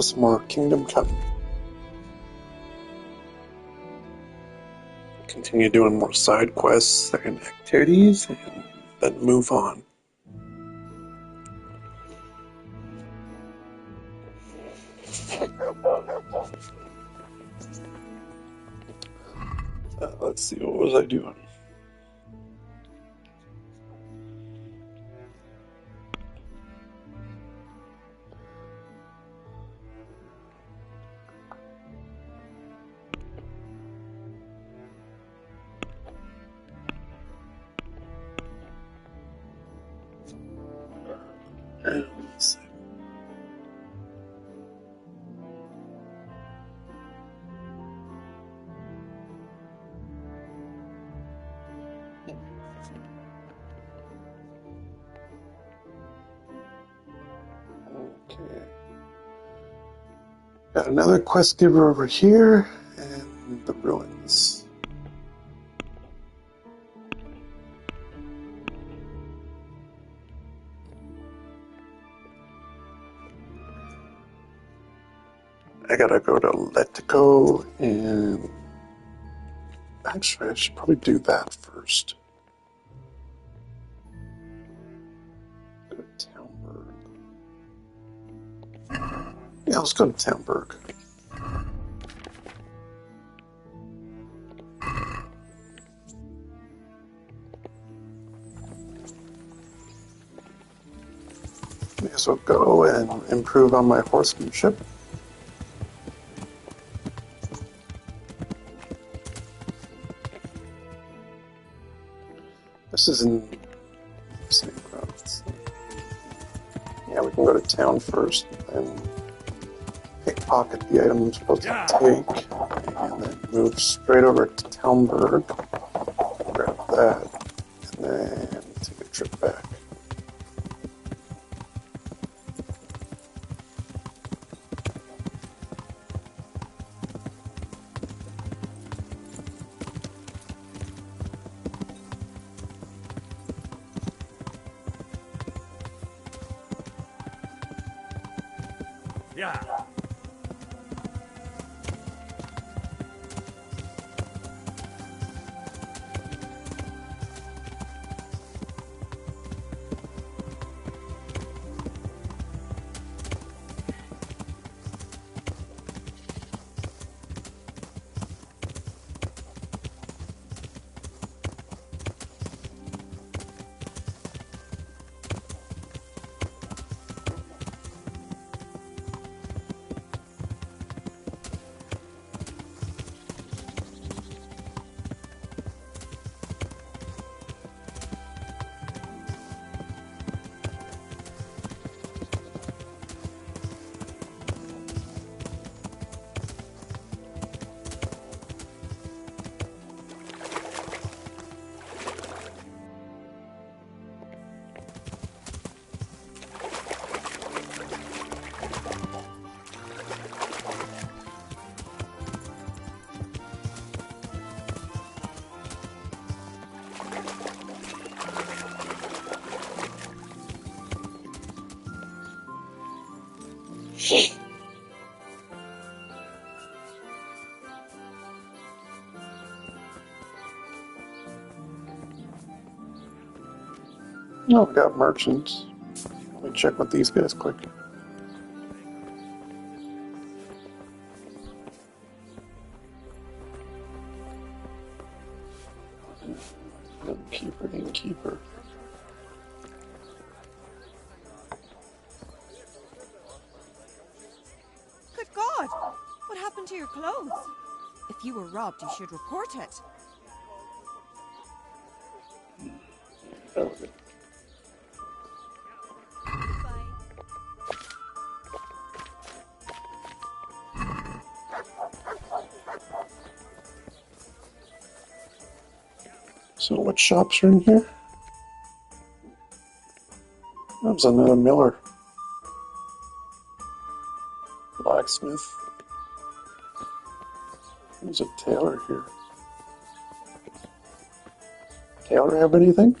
some more Kingdom Come. Continue doing more side quests and activities, and then move on. Let's see, what was I doing? Let's see. Okay. Got another quest giver over here, and the ruins. I gotta go to Letico, and actually I should probably do that first. Go to Townburg. Yeah, let's go to Townburg. May as well go and improve on my horsemanship. This is in St. Croix. Yeah, we can go to town first and pickpocket the item I'm supposed to take, and then move straight over to Townburg, grab that, and then take a trip back. Yeah. Oh, we got merchants. Let me check with these guys quick. Innkeeper. Good God! What happened to your clothes? If you were robbed, you should report it. Okay. So what shops are in here? There's another miller. Blacksmith. There's a tailor here. Tailor have anything?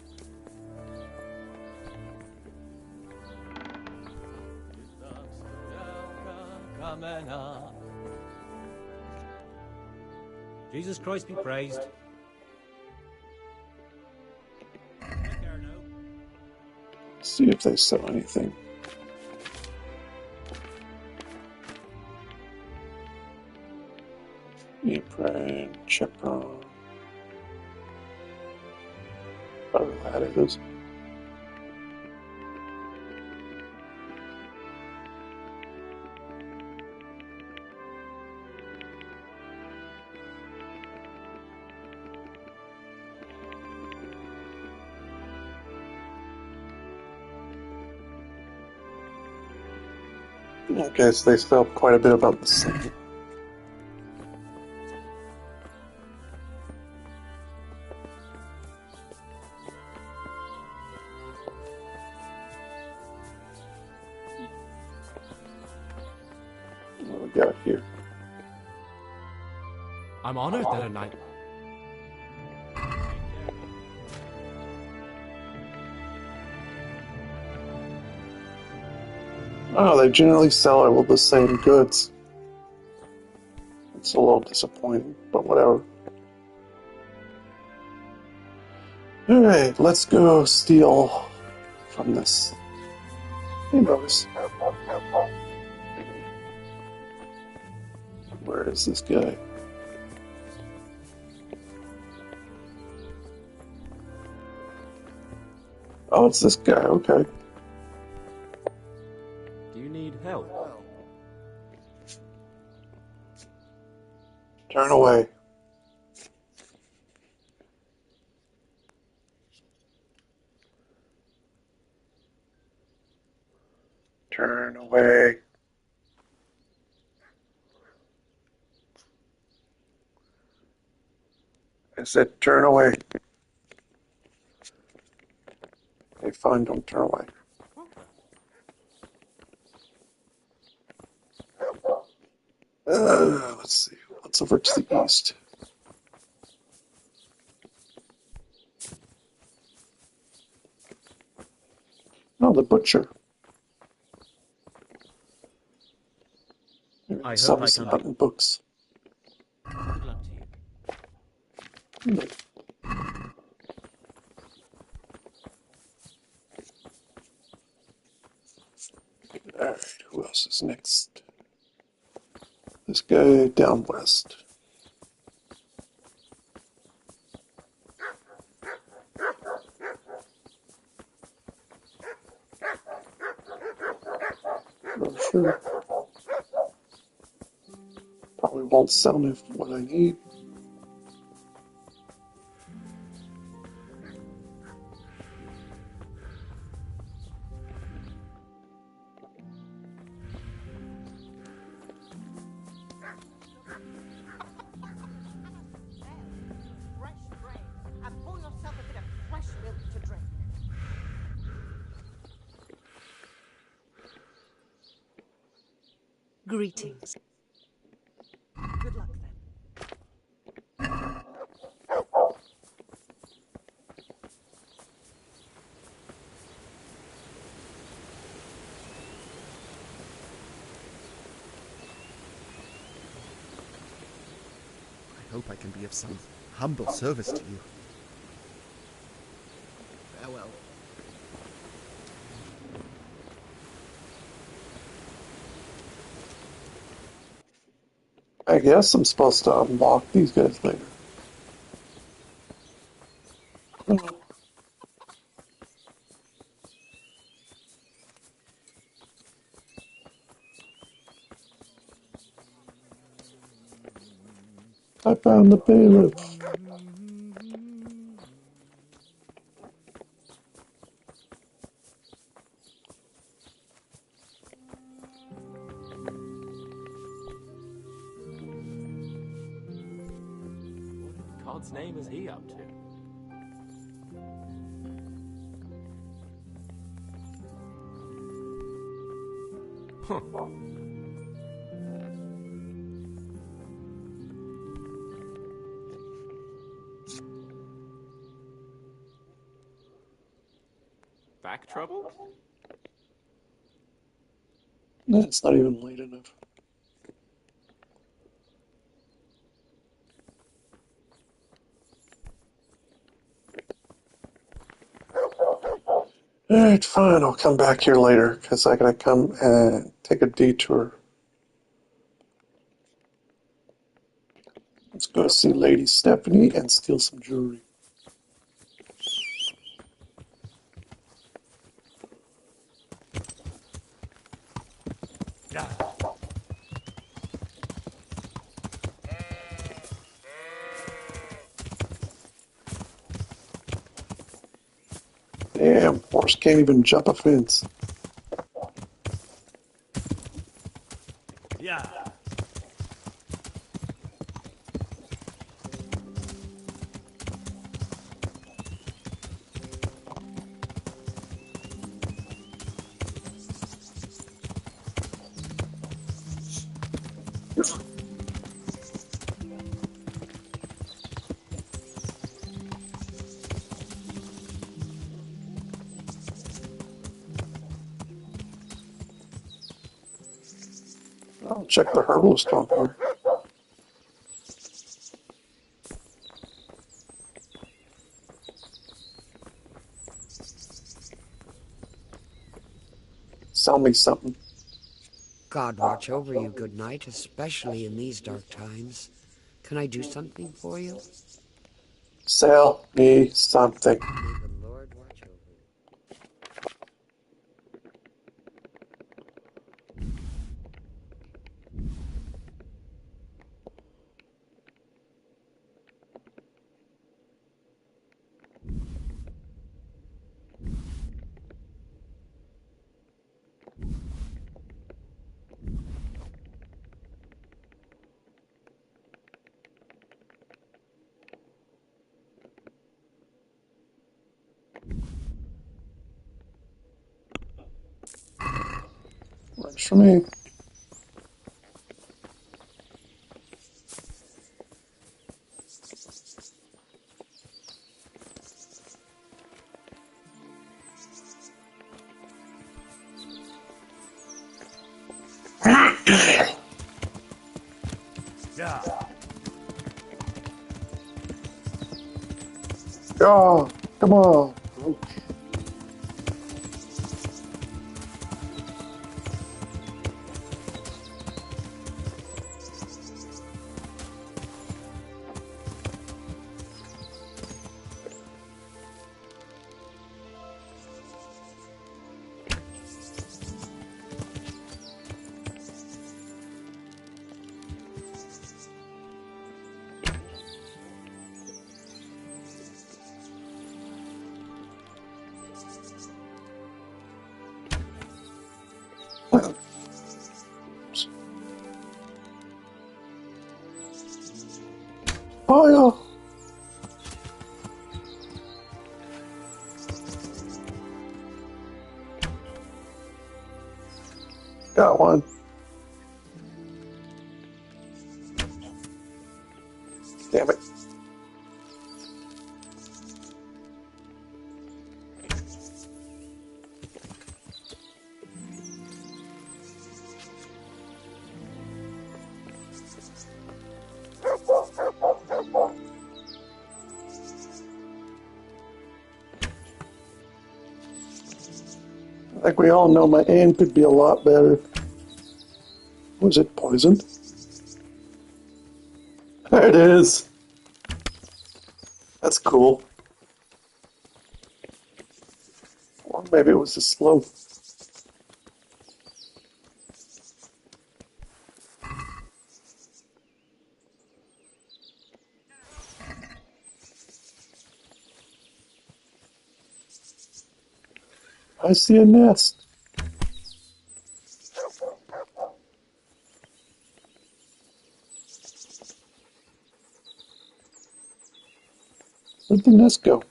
Come phenomena. Jesus Christ be praised. Take care now. See if they sell anything. Apron, chipper. Whatever that it is. Okay, so they sell quite a bit about the same. What we got here? I'm honored that a knight. Oh, they generally sell all the same goods. It's a little disappointing, but whatever. Alright, let's go steal from this. Hey, Bogus. Where is this guy? Oh, it's this guy, okay. Do you need help? Turn away. Turn away. I said turn away. Okay, fine, don't turn away. Let's see. What's over to the east? Oh, the butcher. I Some hope I can hunting books. Good luck to you. Alright, who else is next? This guy down west. Oh, sure. Probably won't sell me for what I need. Fresh bread, and pour yourself a bit of fresh milk to drink. Greetings. Good luck then. I hope I can be of some humble service to you. Farewell. I guess I'm supposed to unlock these guys later. Oh. I found the bailiff. What in God's name is he up to? Huh. Back trouble? No, it's not even late enough. Alright, fine. I'll come back here later because I gotta come and take a detour. Let's go see Lady Stephanie and steal some jewelry. Damn, horse can't even jump a fence. Yeah. I'll check the herbalist on here. Sell me something. God watch over you, good night, especially in these dark times. Can I do something for you? Sell me something. May the Lord watch over you. Works for me. Yeah. Oh, come on. Fire! Got one. Damn it. I think we all know my aim could be a lot better. Was it poisoned? There it is. That's cool. Or maybe it was just slow. I see a nest. Where'd the nest go?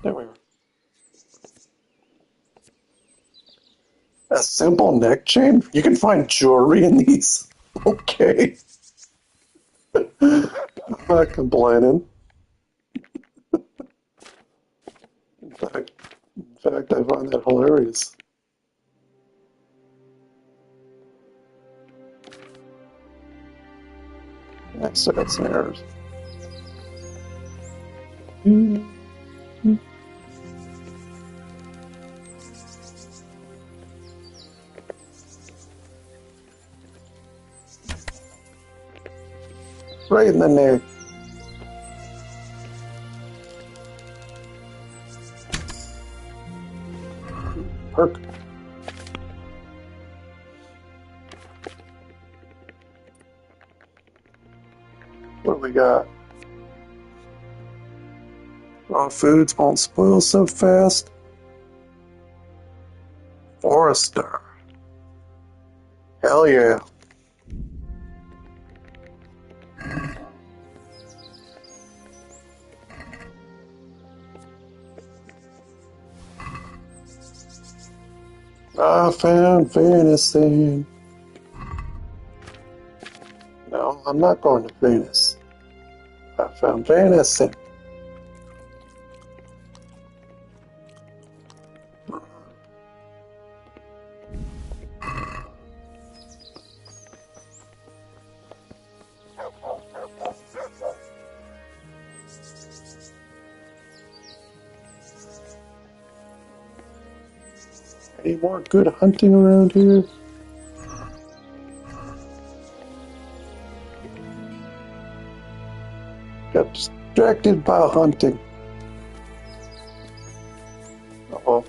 There we are. A simple neck chain? You can find jewelry in these? Okay. I'm not complaining. In fact, I find that hilarious. I still got some errors. Right in the neck. Perk. What do we got? Raw foods won't spoil so fast. Forester. Hell yeah. I found venison. No, I'm not going to Venus. I found venison. Any more good hunting around here? Got distracted by hunting. Uh-oh.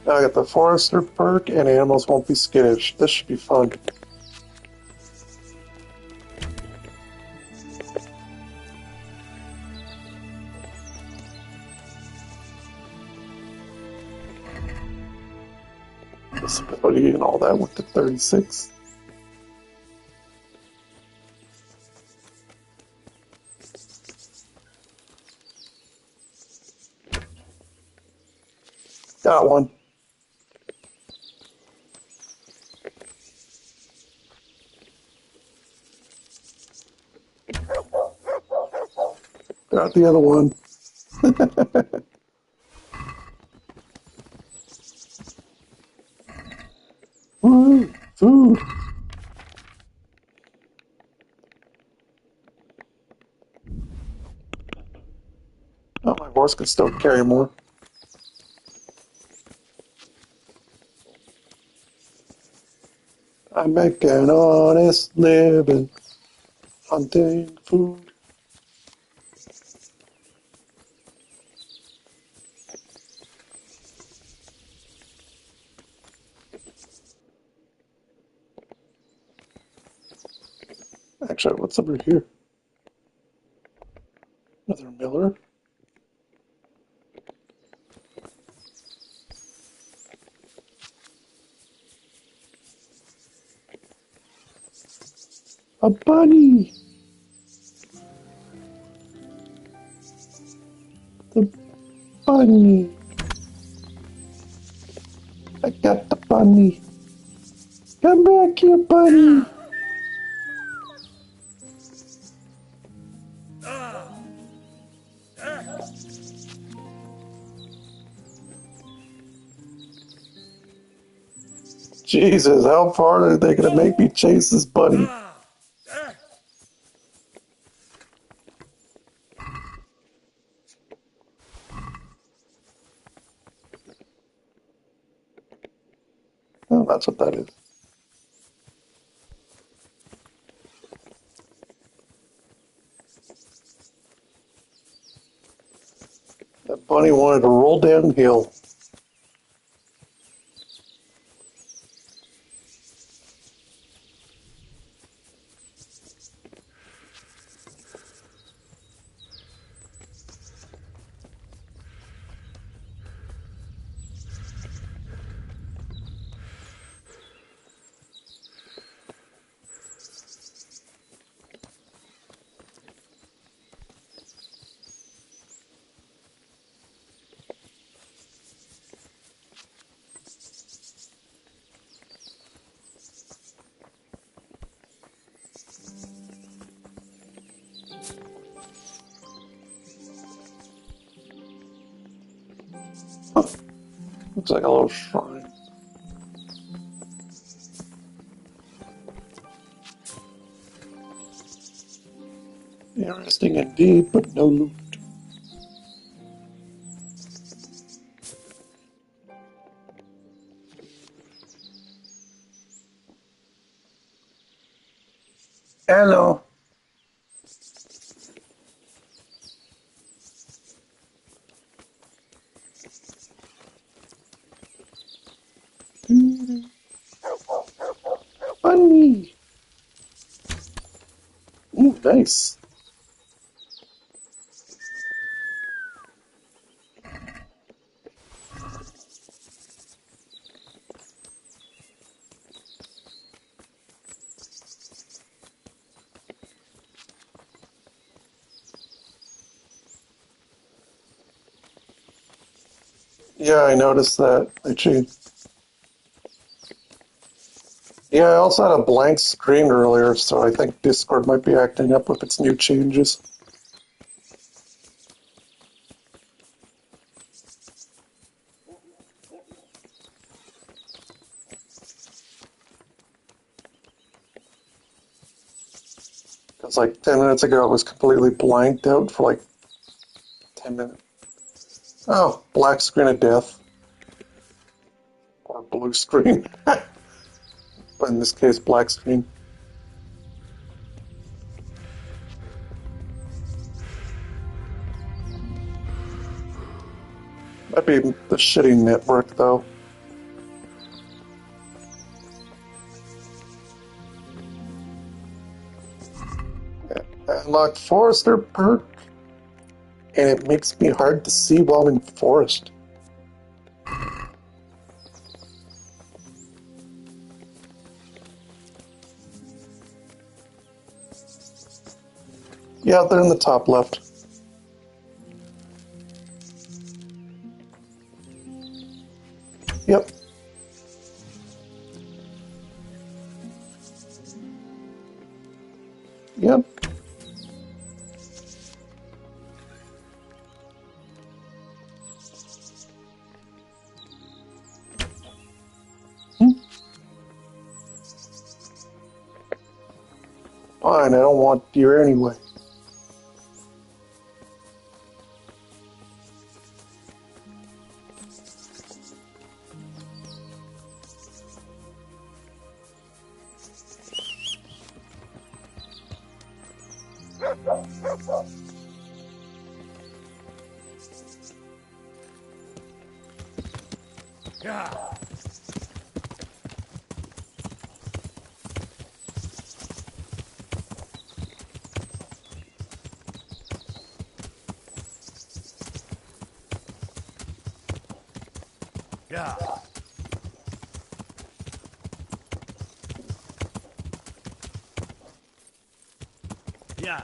Now I got the Forester perk and animals won't be skittish. This should be fun. Disability and all that went to 36. Got one. Got the other one. Woo! Food! Oh, my horse can still carry more. I make an honest living hunting food. Actually, what's over here? Another miller. A bunny! The bunny! I got the bunny! Come back here, bunny! Jesus, how far are they gonna make me chase this bunny? Oh, that's what that is. That bunny wanted to roll downhill. Huh. Looks like a little shrine. Interesting indeed, but no loot. Hello. Bunny. Ooh, nice. Yeah, I noticed that. Actually, yeah, I also had a blank screen earlier, so I think Discord might be acting up with its new changes. Because like 10 minutes ago, it was completely blanked out for like 10 minutes. Oh, black screen of death. Or blue screen. But in this case, black screen. Might be the shitty network, though. Unlocked Forester perk, and it makes me hard to see while in forest. Yeah, they're in the top left. Yep. Yep. Fine, I don't want deer anyway. Yeah. Yeah. Yeah.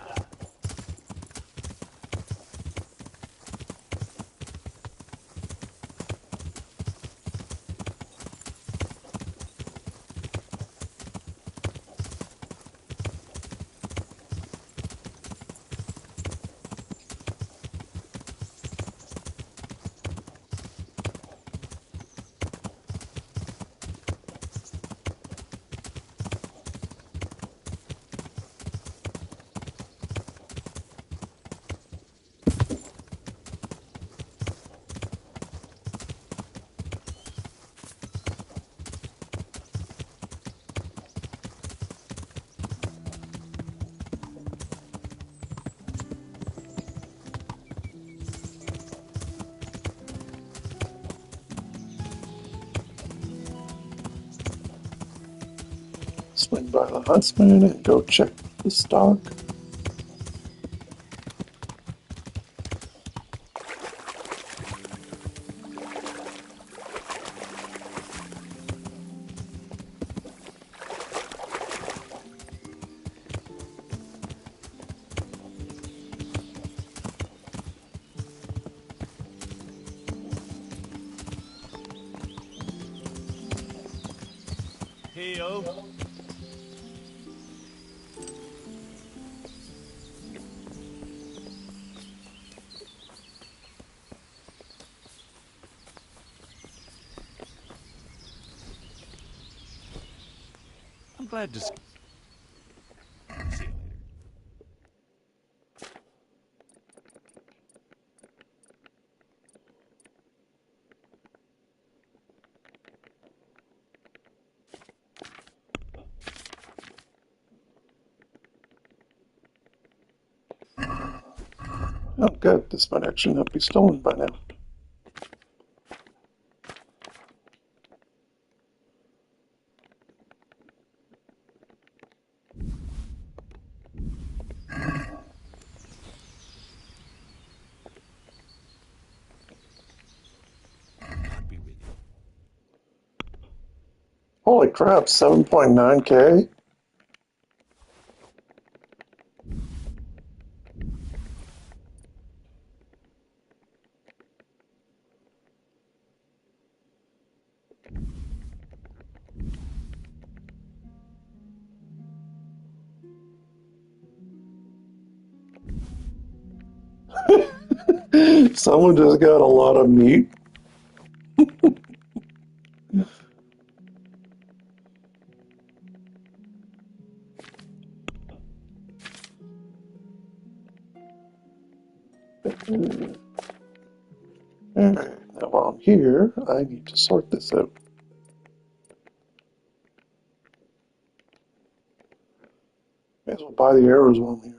Swing by the huntsman and go check the stock. Hey-o. glad to see you later. Oh, good. This might actually not be stolen by now. God be with you. Holy crap, 7.9K? Someone just got a lot of meat. Alright, now while I'm here, I need to sort this out. May as well buy the arrows while I'm here.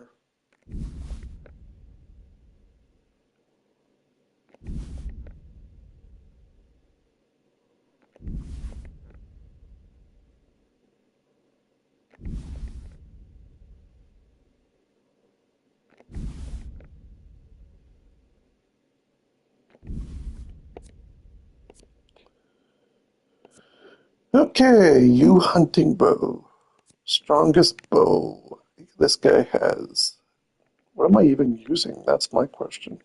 Okay, you hunting bow. Strongest bow this guy has. What am I even using? That's my question.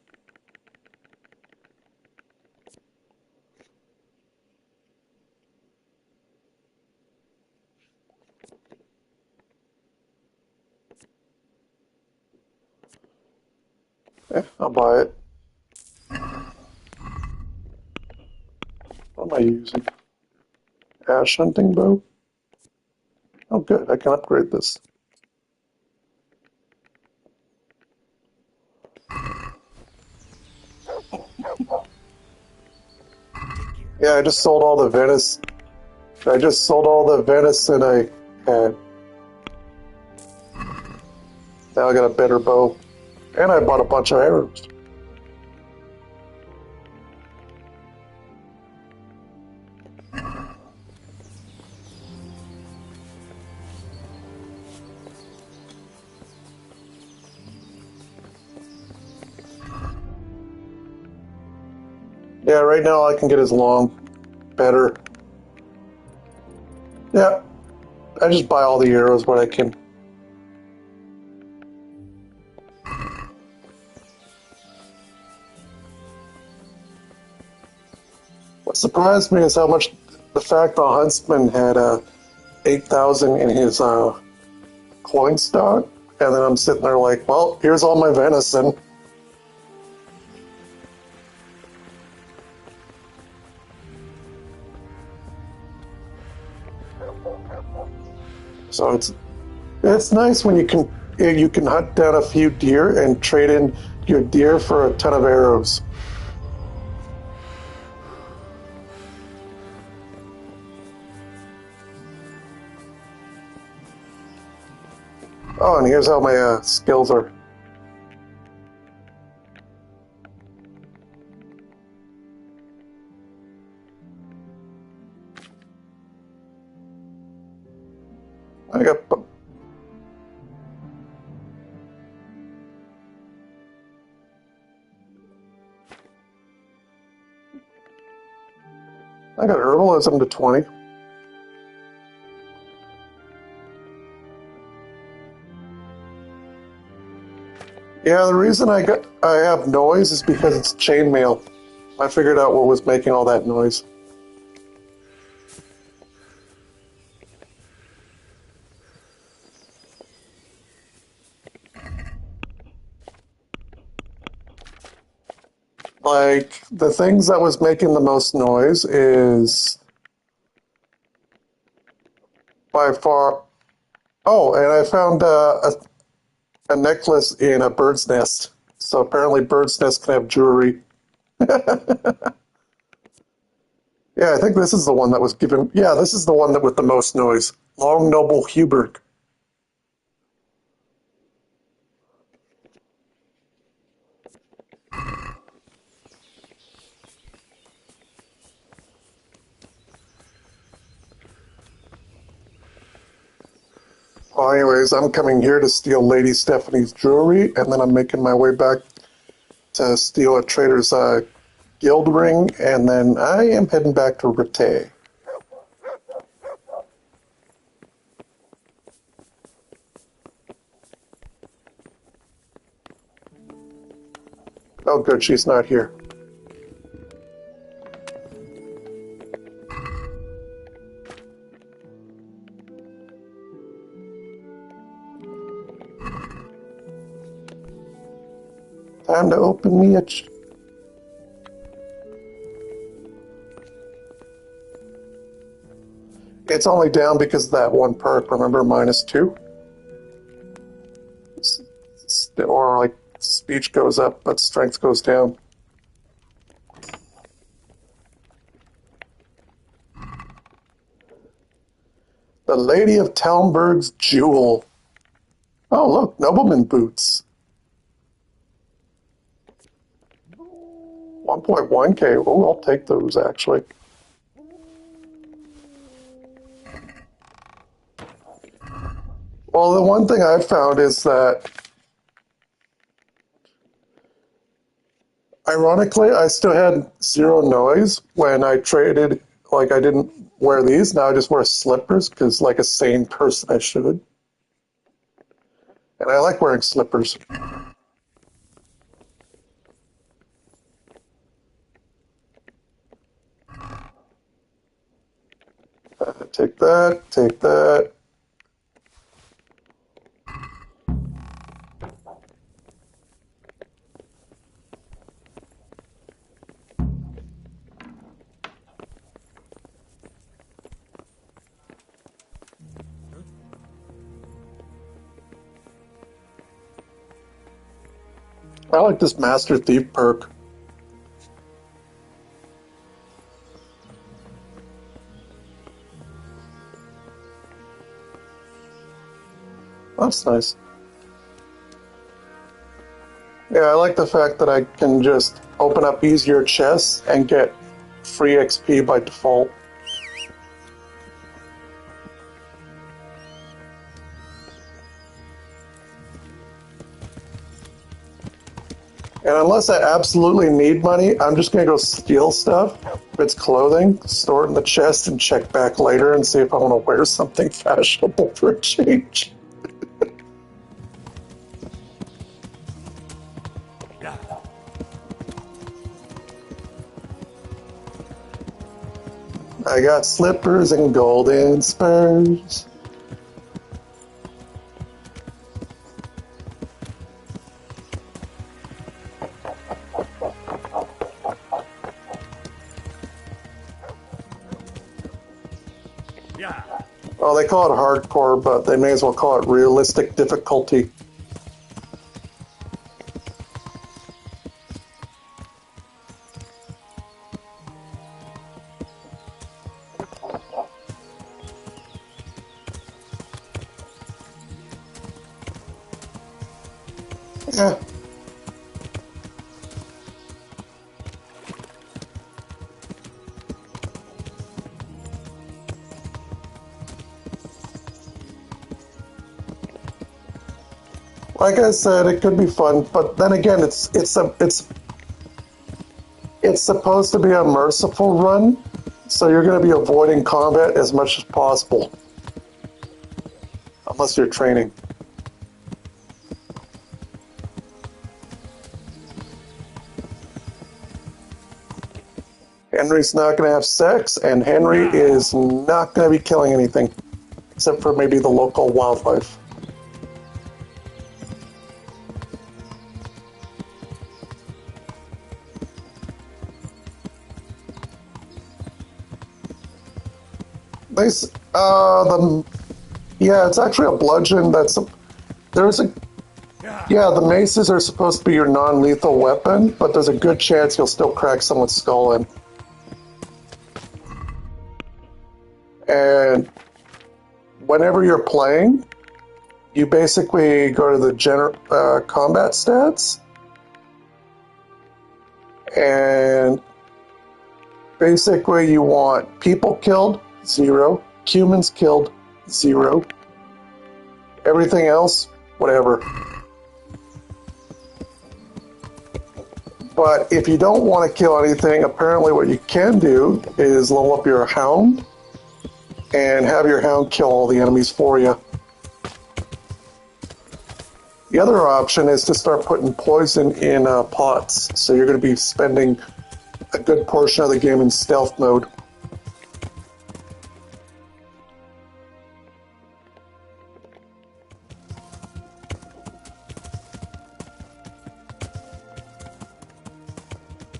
I'll buy it. What am I using? Ash hunting bow? Oh good, I can upgrade this. Yeah, I just sold all the venison. I just sold all the venison I had. Now I got a better bow. And I bought a bunch of arrows. Yeah, right now I can get as long. Better. Yeah, I just buy all the arrows when I can. What surprised me is how much the fact the huntsman had 8,000 in his coin stock, and then I'm sitting there like, well, here's all my venison. So it's nice when you can hunt down a few deer and trade in your deer for a ton of arrows. Oh, and here's how my skills are. I got herbalism to 20. Yeah, the reason I have noise is because it's chainmail. I figured out what was making all that noise. Like, the things that was making the most noise is by far Oh, and I found a necklace in a bird's nest. So apparently bird's nests can have jewelry. Yeah, I think this is the one that was given. Yeah, this is the one that with the most noise. Long Noble Hubert. Well, anyways, I'm coming here to steal Lady Stephanie's jewelry, and then I'm making my way back to steal a trader's guild ring, and then I am heading back to Rete. Oh, good, she's not here. Time to open me a... It's only down because of that one perk, remember, -2? Or, like, speech goes up, but strength goes down. The Lady of Talmberg's Jewel. Oh, look, nobleman boots. 1.1k. Oh, I'll take those, actually. Well, the one thing I've found is that, ironically, I still had zero noise when I traded. Like, I didn't wear these. Now I just wear slippers because, like a sane person, I should. And I like wearing slippers. Take that, take that. I like this Master Thief perk. That's nice. Yeah, I like the fact that I can just open up easier chests and get free XP by default. And unless I absolutely need money, I'm just going to go steal stuff. If it's clothing, store it in the chest and check back later and see if I want to wear something fashionable for a change. Yeah. I got slippers and golden spurs. Yeah. Well, they call it hardcore, but they may as well call it realistic difficulty. Yeah. Like I said, it could be fun, but then again, it's supposed to be a merciful run, so you're going to be avoiding combat as much as possible, unless you're training. Henry's not going to have sex, and Henry is not going to be killing anything, except for maybe the local wildlife. They, the Yeah, it's actually a bludgeon. There's a Yeah, the maces are supposed to be your non-lethal weapon, but there's a good chance you'll still crack someone's skull in. And whenever you're playing, you basically go to the combat stats, and basically you want people killed, 0, humans killed, 0, everything else, whatever. But if you don't want to kill anything, apparently what you can do is level up your hound and have your hound kill all the enemies for you. The other option is to start putting poison in pots, so you're going to be spending a good portion of the game in stealth mode.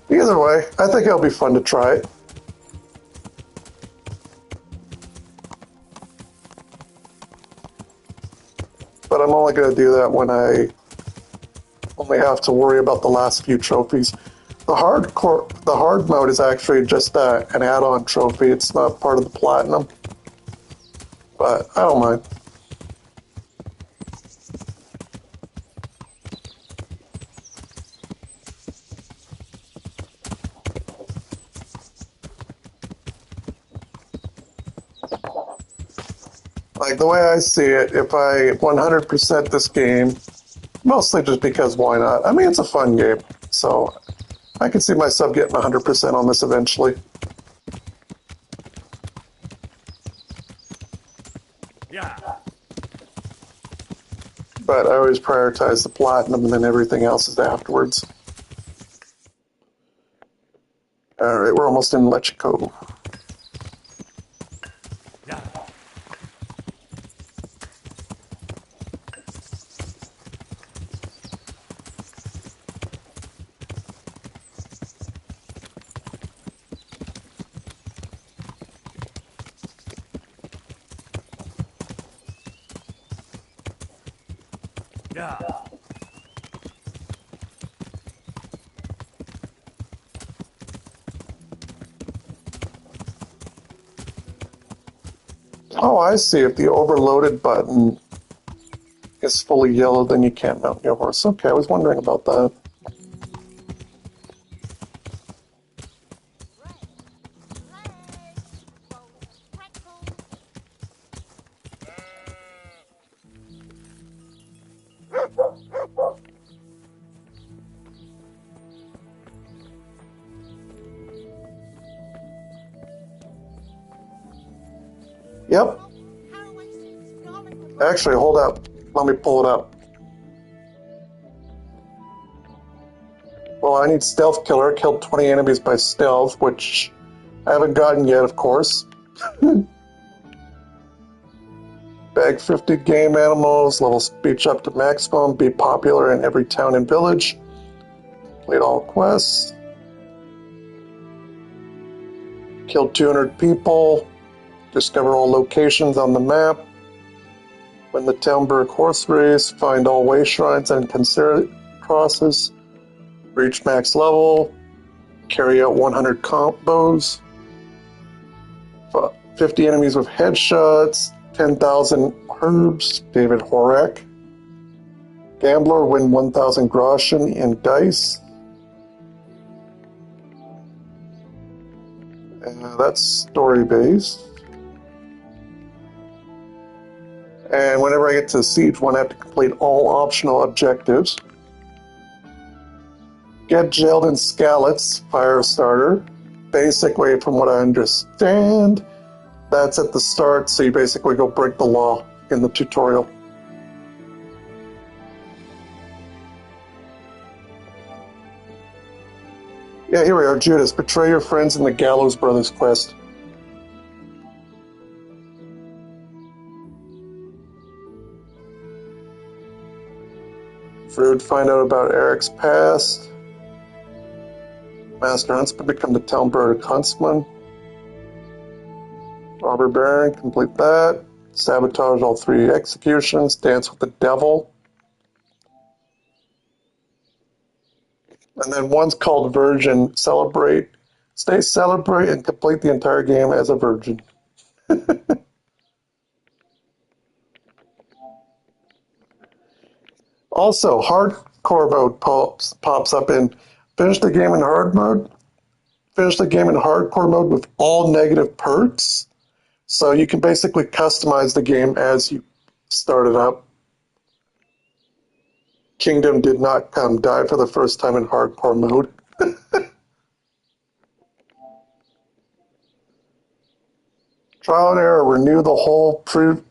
Either way, I think it'll be fun to try it. But I'm only going to do that when I only have to worry about the last few trophies. The hard mode is actually just an add-on trophy. It's not part of the platinum. But I don't mind. Like, the way I see it, if I 100% this game, mostly just because why not? I mean, it's a fun game, so I can see myself getting 100% on this eventually. Yeah. But I always prioritize the platinum and then everything else is afterwards. Alright, we're almost in Lechico. Yeah. Yeah. Oh, I see. If the overloaded button is fully yellow, then you can't mount your horse. Okay, I was wondering about that. Yep. Actually, hold up. Let me pull it up. Well, I need Stealth Killer. Killed 20 enemies by stealth, which I haven't gotten yet, of course. Bag 50 game animals, level speech up to maximum, be popular in every town and village. Complete all quests. Killed 200 people. Discover all locations on the map. Win the Townburg horse race. Find all way shrines and consider crosses. Reach max level. Carry out 100 combos. 50 enemies with headshots. 10,000 herbs. David Horak. Gambler, win 1,000 groschen in dice. That's story-based. And whenever I get to Siege 1, I have to complete all optional objectives. Get jailed in Skalitz, fire starter. Basically, from what I understand, that's at the start, so you basically go break the law in the tutorial. Yeah, here we are, Judas. Betray your friends in the Gallows Brothers quest. Fruit, find out about Eric's past. Master Huntsman, become the Townburg Huntsman. Robber Baron, complete that. Sabotage all 3 executions. Dance with the devil. And then one's called Virgin. Celebrate. Stay, celebrate, and complete the entire game as a virgin. Also, hardcore mode pops up in finish the game in hard mode. Finish the game in hardcore mode with all negative perks. So you can basically customize the game as you start it up. Kingdom did not come. Die for the first time in hardcore mode. Trial and error. Renew the whole Tribis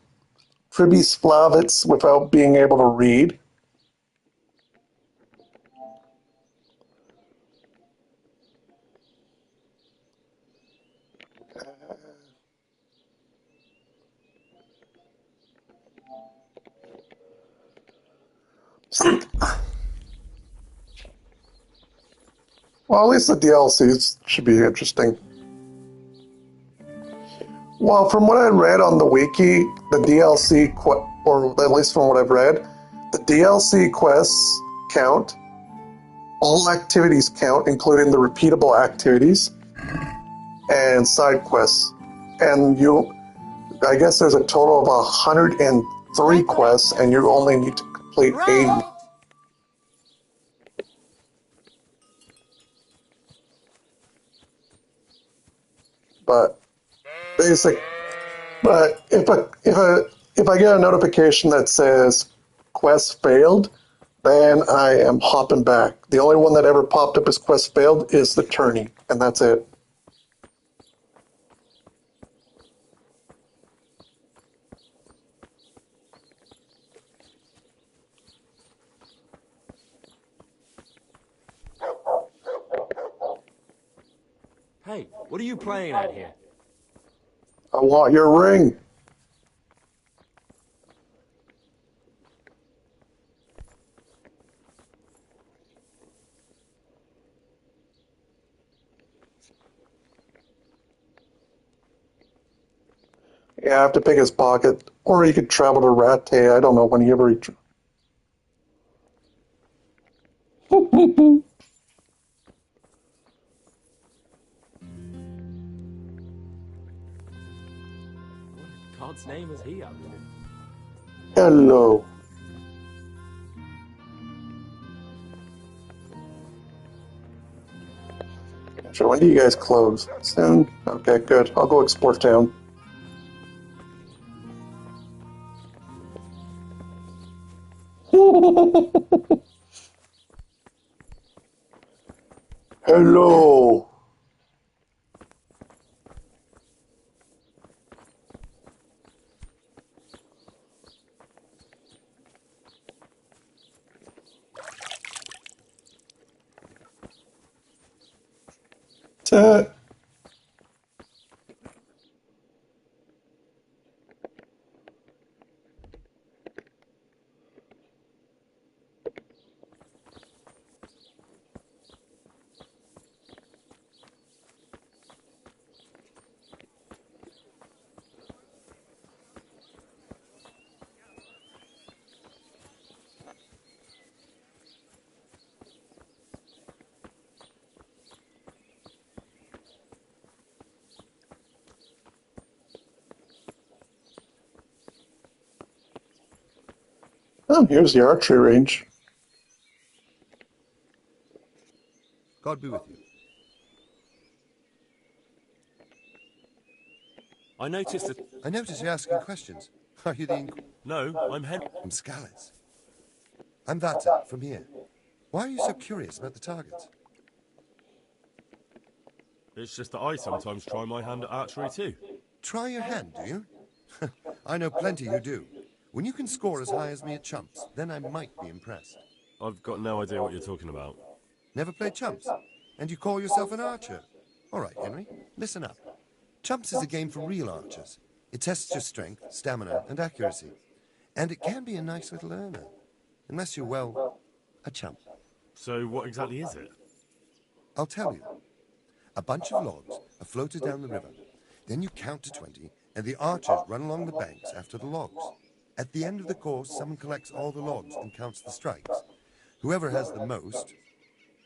Flavits without being able to read. Well, at least the DLCs should be interesting. Well, from what I read on the wiki, the DLC, or at least from what I've read, the DLC quests count. All activities count, including the repeatable activities and side quests. And I guess there's a total of 103 quests, and you only need to complete 80. But if I get a notification that says quest failed, then I am hopping back. The only one that ever popped up as quest failed is the tourney, and that's it. Hey, what are you playing at here? I want your ring. Yeah, I have to pick his pocket. Or you could travel to Rattay. I don't know when he ever... God's name is he up here? Hello. So when do you guys close? Soon? Okay, good. I'll go explore town. Hello. Ta- Oh, here's the archery range. God be with you. I noticed that... I notice you're asking questions. Are you the No, I'm Henry. from Scalise? I'm that from here. Why are you so curious about the targets? It's just that I sometimes try my hand at archery too. Try your hand, do you? I know plenty who do. When you can score as high as me at chumps, then I might be impressed. I've got no idea what you're talking about. Never played chumps? And you call yourself an archer? All right, Henry, listen up. Chumps is a game for real archers. It tests your strength, stamina, and accuracy. And it can be a nice little earner. Unless you're, well, a chump. So what exactly is it? I'll tell you. A bunch of logs are floated down the river. Then you count to 20 and the archers run along the banks after the logs. At the end of the course, someone collects all the logs and counts the strikes. Whoever has the most,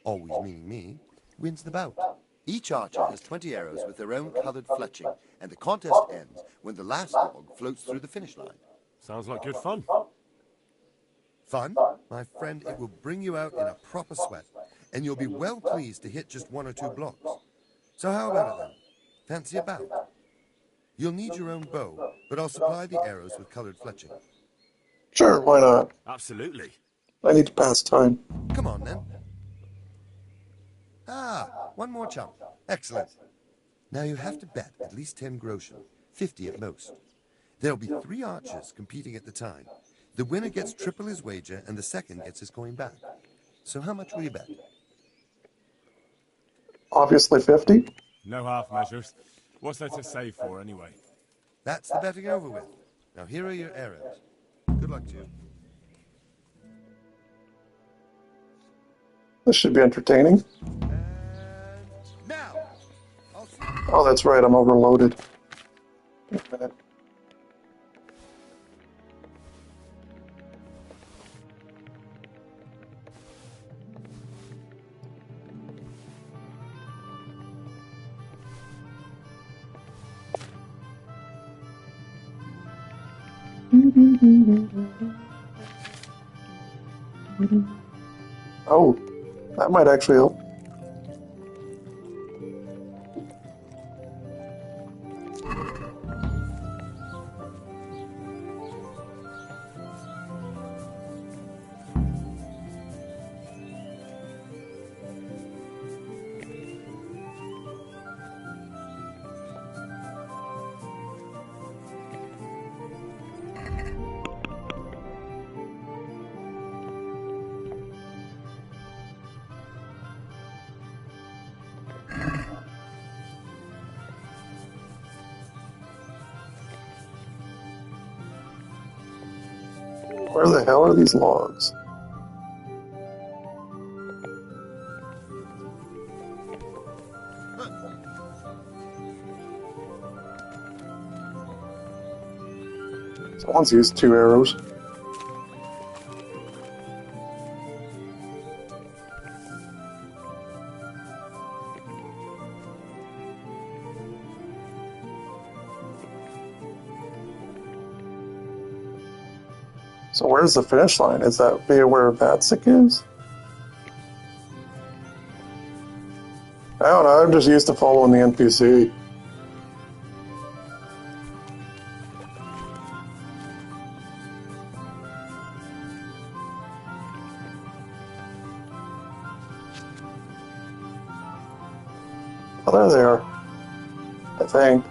always meaning me, wins the bout. Each archer has 20 arrows with their own colored fletching, and the contest ends when the last log floats through the finish line. Sounds like good fun. Fun? My friend, it will bring you out in a proper sweat, and you'll be well pleased to hit just 1 or 2 blocks. So how about it then? Fancy a bout? You'll need your own bow, but I'll supply the arrows with colored fletching. Sure, why not? Absolutely. I need to pass time. Come on, then. Ah, 1 more chump. Excellent. Now you have to bet at least 10 groschen, 50 at most. There'll be 3 archers competing at the time. The winner gets triple his wager, and the second gets his coin back. So how much will you bet? Obviously 50. No half measures. What's there to save for, anyway? That's the betting over with. Now here are your arrows. Good luck to you. This should be entertaining. And now, I'll see you. Oh, that's right, I'm overloaded. Wait a minute. Oh, that might actually help. Where the hell are these logs? Someone's used 2 arrows. So where's the finish line? Is that where Vatsic is? I don't know, I'm just used to following the NPC. Oh, there they are. I think.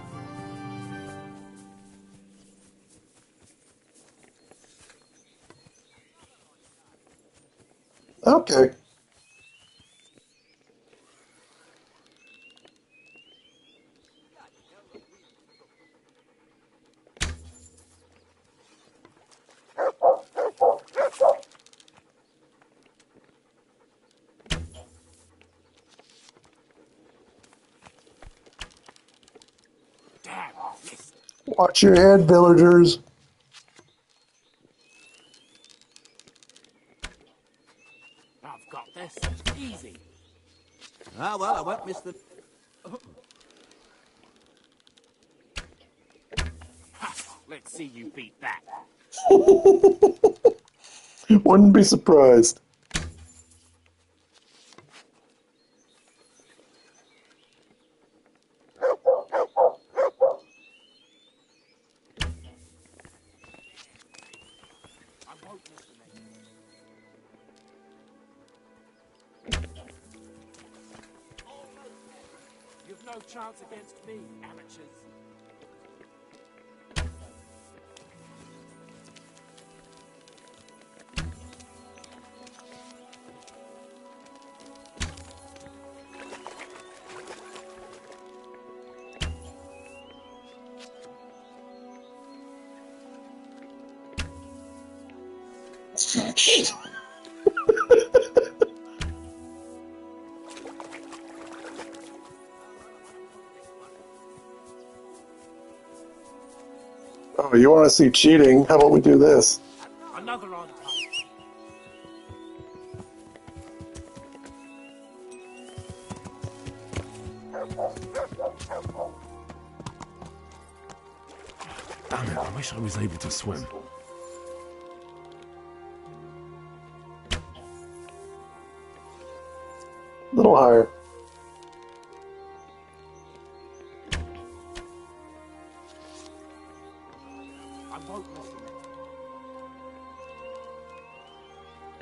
Okay. Watch your head, villagers. I've got this. Easy. Ah, well, I won't miss the... Let's see you beat that. Wouldn't be surprised. I won't miss the next. You've no chance against me, amateurs. Oh, you want to see cheating? How about we do this? Another on time. Damn it, I wish I was able to swim. A little higher. I won't miss the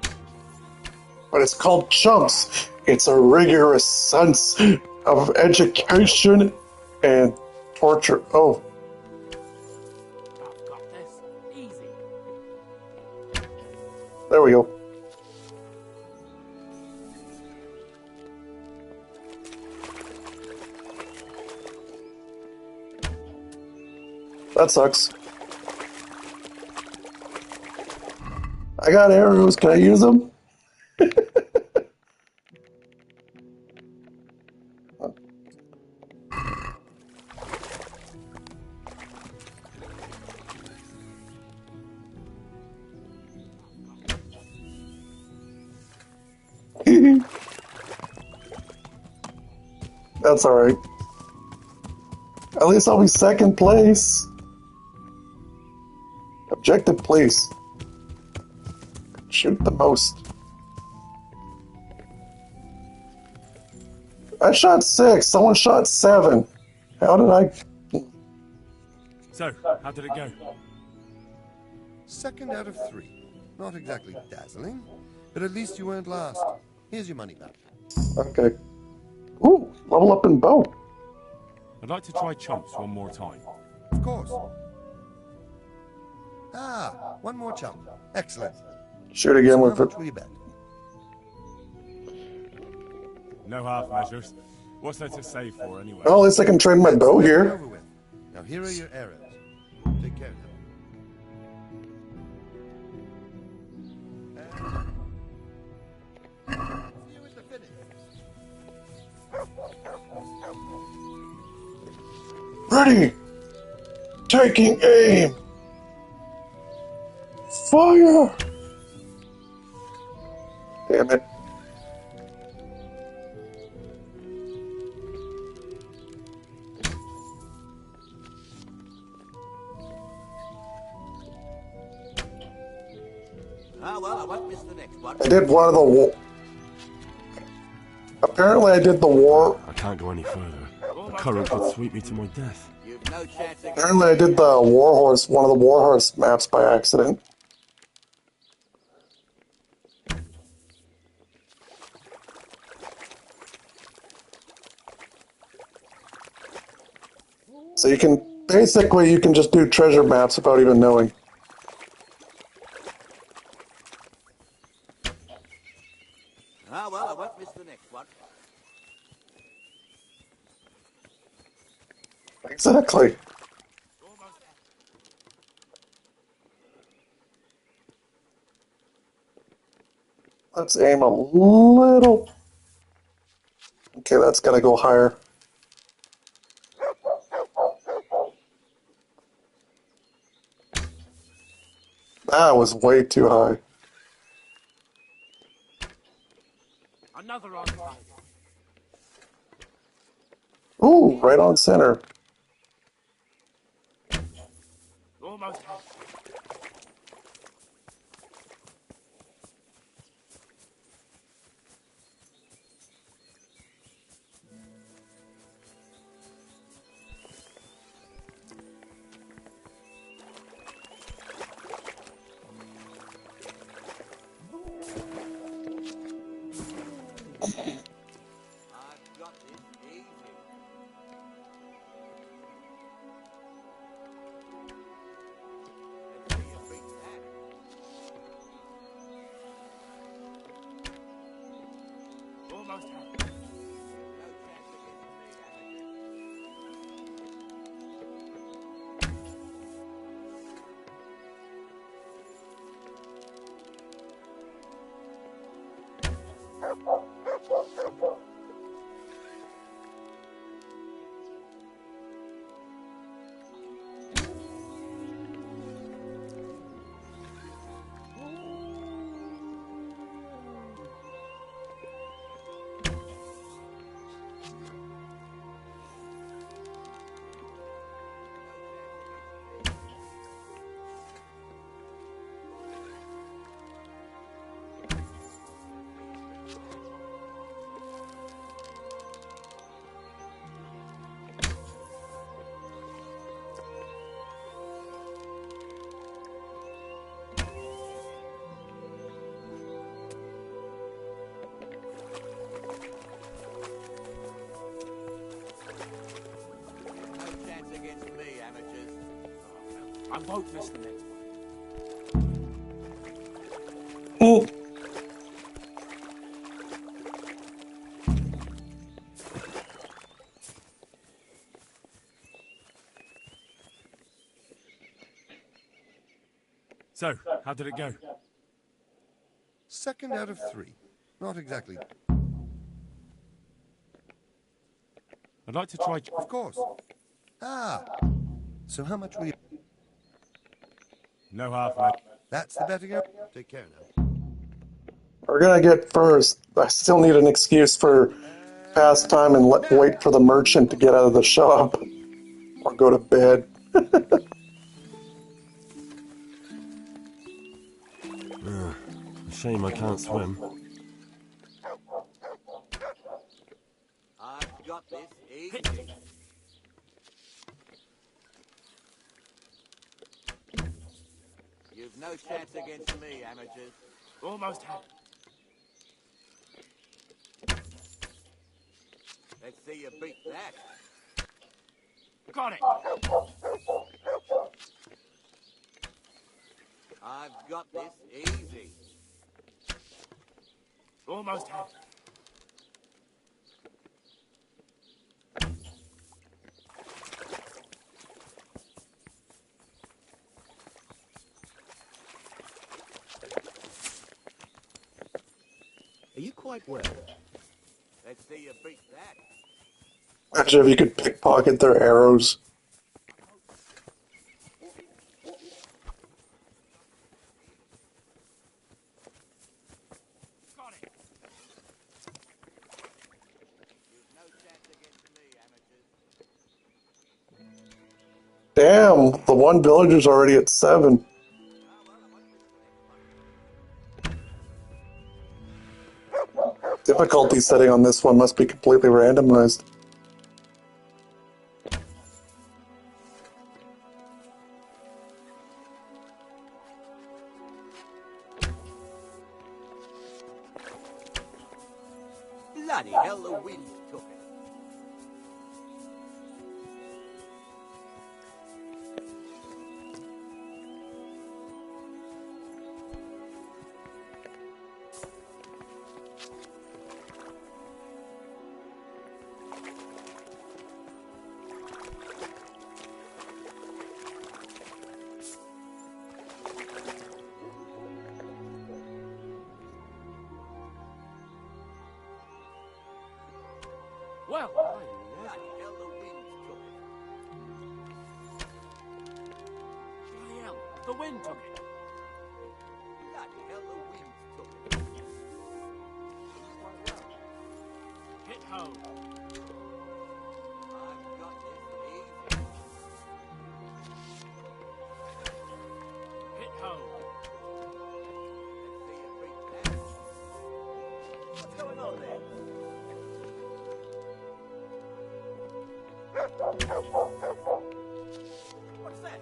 next. But it's called chumps. It's a rigorous sense of education and torture. Oh, I've got this. Easy. there we go. That sucks. I got arrows. Can I use them? That's alright. At least I'll be second place. Objective, please. Shoot the most. I shot 6. Someone shot 7. How did I... So, how did it go? 2nd out of 3. Not exactly dazzling, but at least you weren't last. Here's your money back. Okay. Ooh, level up in bow. I'd like to try chumps one more time. Of course. Ah, one more chump. Excellent. Shoot again So with how it. much will you bet? No half measures. What's there to save for anyway? Well, at least I can train my bow That's here. over with. Now here are your arrows. Take care now. See you at the finish. Ready. Taking aim. Fire. Damn it. Ah, well, I won't miss the next one. I did one of the war. Apparently, I did the war. I can't go any further. The current could sweep me to my death. You've no chance against Apparently, I did the warhorse, one of the warhorse maps by accident. So you can basically you can just do treasure maps without even knowing. Ah, well, I won't miss the next one. Exactly. Let's aim a little. Okay, that's got to go higher. That was way too high. Another on time. Ooh, right on center. Almost had it. I've got this easy. Let's see you beat that. Almost had it. No chance against me, Anakin. No chance against me, amateurs. I won't miss the next one. Oh, So, how did it go? Second out of 3. Not exactly. I'd like to try... Of course. Ah. So how much will you... No half, mate. That's the betting. Take care now. we're gonna get first. I still need an excuse for pastime and wait for the merchant to get out of the shop or go to bed. A shame I can't swim. I've got this easy. You've no chance against me, amateurs. Almost had it. Let's see you beat that. Got it. I've got this easy. Almost had it. Are you quite well? Let's see you beat that. Imagine if you could pickpocket their arrows. Got it. You've no chance against me, amateurs. Damn, the one villager's already at 7. Ah, well, I won't miss the next one. Difficulty setting on this one must be completely randomized. Bloody hell, the wind took it. Well, Bloody hell, the wind took it. bloody hell. The wind took it. Bloody hell, the wind took it. Hit home. I've got this easy. Hit home. Let's see you beat that. What's going on there? What's that?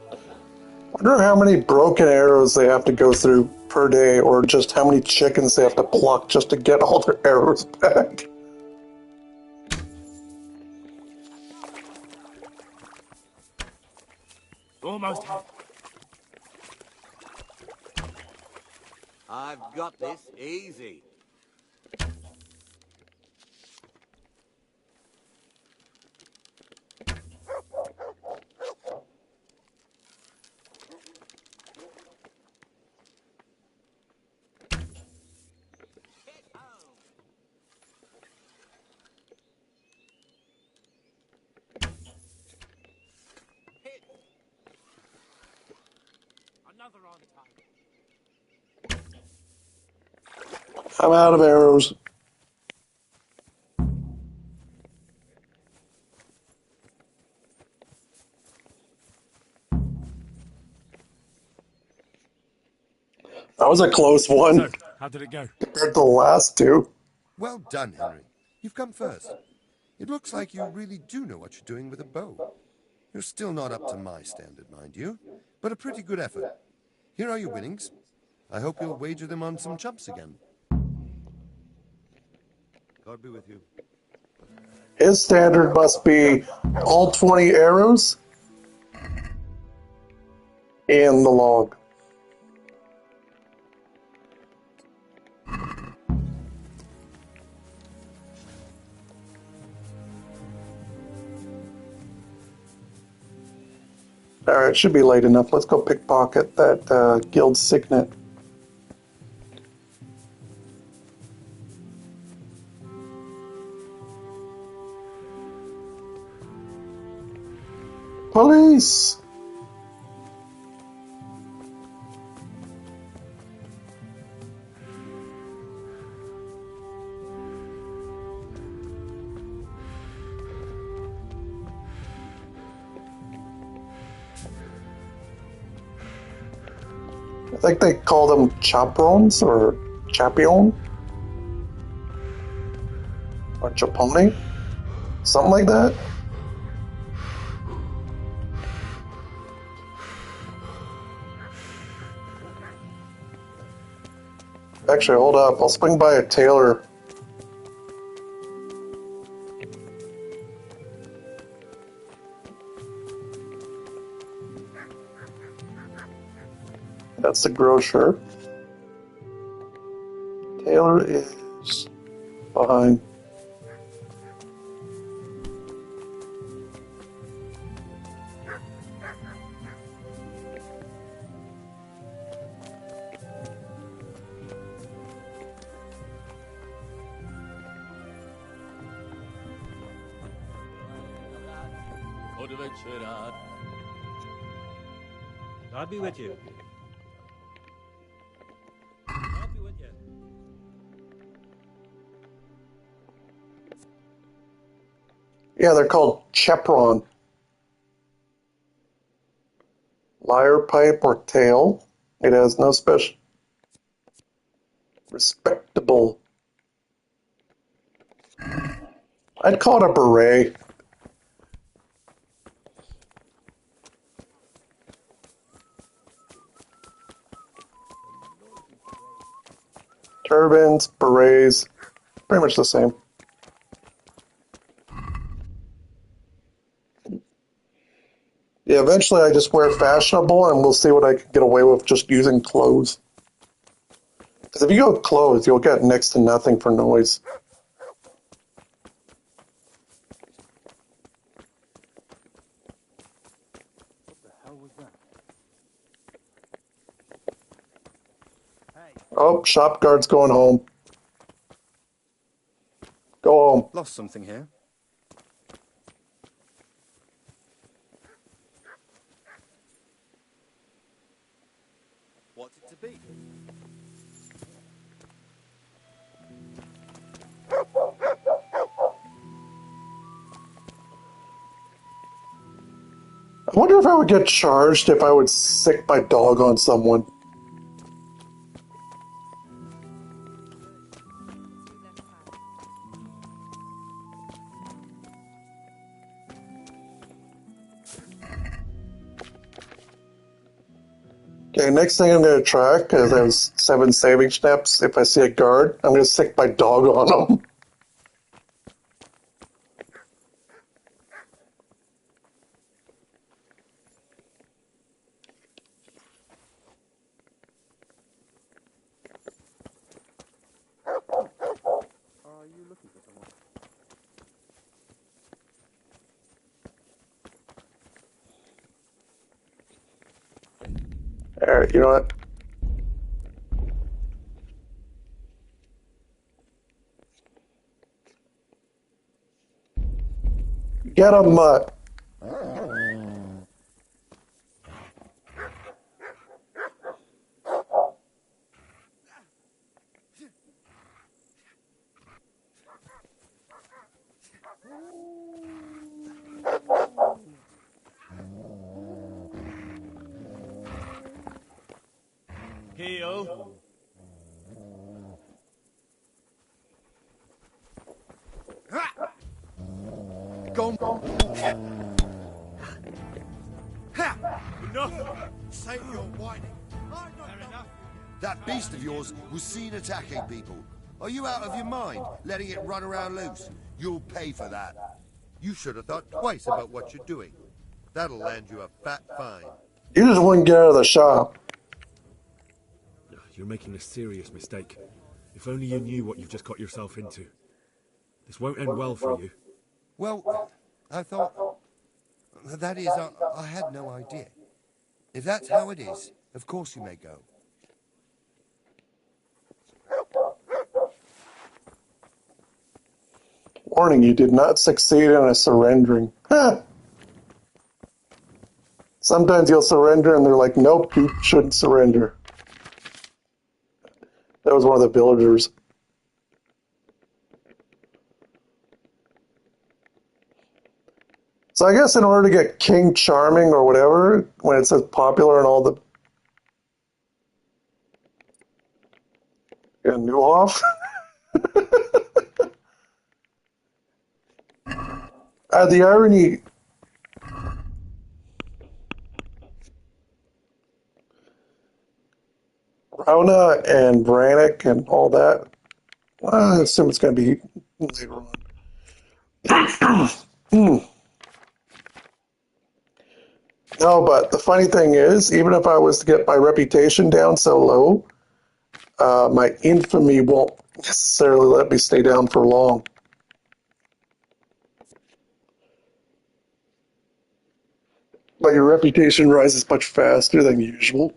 Wonder how many broken arrows they have to go through per day, or just how many chickens they have to pluck just to get all their arrows back. Almost had it. I've got this easy. Hit home. Hit. Another on time. I'm out of arrows. That was a close So, one how did it go? compared to the last two. Well done, Henry. You've come first. It looks like you really do know what you're doing with a bow. You're still not up to my standard, mind you, but a pretty good effort. Here are your winnings. I hope you'll wager them on some chumps again. God be with you. His standard must be all 20 arrows and the log. Alright, it should be late enough. Let's go pickpocket that guild signet. Police! I think they call them chaperons or chapion or chapone, something like that. Actually, hold up. I'll swing by a tailor. That's the grocer. Tailor is behind. God be with you. God be with you. Yeah, they're called chepron. Lyre pipe or tail. It has no special. Respectable. I'd call it a beret. Turbans, berets, pretty much the same. Yeah, eventually I just wear fashionable and we'll see what I can get away with just using clothes. Because if you go with clothes, you'll get next to nothing for noise. What the hell was that? Hey. Oh, shop guard's going home. Go home. Lost something here. What's it to be? I wonder if I would get charged if I would sick my dog on someone. Okay, next thing I'm going to try, because I have 7 saving steps, if I see a guard, I'm going to sick my dog on them. Are you looking for someone? Alright, you know what? Get a mutt. Heel. Go. Enough! Save your whining. That beast of yours was seen attacking people. Are you out of your mind, letting it run around loose? You'll pay for that. You should have thought twice about what you're doing. That'll land you a fat fine. You just wouldn't get out of the shop. You're making a serious mistake. If only you knew what you've just got yourself into. This won't end well for you. Well, I thought... That is, I had no idea. If that's how it is, of course you may go. Warning, you did not succeed in a surrendering. Sometimes you'll surrender and they're like, nope, you shouldn't surrender. That was one of the villagers. So I guess in order to get King Charming or whatever, when it says popular and all the... Yeah, Newhoff? The irony... Rona and Brannick and all that, I assume it's going to be later on. No, but the funny thing is, even if I was to get my reputation down so low, my infamy won't necessarily let me stay down for long. But your reputation rises much faster than usual.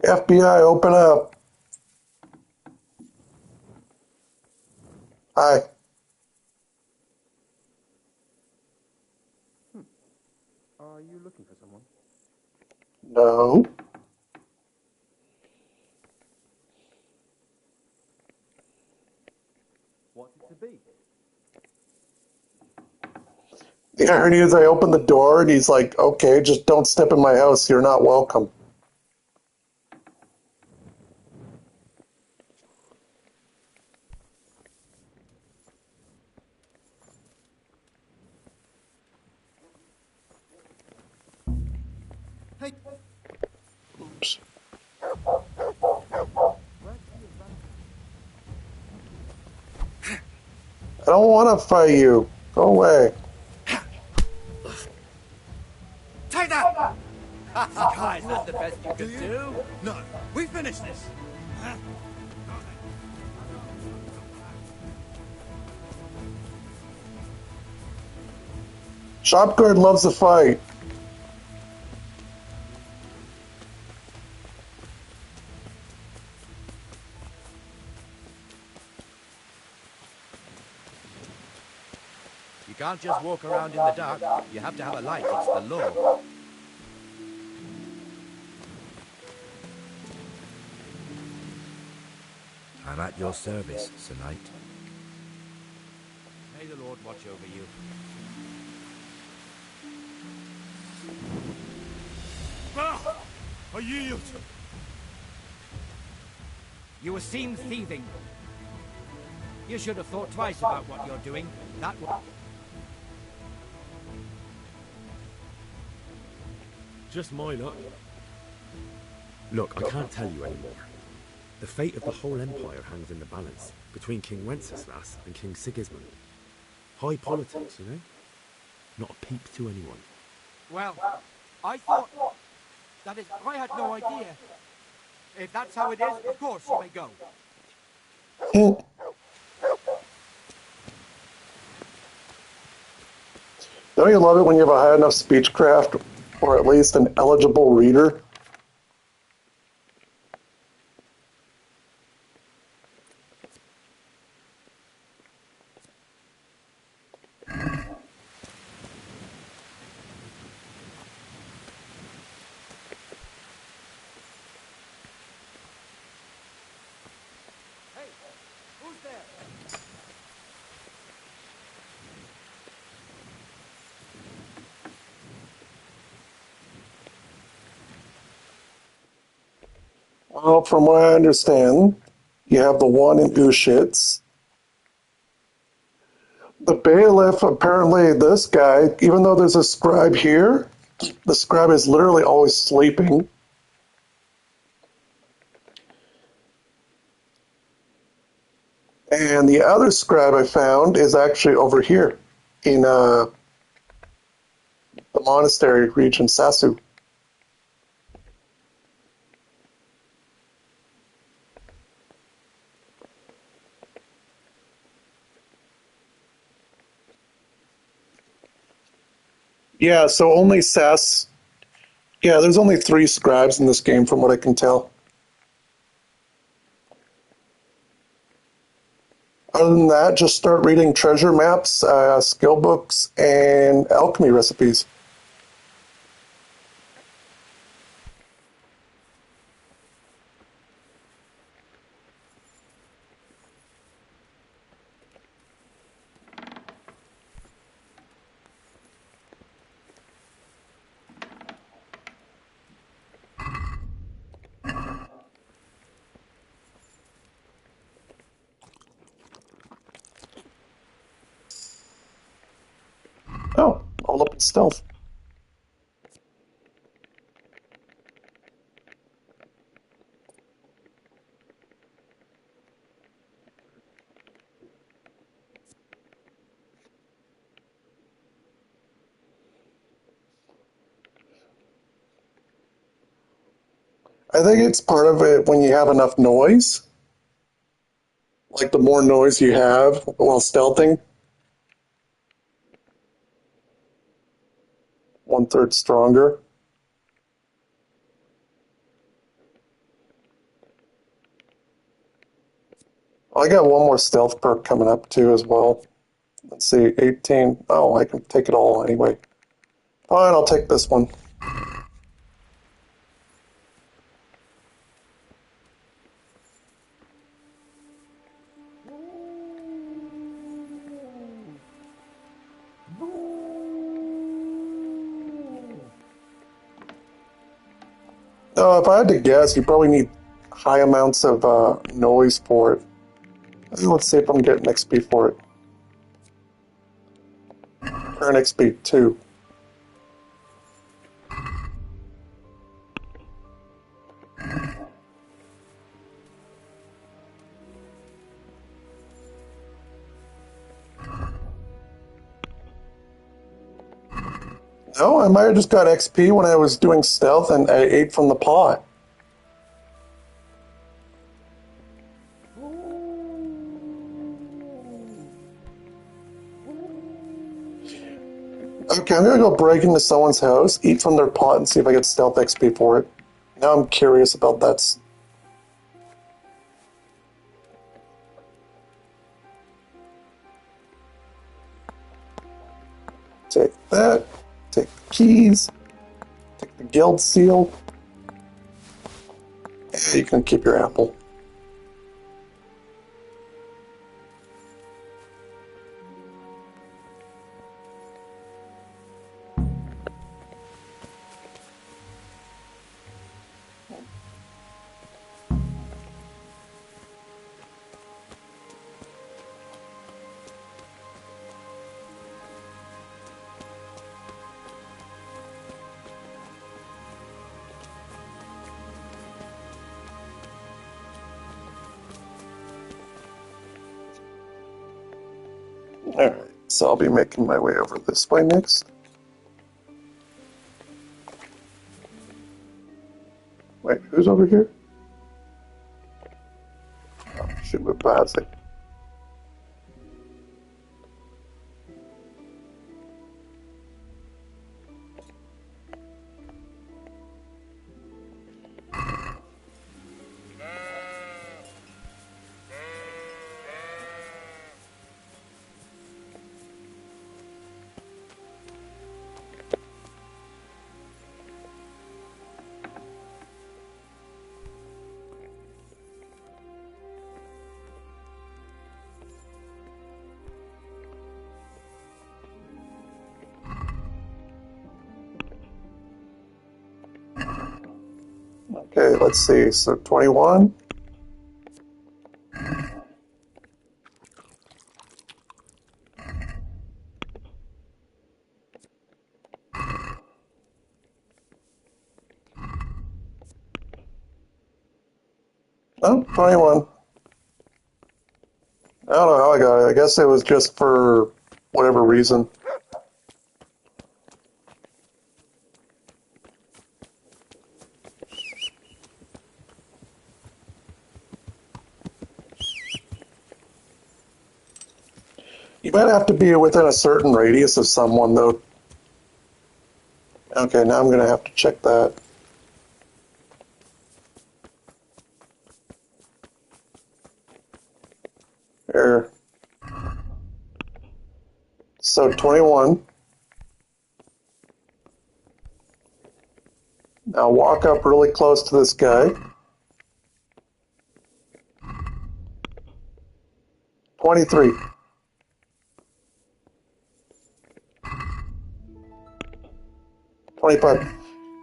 FBI, open up. Hi. Are you looking for someone? No. What's it to be? The irony is I open the door and he's like, okay, just don't step in my house. You're not welcome. Hey! Oops. I don't want to fight you. Go away. Take that! God, is that the best you could do? No, we finished this. Shopguard loves to fight. You can't just walk around in the dark. You have to have a light. It's the law. I'm at your service, Sir Knight. May the Lord watch over you. I yield! You were seen thieving. You should have thought twice about what you're doing. That was... Just my luck. Look, I can't tell you anymore. The fate of the whole empire hangs in the balance between King Wenceslas and King Sigismund. High politics, you know? Not a peep to anyone. Well, I thought... That is, I had no idea. If that's how it is, of course you may go. Don't you love it when you have a high enough speechcraft, or at least an eligible reader? Hey, who's there? Well, from what I understand, you have the one in Ushitz. The bailiff, apparently this guy, even though there's a scribe here, the scribe is literally always sleeping. And the other scribe I found is actually over here in the monastery region, Sasu. Yeah, so only Sas. Yeah, there's only 3 scribes in this game from what I can tell. Other than that, just start reading treasure maps, skill books, and alchemy recipes. Oh, all up in stealth. I think it's part of it when you have enough noise. Like the more noise you have while stealthing, 1/3 stronger. I got one more stealth perk coming up too as well. Let's see, 18. Oh, I can take it all anyway. Fine, I'll take this one. If I had to guess, you probably need high amounts of noise for it. Let's see if I'm getting XP for it. Earn XP too. No, I might have just got XP when I was doing stealth and I ate from the pot. Okay, I'm gonna go break into someone's house, eat from their pot, and see if I get stealth XP for it. Now I'm curious about that. Take that. Take the keys. Take the guild seal. And you can keep your apple. Alright, so I'll be making my way over this way next. Wait, who's over here? Oh, shoot, move past it. Okay, let's see. So 21. Oh, 21. I don't know how I got it. I guess it was just for whatever reason. You might have to be within a certain radius of someone, though. Okay, now I'm going to have to check that. There. So 21. Now walk up really close to this guy. 23. 25.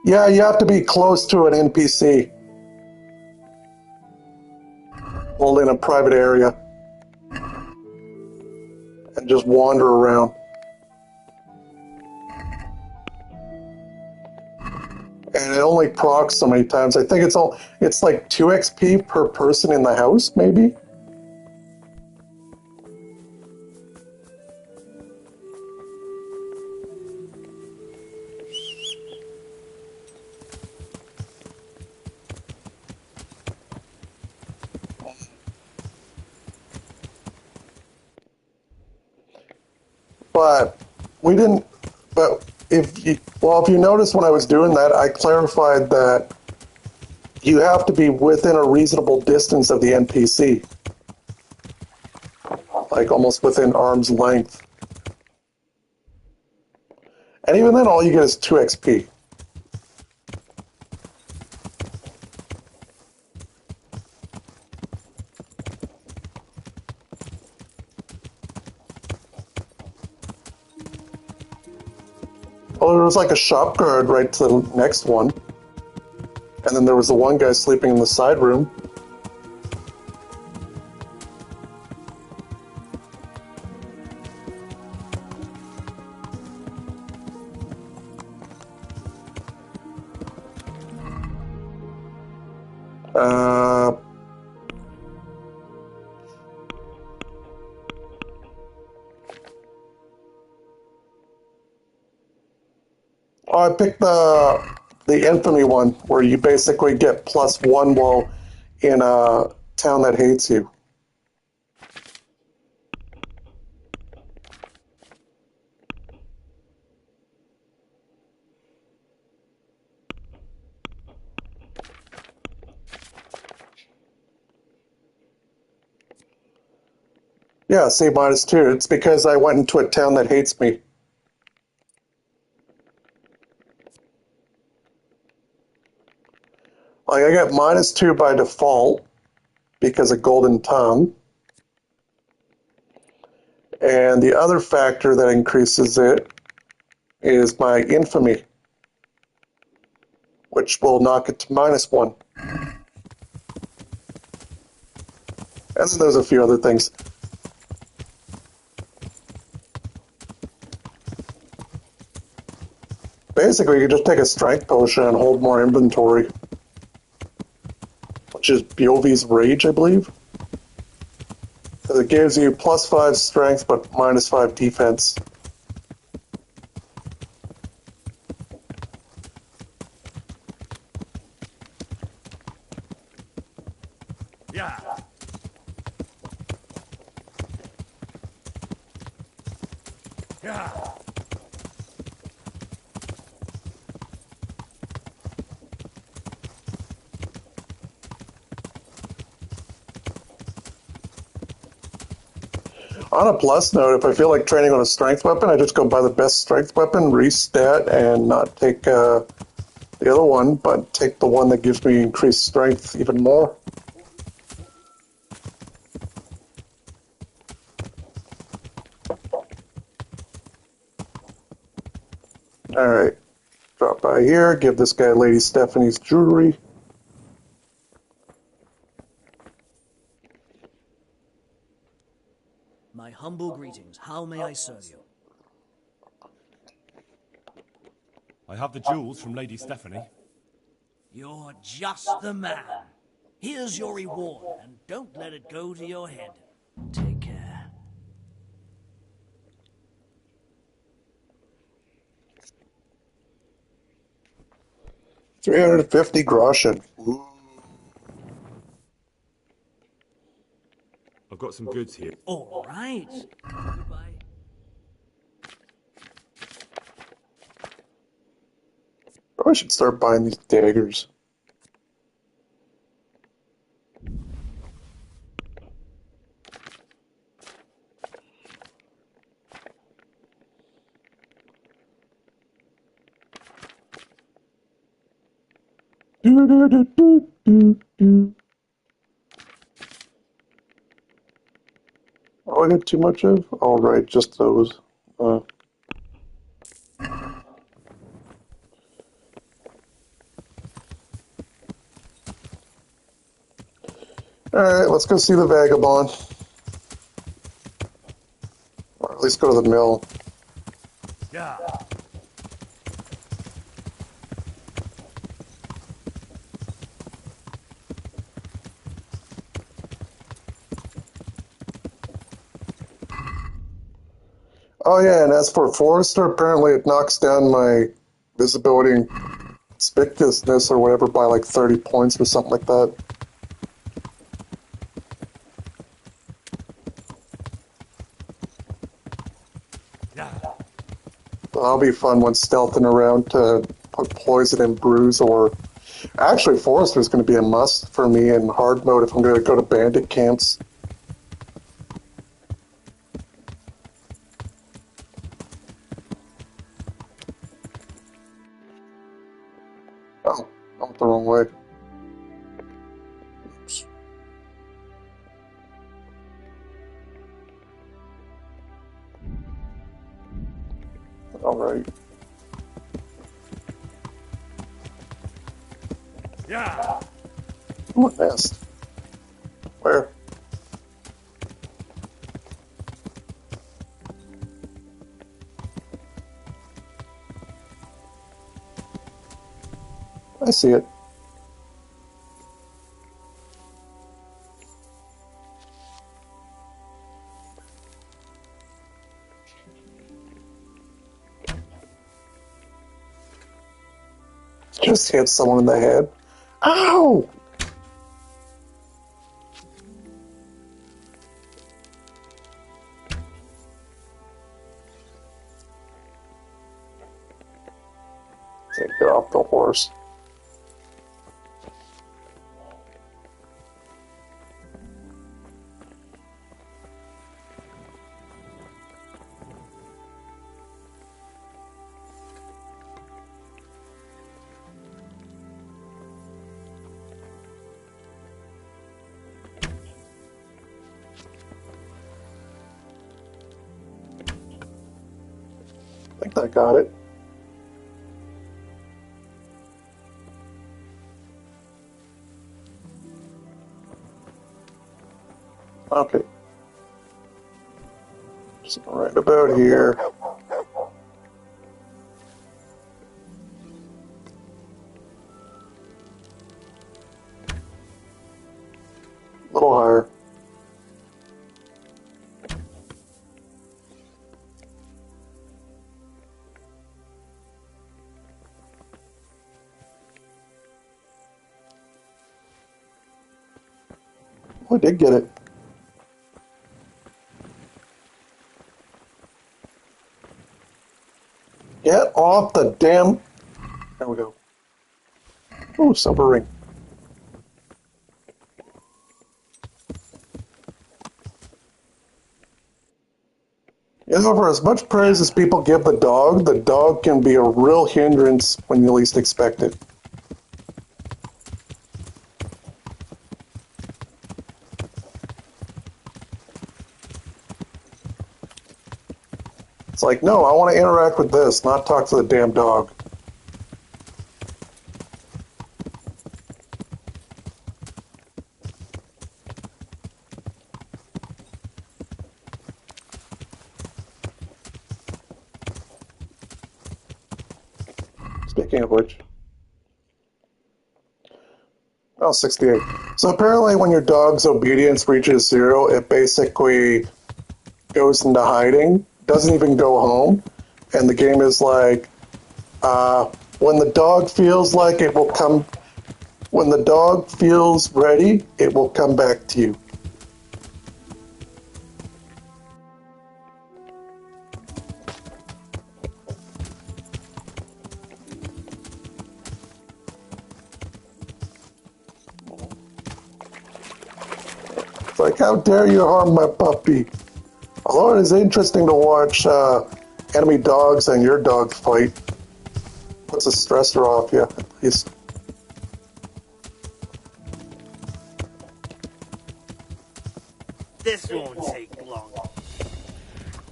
Yeah, you have to be close to an NPC. Well, in a private area. And just wander around. And it only procs so many times. I think it's like 2 XP per person in the house, maybe? But we didn't. But if you notice when I was doing that, I clarified that you have to be within a reasonable distance of the NPC, like almost within arm's length. And even then, all you get is 2 XP. Oh, there was like a shop guard right to the next one. And then there was the one guy sleeping in the side room. I picked the infamy one, where you basically get +1 while in a town that hates you. Yeah, see, -2. It's because I went into a town that hates me. Like, I get -2 by default because of Golden Tongue. And the other factor that increases it is my infamy, which will knock it to -1. And then there's a few other things. Basically, you just take a strength potion and hold more inventory, which is Biovi's Rage, I believe. Because it gives you +5 strength, but -5 defense. Yeah. Yeah. On a plus note, if I feel like training on a strength weapon, I just go buy the best strength weapon, restat, and not take the other one, but take the one that gives me increased strength even more. Alright, drop by here, give this guy Lady Stephanie's jewelry. My humble greetings. How may I serve you? I have the jewels from Lady Stephanie. You're just the man. Here's your reward, and don't let it go to your head. Take care. $350 groschen. Ooh. I've got some goods here. All right. Goodbye. Probably should start buying these daggers. Oh, I got too much of? All right, just those. Alright, let's go see the vagabond. Or at least go to the mill. Yeah. Oh yeah, and as for Forrester, apparently it knocks down my visibility and conspicuousness or whatever by like 30 points or something like that. Yeah. So that'll be fun when stealthing around to put poison in brews or... Actually, Forrester's going to be a must for me in hard mode if I'm going to go to bandit camps. Oh, I went the wrong way. Oops. Alright. Yeah. Ooh, a nest. Where? I see it. Just hit someone in the head. Ow! Take her off the horse. I think I got it. Okay. Just right about here. A little higher. Oh, I did get it. Get off the damn... There we go. Oh, silver ring. You know, for as much praise as people give the dog can be a real hindrance when you least expect it. It's like, no, I want to interact with this, not talk to the damn dog. Speaking of which. Oh, 68. So apparently when your dog's obedience reaches 0, it basically goes into hiding, doesn't even go home, and the game is like, when the dog feels like it will come, when the dog feels ready, it will come back to you. It's like, how dare you harm my puppy? Although it is interesting to watch enemy dogs and your dog fight. Puts a stressor off you, at least. This won't take long.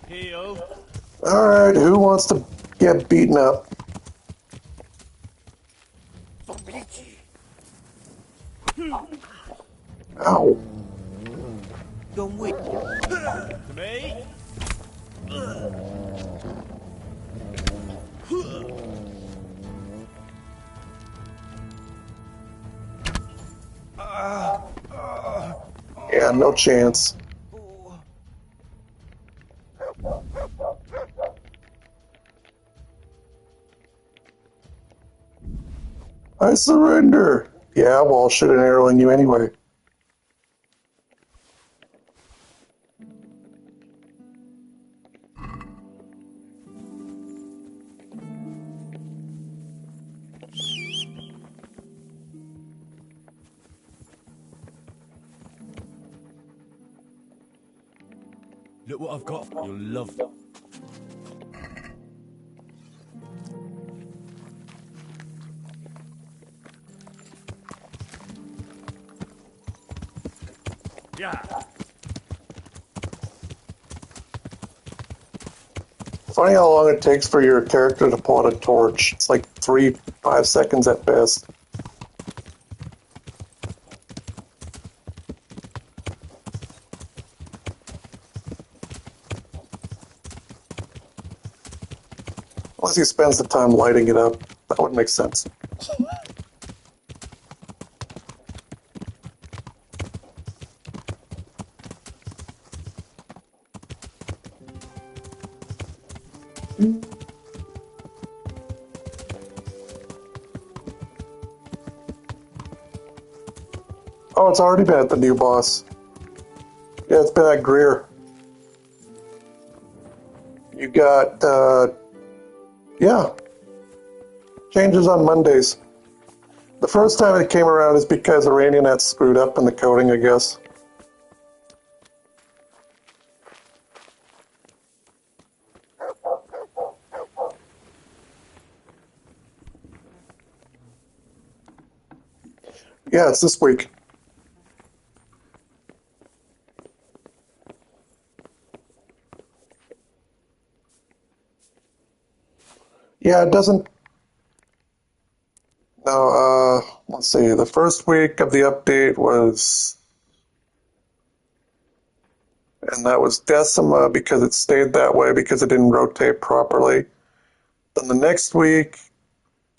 Heyo. Alright, who wants to get beaten up? Ow. Come with. To me. Yeah, no chance. I surrender. Yeah, well, I'll shoot an arrow in you anyway. Look what I've got. You'll love it. Yeah. Funny how long it takes for your character to pull out a torch. It's like 3-5 seconds at best. Unless he spends the time lighting it up. That would make sense. Oh, it's already been at the new boss. Yeah, it's been at Greer. You got, yeah. Changes on Mondays. The first time it came around is because Iranian had screwed up in the coding, I guess. Yeah, it's this week. Yeah, it doesn't... No, let's see. The first week of the update was... And that was Decima because it stayed that way because it didn't rotate properly. Then the next week...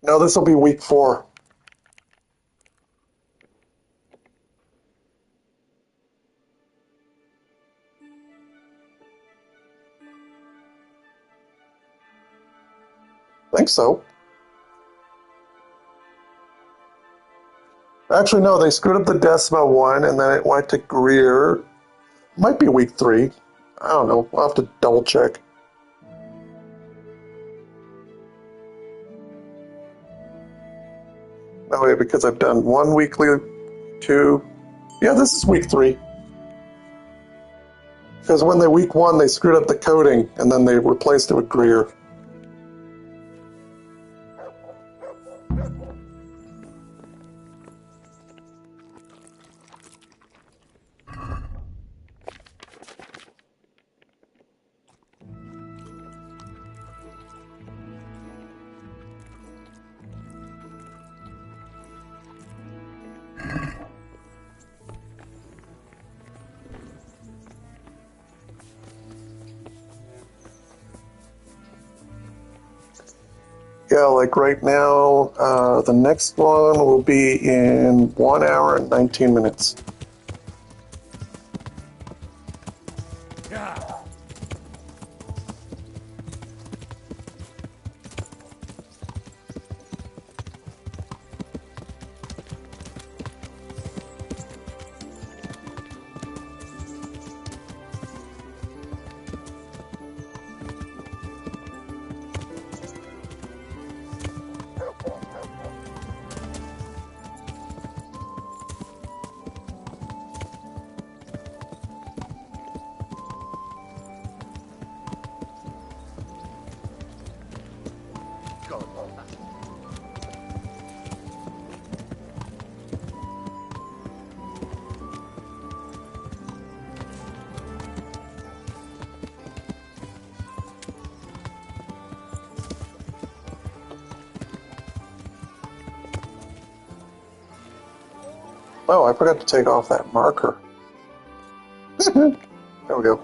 No, this will be week 4. I think so. Actually, no, they screwed up the Decima one, and then it went to Greer. Might be week 3. I don't know. I'll have to double check. No, wait, because I've done 1 weekly, 2. Yeah, this is week 3. Because when they week 1, they screwed up the coding, and then they replaced it with Greer. Yeah, like right now, the next one will be in 1 hour and 19 minutes. Yeah. Oh, I forgot to take off that marker. There we go.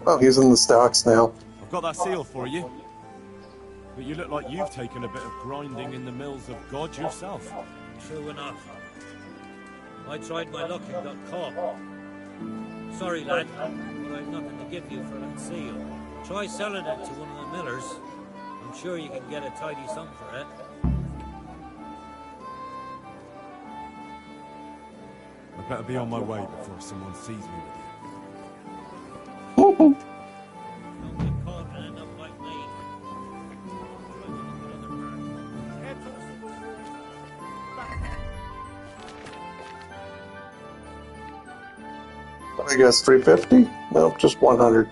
Oh, he's in the stocks now. I've got that seal for you. But you look like you've taken a bit of grinding in the mills of God yourself. True enough. I tried my luck and got caught. Sorry, lad, but I've nothing to give you for that seal. Try selling it to one of the millers. I'm sure you can get a tidy sum for it. I better be on my way before someone sees me with you. Don't get caught and end up like me. Try one of the other I guess 350? Nope, just 100.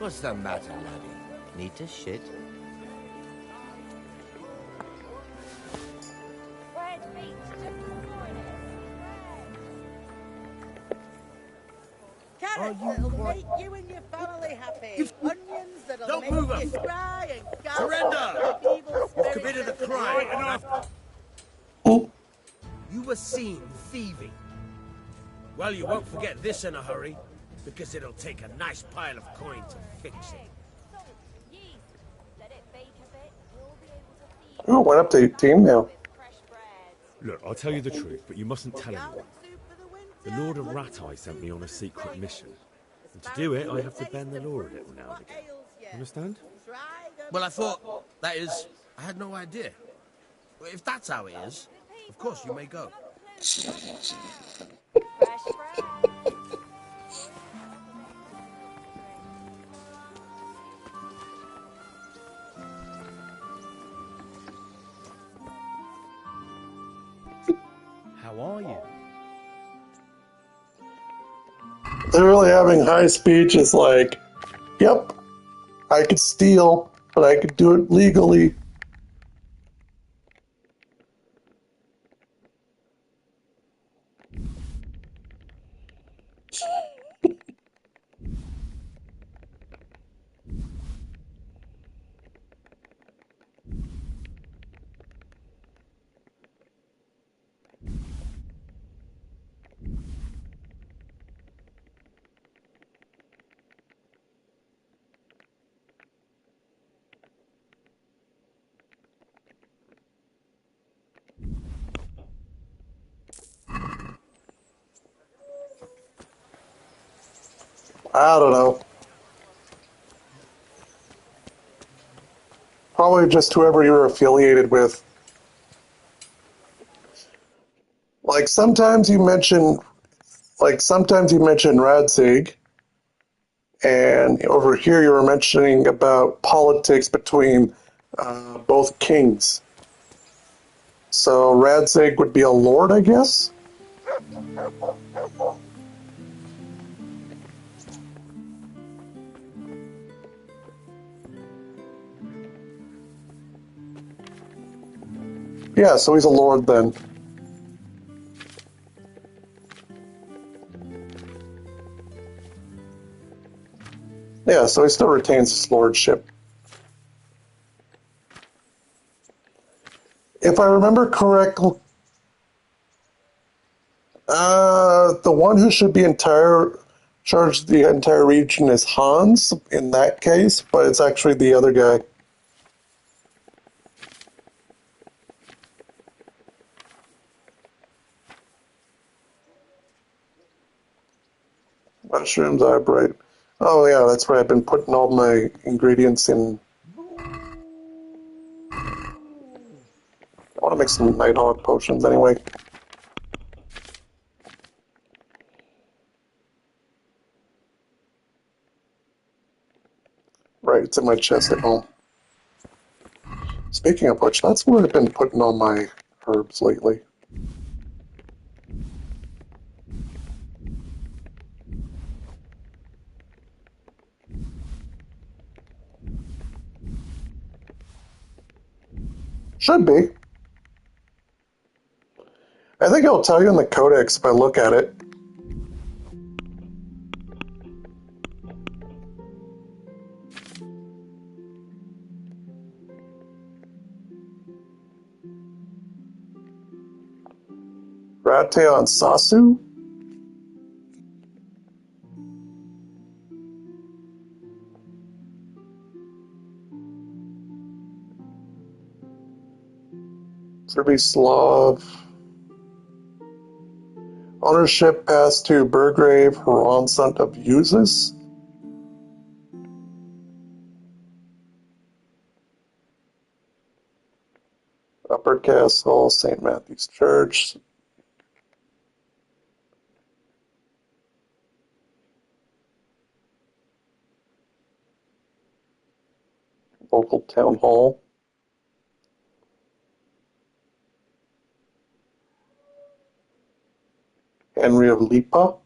What's the matter, laddie? Need to shit? Carrots that'll make you and your family happy. Onions that'll Don't make move you 'em. cry and gasp. Surrender! If evil You've spirits committed a enter the crime. room. Right enough. Oh, You were seen thieving. Well, you won't forget this in a hurry, because it'll take a nice pile of coin to fix it. ooh, went up to 18 now. Look, I'll tell you the truth, but you mustn't tell anyone. The Lord of Rat-Eye sent me on a secret mission. And to do it, I have to bend the law a little now and again. Understand? Well, I thought, that is, I had no idea. If that's how it is, of course you may go. How are you? They're really having high speech. It's like, yep, I could steal, but I could do it legally. I don't know. Probably just whoever you're affiliated with. Like sometimes you mention Radzig, and over here you were mentioning about politics between both kings. So Radzig would be a lord, I guess? Yeah, so he's a lord then. Yeah, so he still retains his lordship. If I remember correctly, the one who should be charged of the entire region is Hans in that case, but it's actually the other guy. Mushrooms, I bright. Oh yeah, that's right. I've been putting all my ingredients in. I want to make some Nighthawk potions anyway. Right, it's in my chest at home. Speaking of which, that's where I've been putting all my herbs lately. Should be. I think it'll tell you in the codex if I look at it. Rateon Sasu? Serbi Slav. Ownership passed to Burgrave Haran, son of Uzis. Upper Castle, St. Matthew's Church. Local Town Hall. Henry of Lipa.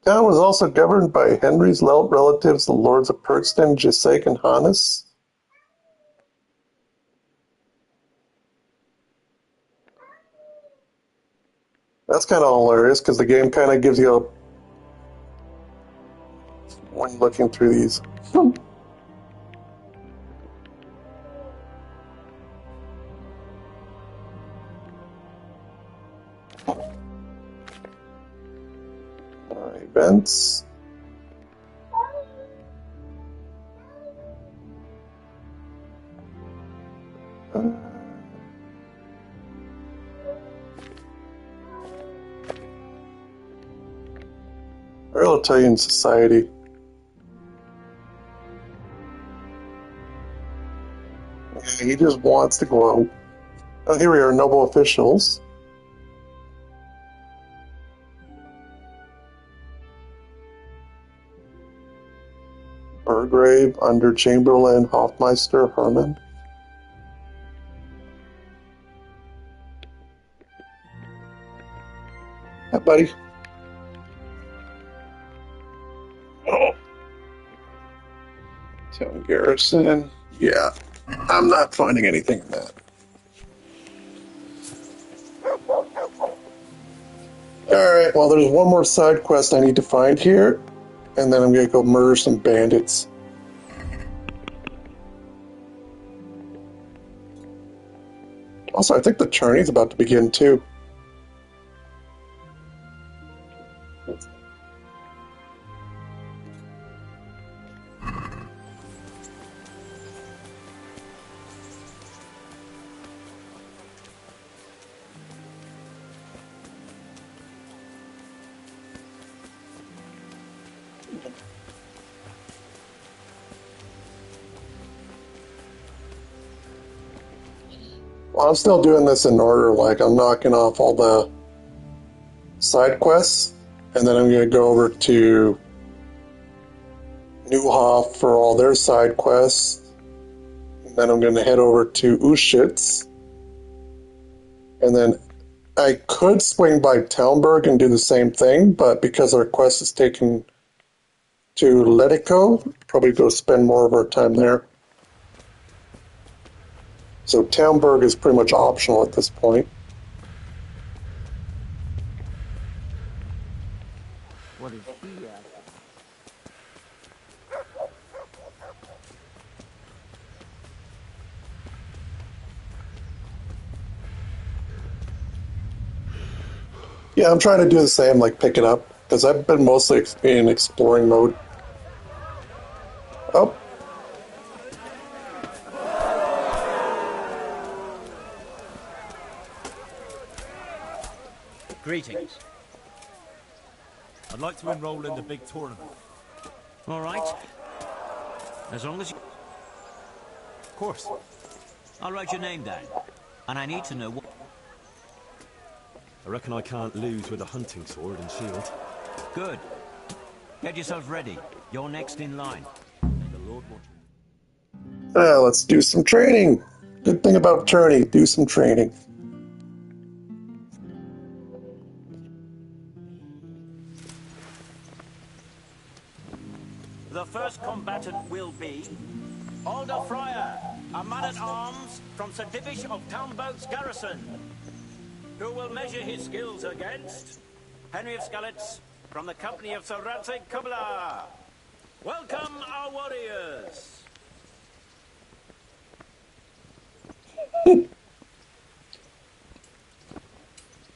Town was also governed by Henry's relatives, the Lords of Perkston, Gisek, and Hannes. That's kind of hilarious because the game kind of gives you a when looking through these. Events. Royal Italian Society. Yeah, he just wants to go out. Oh, here we are, noble officials. Burgrave under Chamberlain Hofmeister Herman. Hi, buddy. Oh. Town garrison. Yeah, I'm not finding anything in that. Alright, well, there's one more side quest I need to find here, and then I'm going to go murder some bandits. Also, I think the tourney's about to begin, too. Well, I'm still doing this in order, like I'm knocking off all the side quests, and then I'm going to go over to Newhoff for all their side quests. And then I'm going to head over to Ushitz. And then I could swing by Talmberg and do the same thing, but because our quest is taken to Letico, probably go spend more of our time there. So Talmberg is pretty much optional at this point. What is he at? Yeah, I'm trying to do the same, like pick it up, because I've been mostly in exploring mode. Oh. Greetings. I'd like to enroll in the big tournament. All right. As long as you... Of course. I'll write your name down. And I need to know what... I reckon I can't lose with a hunting sword and shield. Good. Get yourself ready. You're next in line. The Lord watch. Let's do some training. Good thing about tourney, do some training. The first combatant will be Alder Fryer, a man-at-arms from Sir Divish of Talmberg's garrison, who will measure his skills against Henry of Skalitz from the company of Sir Radzig Kubla. Welcome, our warriors!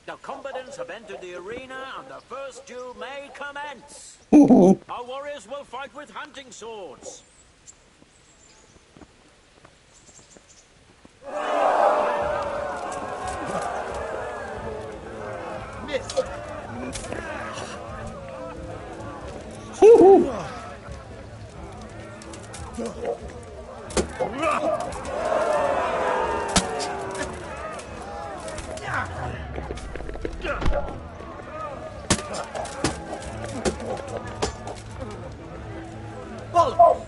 The combatants have entered the arena and the first duel may commence. Our warriors will fight with hunting swords. Miss. Follow.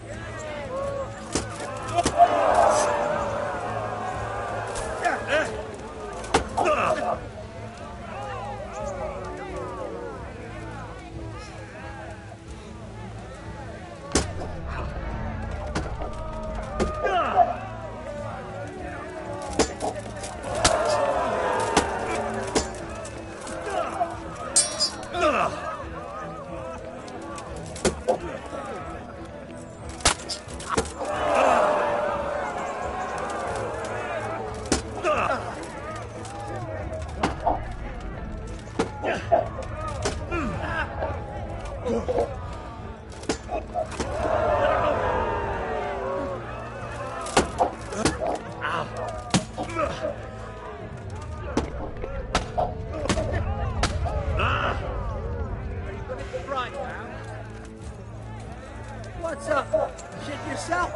Right now. What's up? Shit yourself?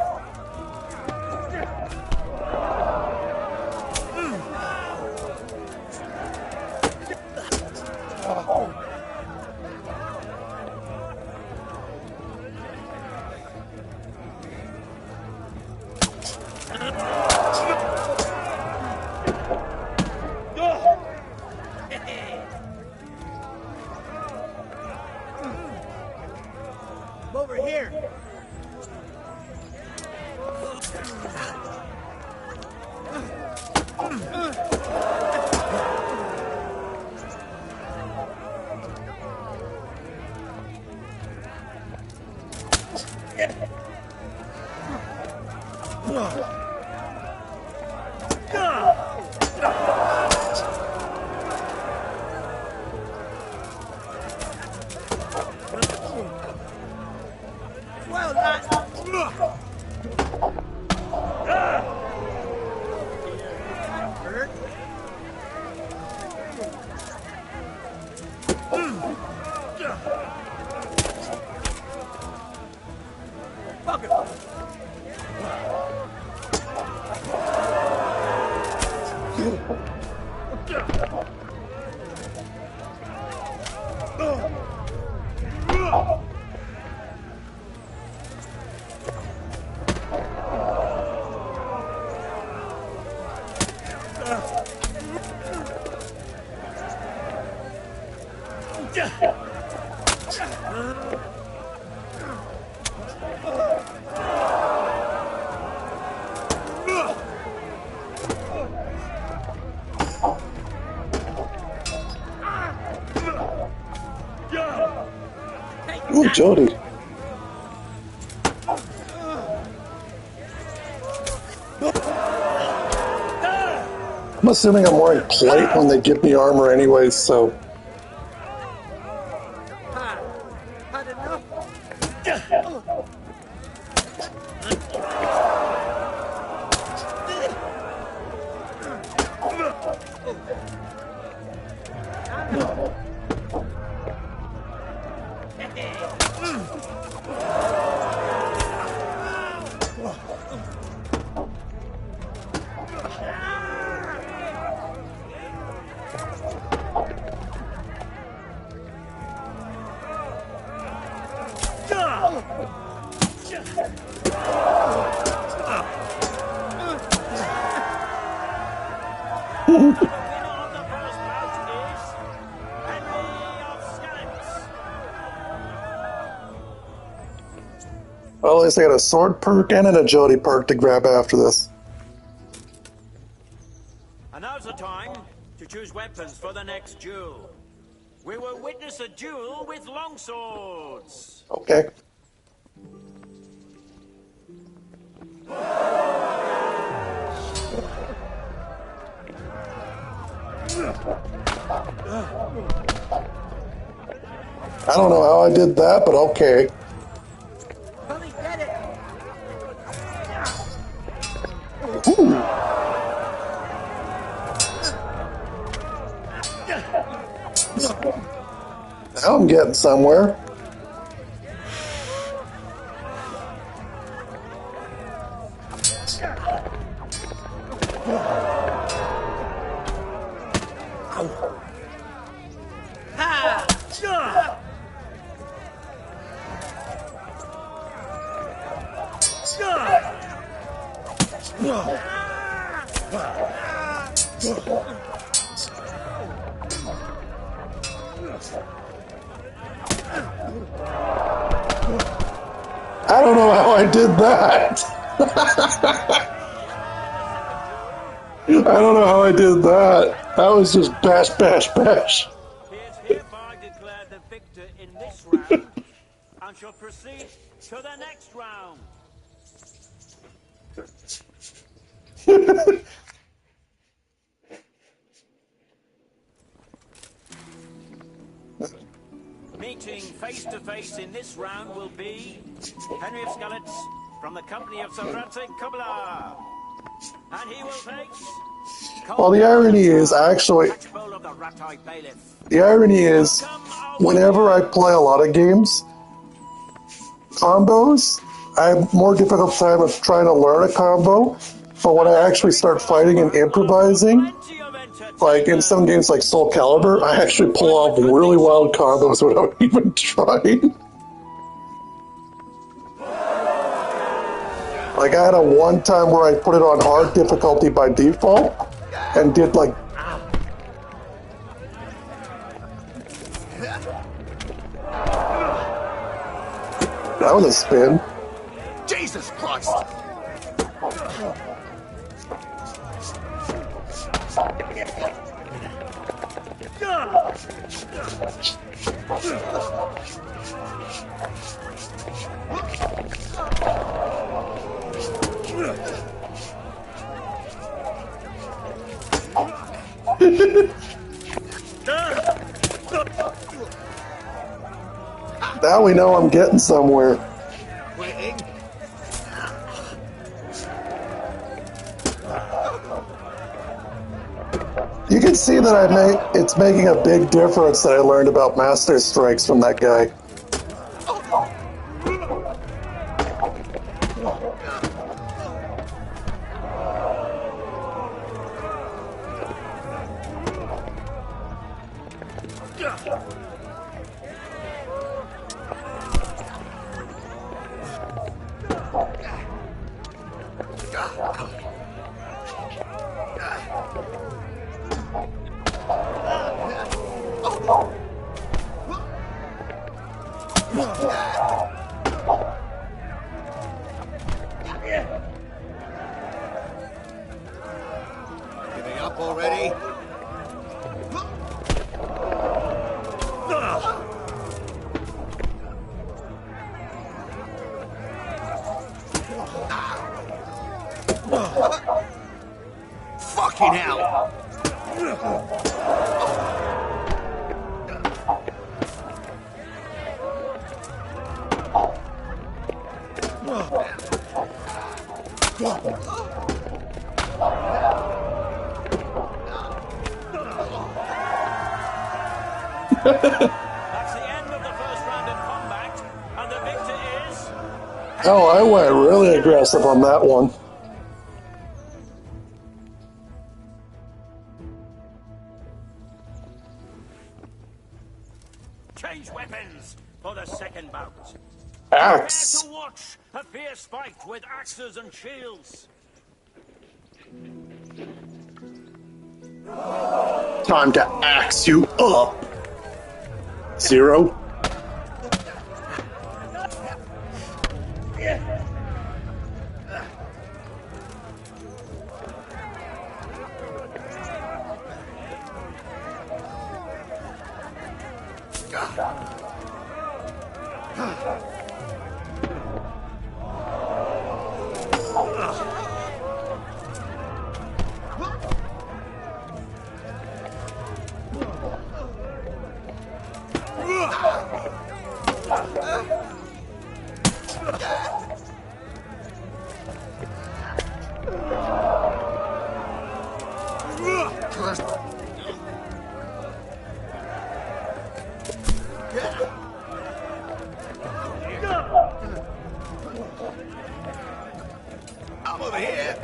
Over here. Well, that. Hurt. Fuck it. Ooh, Jody. I'm assuming I'm wearing plate when they give me armor anyways, so... Had enough? Well, at least I got a sword perk and an agility perk to grab after this. And now's the time to choose weapons for the next duel. We will witness a duel with longswords. Okay. I don't know how I did that, but okay. Billy, get it! Ooh. Now I'm getting somewhere. I don't know how I did that. I don't know how I did that. That was just bash, bash, bash. He is hereby declared the victor in this round and shall proceed to the next round. Meeting face to face in this round will be Henry of Skalitz from the company of Sir Francis Kubler. And he will face... Well, the irony is, actually, the irony is, whenever I play a lot of games, combos, I have more difficult time of trying to learn a combo, but when I actually start fighting and improvising, like in some games like Soul Calibur, I actually pull off really wild combos without even trying. Like I had a one time where I put it on hard difficulty by default, and did like... That was a spin. Jesus Christ! Now we know I'm getting somewhere. You can see that it's making a big difference that I learned about Master Strikes from that guy. already. Fucking hell! That's the end of the first round of combat, and the victor is... Oh, I went really aggressive on that one. Change weapons for the second bout. Axe. Prepare to watch a fierce fight with axes and shields. Time to axe you up. Zero. I'm over here.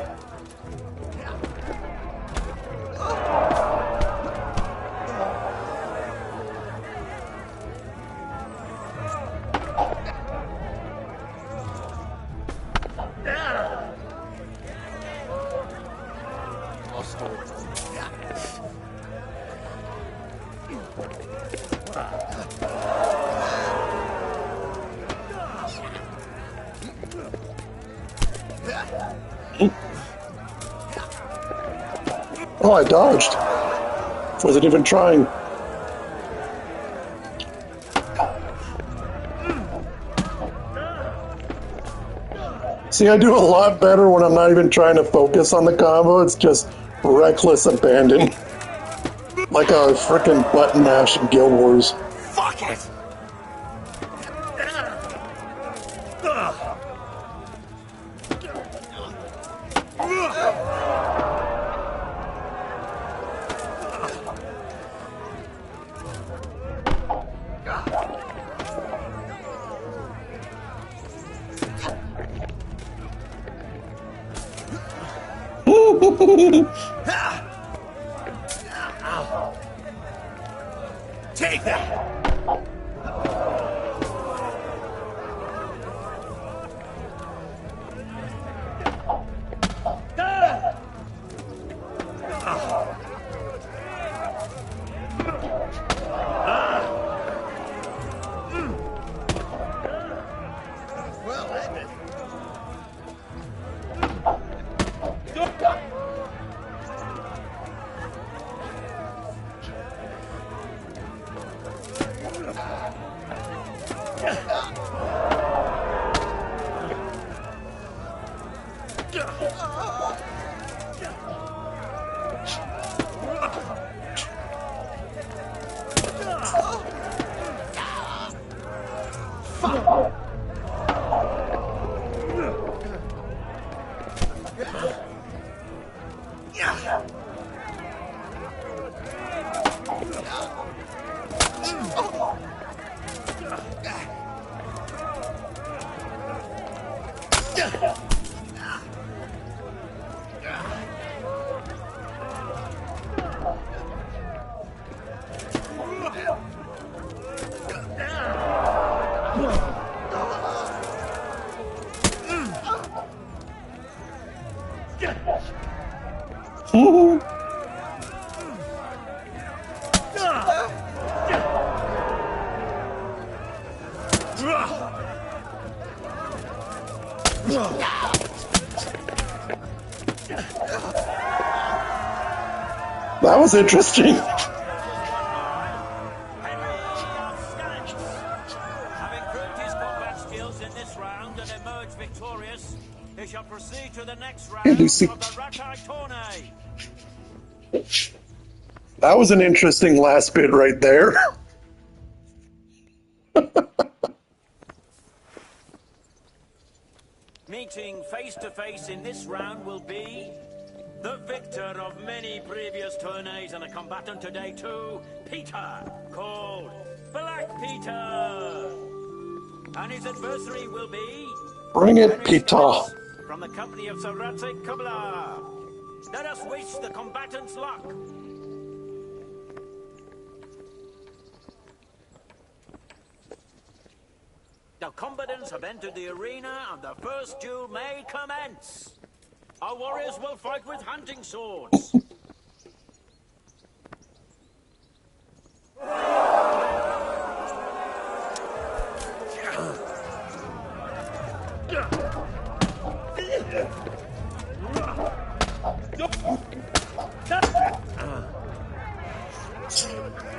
Oh, I dodged. Wasn't even trying. See, I do a lot better when I'm not even trying to focus on the combo. It's just reckless abandon. Like a frickin' button mash in Guild Wars. Fuck it! Take that! That was interesting. Having proved his combat skills in this round and emerged victorious, he shall proceed to the next round Hey, of Lucy. the Ratai Tourney. That was an interesting last bit right there. Meeting face to face in this round will be the victor of many previous tourneys and a combatant today too, Peter, called Black Peter. And his adversary will be Bring it, Henry Peter. Spence from the company of Sarate Kubla. Let us wish the combatants luck. The combatants have entered the arena and the first duel may commence. Our warriors will fight with hunting swords.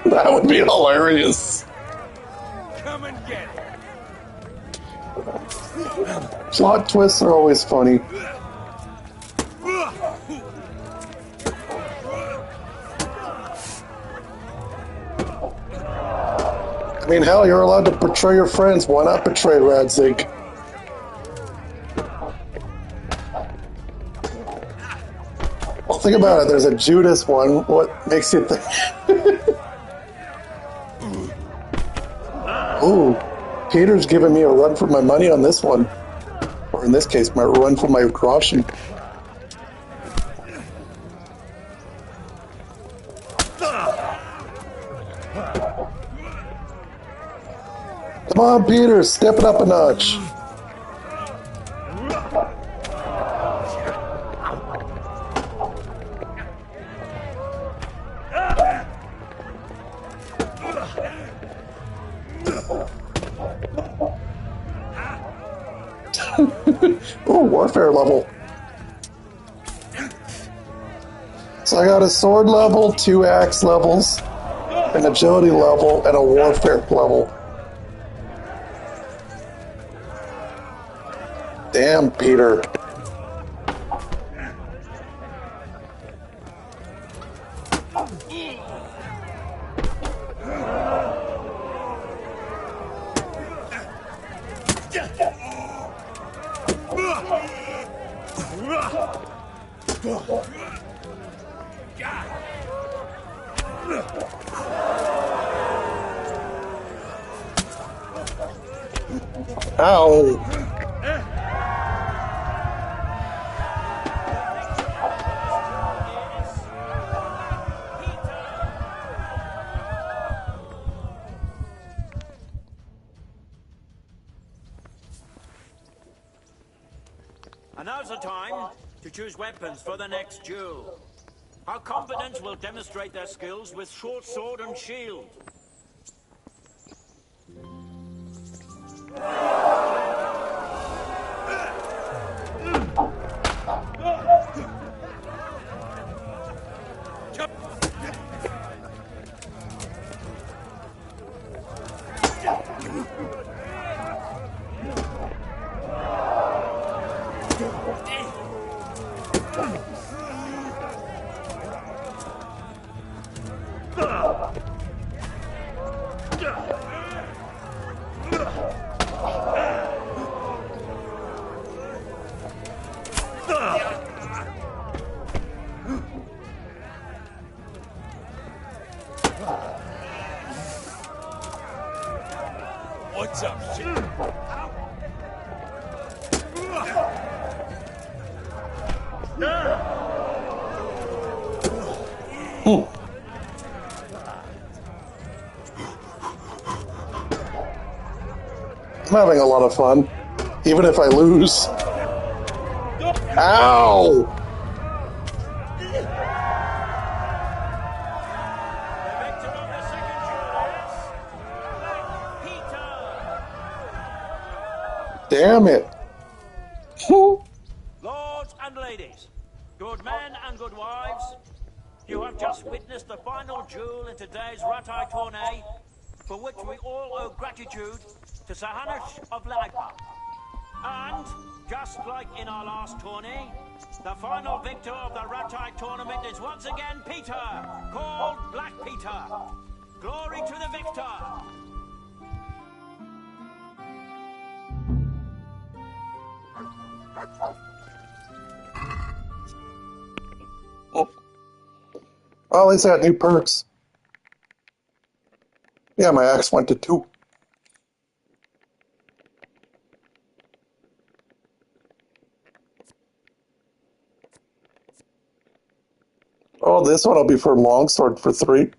That would be hilarious. Come and get it. Plot twists are always funny. I mean, hell, you're allowed to betray your friends. Why not betray Radzig? Well, think about it. There's a Judas one. What makes you think? Ooh, Peter's giving me a run for my money on this one. Or in this case, my run for my groschen. Come on, Peter, step it up a notch. Ooh, warfare level. So I got a sword level, 2 axe levels, an agility level, and a warfare level. Damn, Peter. Ow. And now's the time to choose weapons for the next duel. Our combatants will demonstrate their skills with short sword and shield. What's up, shit? I'm having a lot of fun, even if I lose. Ow! Damn it. Lords and ladies, good men and good wives, You have just witnessed the final duel in today's Ratai tourney, for which we all owe gratitude to Sir Hanush of Laipa. And, just like in our last tourney, the final victor of the Ratai tournament is once again Peter, called Black Peter. Glory to the victor! Oh, at least I got new perks. Yeah, my axe went to 2. Oh, this one will be for longsword for 3.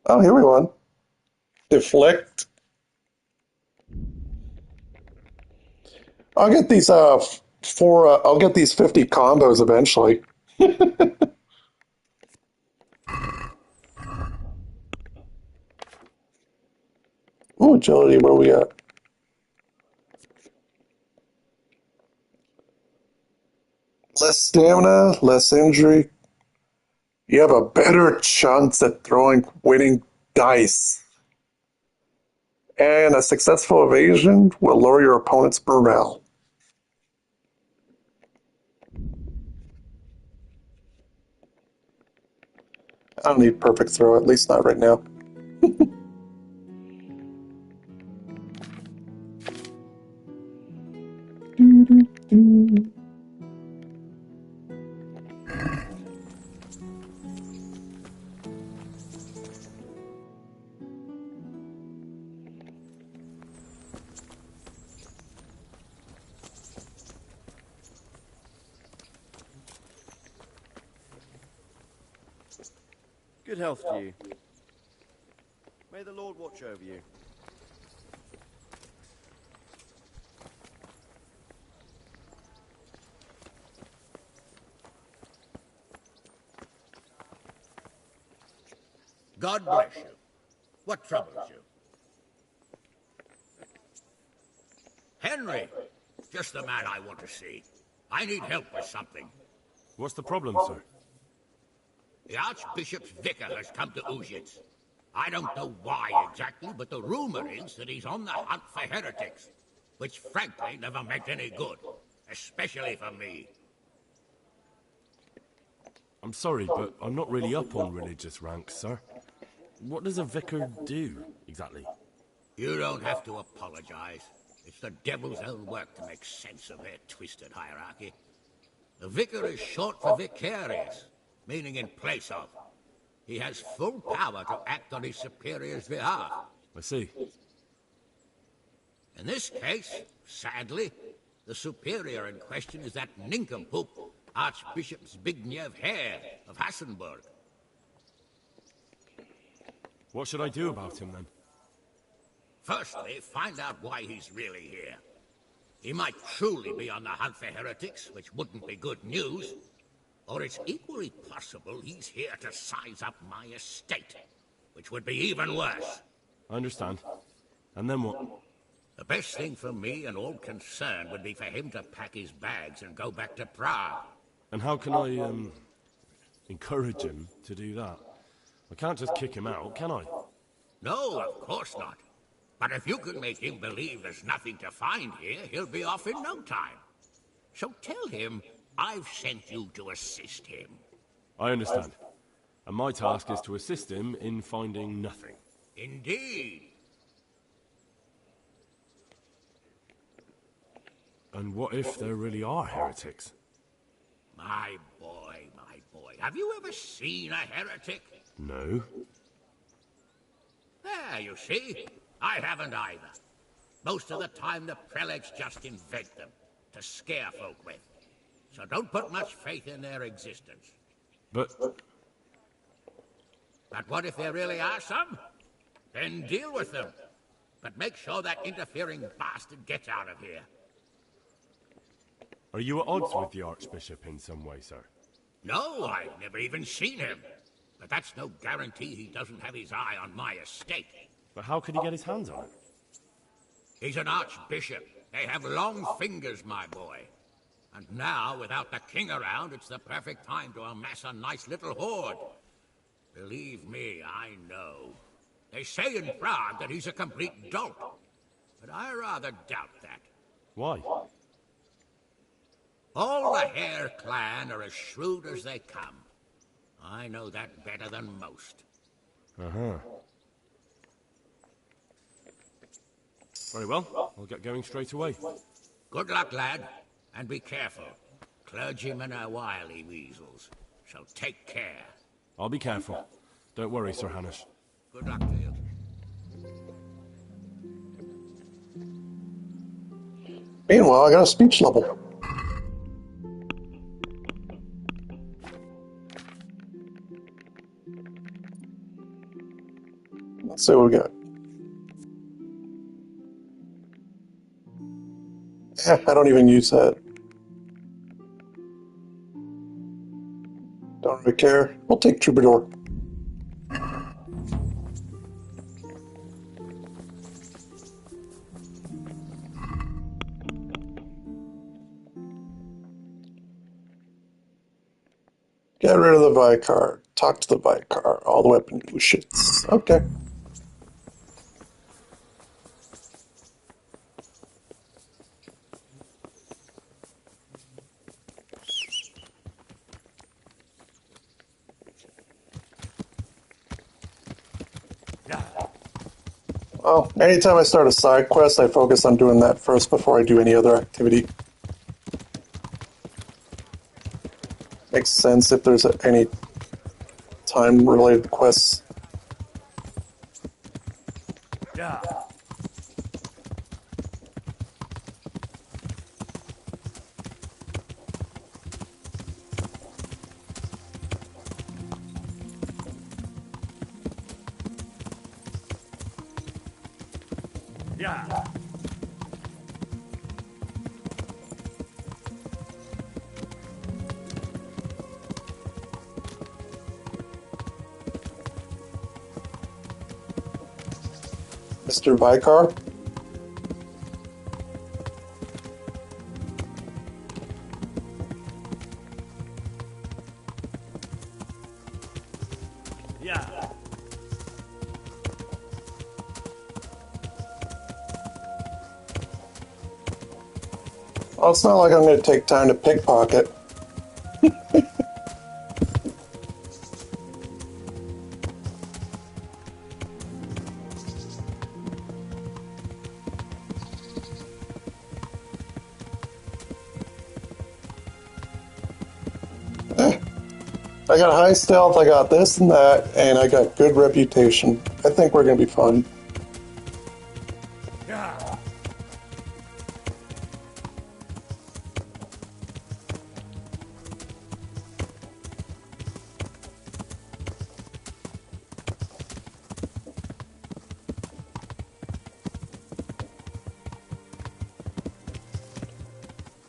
Oh, here we go. Deflect. I'll get these I'll get these 50 combos eventually. Oh, agility, where we at? Less stamina, less injury. You have a better chance at throwing winning dice. And a successful evasion will lower your opponent's morale. I don't need perfect throw, at least not right now. Good health to you. May the Lord watch over you. God bless you. What troubles you? Henry! Just the man I want to see. I need help with something. What's the problem, sir? The Archbishop's vicar has come to Uzhitz. I don't know why exactly, but the rumor is that he's on the hunt for heretics, which frankly never meant any good, especially for me. I'm sorry, but I'm not really up on religious ranks, sir. What does a vicar do, exactly? You don't have to apologize. It's the devil's own work to make sense of their twisted hierarchy. The vicar is short for vicarious, meaning in place of. He has full power to act on his superior's behalf. I see. In this case, sadly, the superior in question is that nincompoop, Archbishop Zbigniew Hare of Hassenburg. What should I do about him, then? Firstly, find out why he's really here. He might truly be on the hunt for heretics, which wouldn't be good news. Or it's equally possible he's here to size up my estate, which would be even worse. I understand. And then what? The best thing for me and all concerned would be for him to pack his bags and go back to Prague. And how can I, encourage him to do that? I can't just kick him out, can I? No, of course not. But if you can make him believe there's nothing to find here, he'll be off in no time. So tell him I've sent you to assist him. I understand. And my task is to assist him in finding nothing. Indeed. And what if there really are heretics? My boy, my boy. Have you ever seen a heretic? No. There, you see. I haven't either. Most of the time, the prelates just invent them to scare folk with. So don't put much faith in their existence. But what if there really are some? Then deal with them. But make sure that interfering bastard gets out of here. Are you at odds with the Archbishop in some way, sir? No, I've never even seen him. But that's no guarantee he doesn't have his eye on my estate. But how could he get his hands on it? He's an archbishop. They have long fingers, my boy. And now, without the king around, it's the perfect time to amass a nice little hoard. Believe me, I know. They say in Prague that he's a complete dolt. But I rather doubt that. Why? All the Hare clan are as shrewd as they come. I know that better than most. Uh-huh. Very well. I'll get going straight away. Good luck, lad. And be careful. Clergymen are wily weasels, so take care. I'll be careful. Don't worry, Sir Hannes. Good luck to you. Meanwhile, I got a speech level. Let's see what we got. I don't even use that. Don't really care. We'll take Troubadour. Get rid of the Vicar. Talk to the Vicar. All the weapon shits. Okay. Well, anytime I start a side quest, I focus on doing that first before I do any other activity. Makes sense if there's any time-related quests. Yeah. Yeah. Mr. Vicar? Yeah. Well, it's not like I'm going to take time to pickpocket. I got high stealth, I got this and that, and I got good reputation. I think we're going to be fine. Yeah.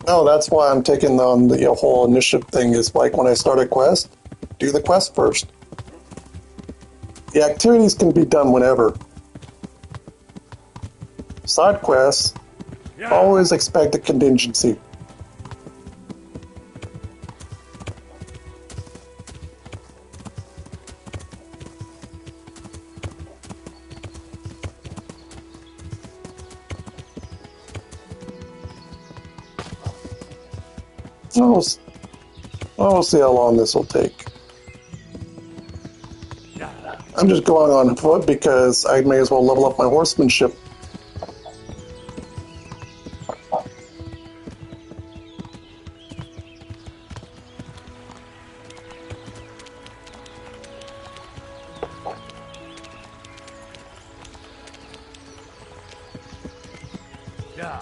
No, that's why I'm taking on the whole initiative thing. Is like when I start a quest, do the quest first. The activities can be done whenever. Side quests, always expect a contingency. We'll see how long this will take. I'm just going on foot because I may as well level up my horsemanship. Yeah.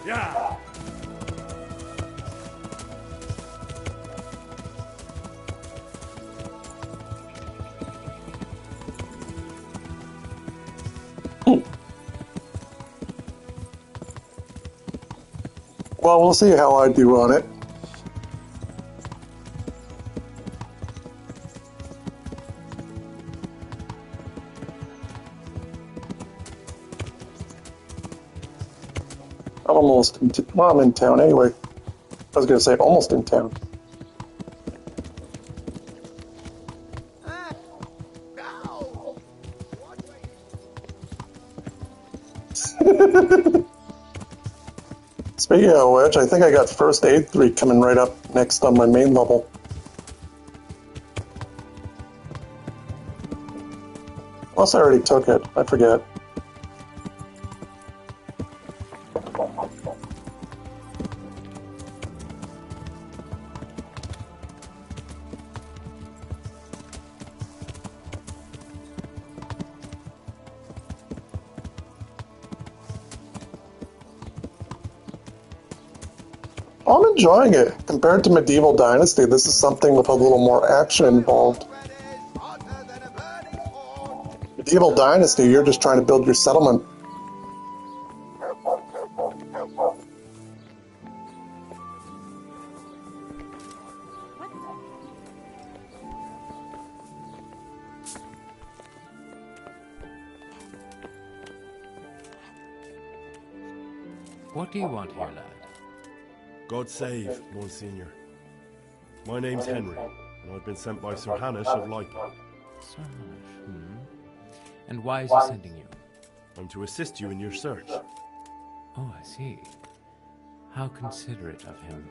Yeah. Well, we'll see how I do on it. I'm almost well, I'm in town anyway. I was going to say almost in town. Speaking of which, I think I got First Aid 3 coming right up next on my main level. Unless I already took it. I forget. I'm enjoying it. Compared to Medieval Dynasty, this is something with a little more action involved. Medieval Dynasty, you're just trying to build your settlement. What do you want here, lad? God save, Monsignor. My name's Henry, and I've been sent by Sir Hanish of Lipa. Sir Hanish, And why is he sending you? I'm to assist you in your search. Oh, I see. How considerate of him.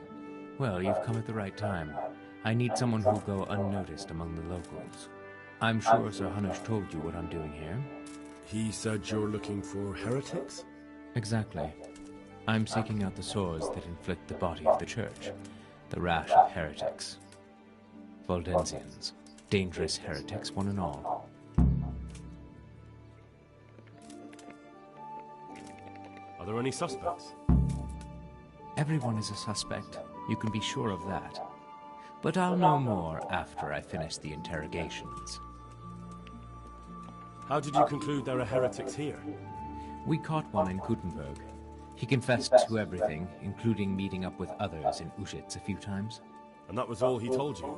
Well, you've come at the right time. I need someone who'll go unnoticed among the locals. I'm sure Sir Hanish told you what I'm doing here. He said you're looking for heretics? Exactly. I'm seeking out the sores that inflict the body of the church. The rash of heretics. Valdensians. Dangerous heretics, one and all. Are there any suspects? Everyone is a suspect. You can be sure of that. But I'll know more after I finish the interrogations. How did you conclude there are heretics here? We caught one in Gutenberg. He confessed to everything, including meeting up with others in Ushitz a few times. And that was all he told you?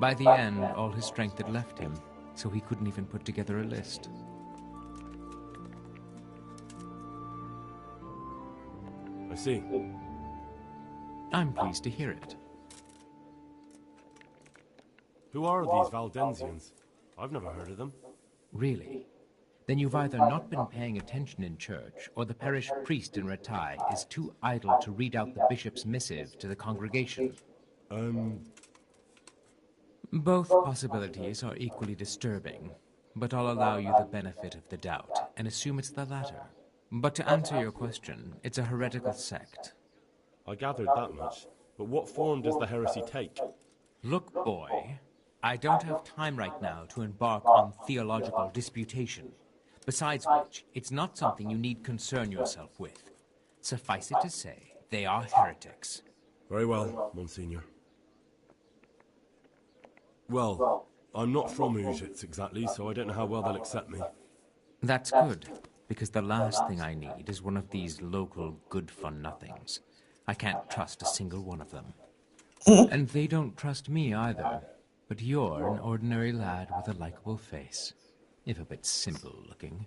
By the end, all his strength had left him, so he couldn't even put together a list. I see. I'm pleased to hear it. Who are these Valdensians? I've never heard of them. Really? Then you've either not been paying attention in church, or the parish priest in Ratai is too idle to read out the bishop's missive to the congregation. Both possibilities are equally disturbing, but I'll allow you the benefit of the doubt and assume it's the latter. But to answer your question, it's a heretical sect. I gathered that much, but what form does the heresy take? Look, boy, I don't have time right now to embark on theological disputation. Besides which, it's not something you need concern yourself with. Suffice it to say, they are heretics. Very well, Monsignor. Well, I'm not from Ushitz exactly, so I don't know how well they'll accept me. That's good, because the last thing I need is one of these local good-for-nothings. I can't trust a single one of them. And they don't trust me either. But you're an ordinary lad with a likable face. If a bit simple-looking,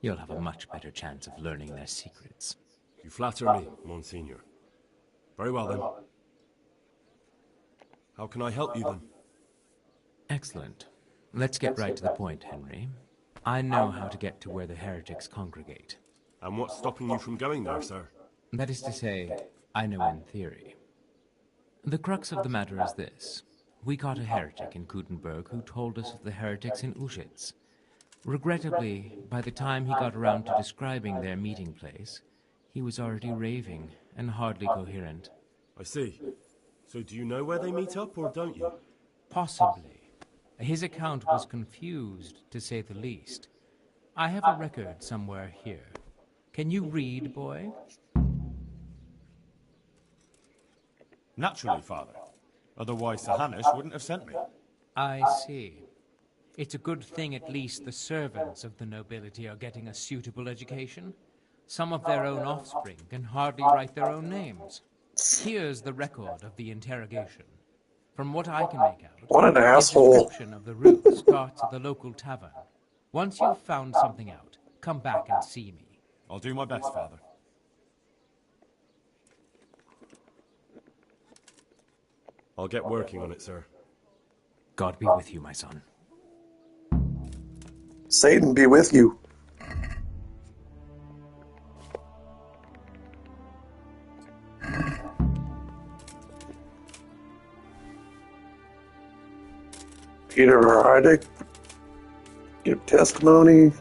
you'll have a much better chance of learning their secrets. You flatter me, Monsignor. Very well, then. How can I help you, then? Excellent. Let's get right to the point, Henry. I know how to get to where the heretics congregate. And what's stopping you from going there, sir? That is to say, I know in theory. The crux of the matter is this. We caught a heretic in Gutenberg who told us of the heretics in Ushitz. Regrettably, by the time he got around to describing their meeting place, he was already raving and hardly coherent. I see. So do you know where they meet up, or don't you? Possibly. His account was confused, to say the least. I have a record somewhere here. Can you read, boy? Naturally, Father. Otherwise, Sir Hamish wouldn't have sent me. I see. It's a good thing at least the servants of the nobility are getting a suitable education. Some of their own offspring can hardly write their own names. Here's the record of the interrogation. From what I can make out, What an the asshole. description of the route starts at the local tavern. Once you've found something out, come back and see me. I'll do my best, Father. I'll get working on it, sir. God be with you, my son. Satan be with you. Peter Heidick, give testimony.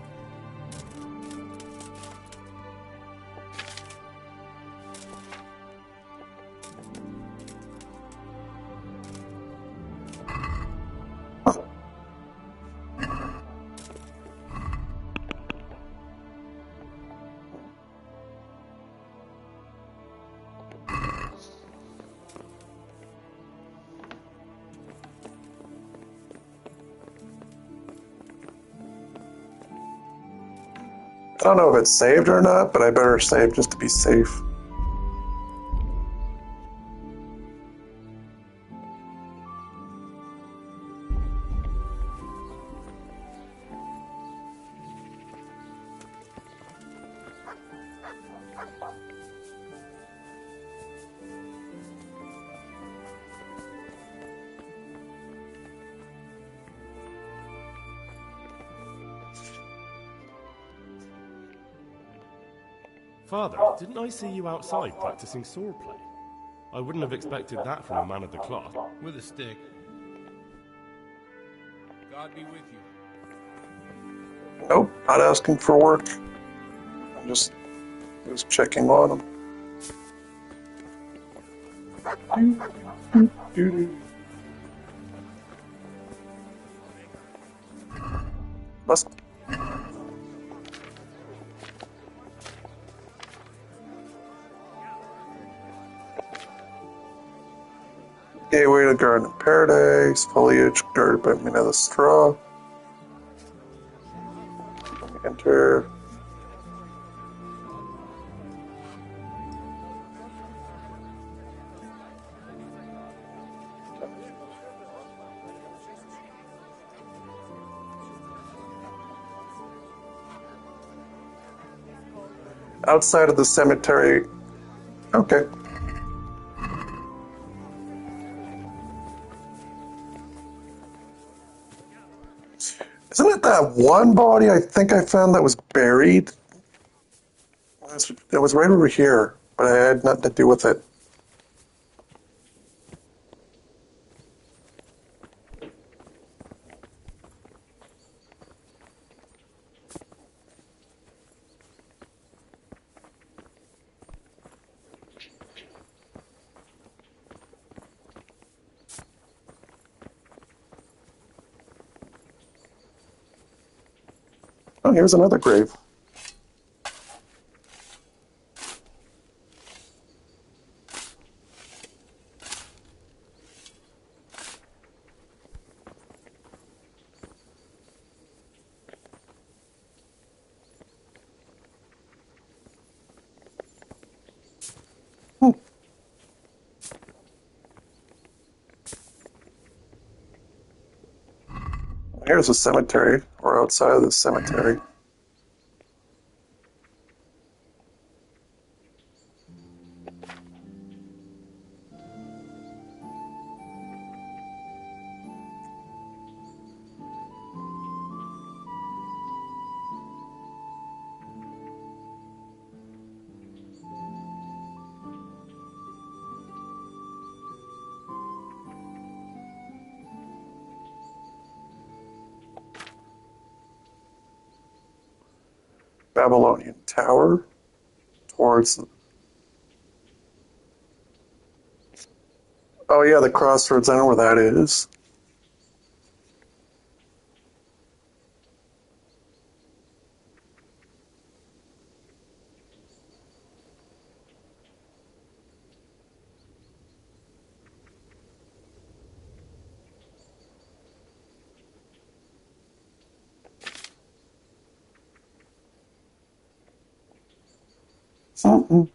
I don't know if it's saved or not, but I better save just to be safe. Father, didn't I see you outside practicing swordplay? I wouldn't have expected that from a man of the cloth. With a stick. God be with you. Nope, not asking for work. I'm just checking on him. Must. Gateway to Garden of Paradise, foliage guarded by Minetta straw. Enter. Outside of the cemetery. Okay. Isn't it that one body I think I found that was buried? It was right over here, but I had nothing to do with it. Oh, here's another grave. Here's a cemetery. We're outside of the cemetery. Babylonian Tower towards. Oh yeah, the crossroads. I know where that is. Mm-mm.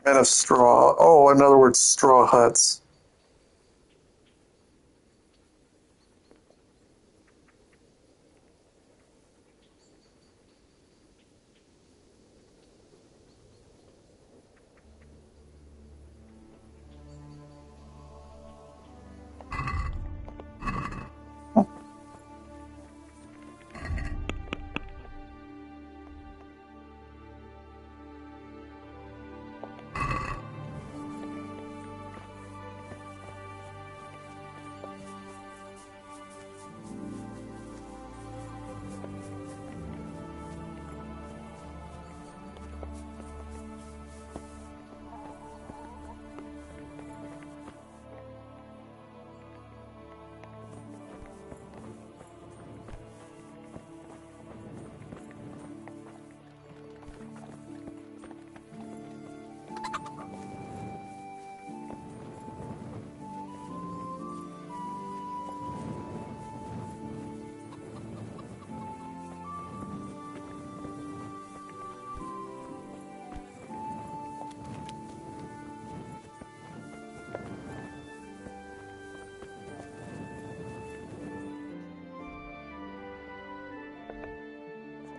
And a straw. Oh, in other words, straw huts.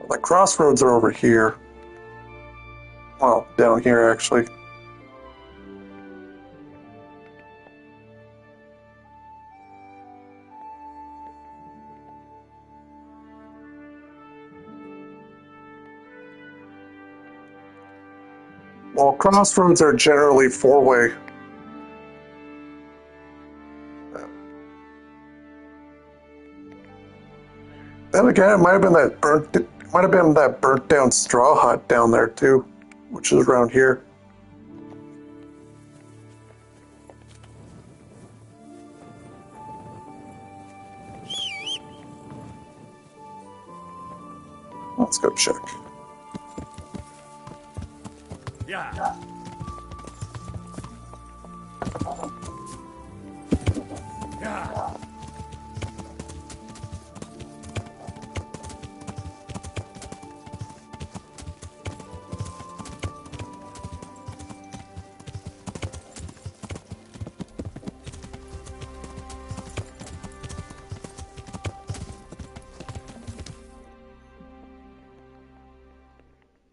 The crossroads are over here. Well, down here, actually. Well, crossroads are generally four-way. Then again, it might have been that burnt down straw hut down there too, which is around here. Let's go check. Yeah. Yeah.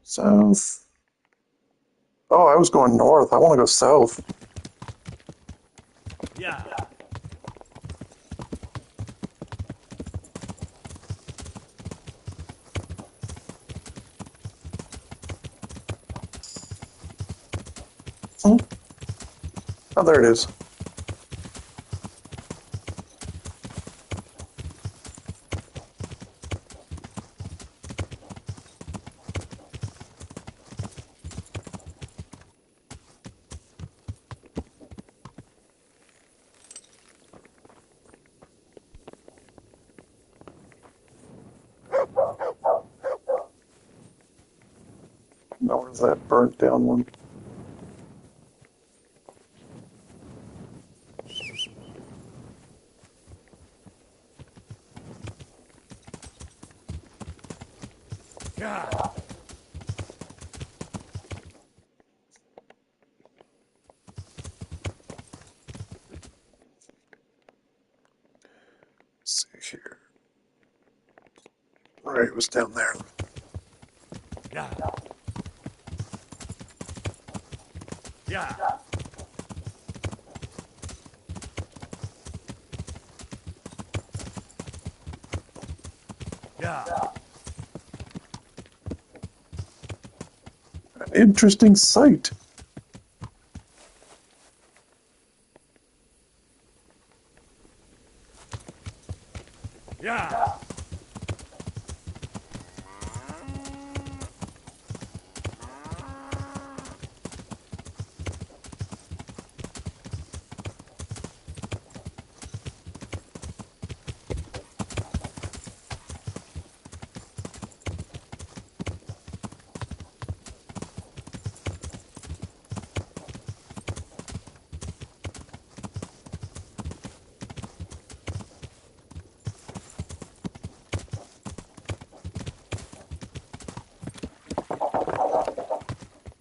South. Oh, I was going north. I want to go south. Yeah. Oh, there it is. Now, where's that burnt down one? Yeah. Let's see here. Right, it was down there. Yeah. Yeah. Yeah. An interesting sight. Yeah.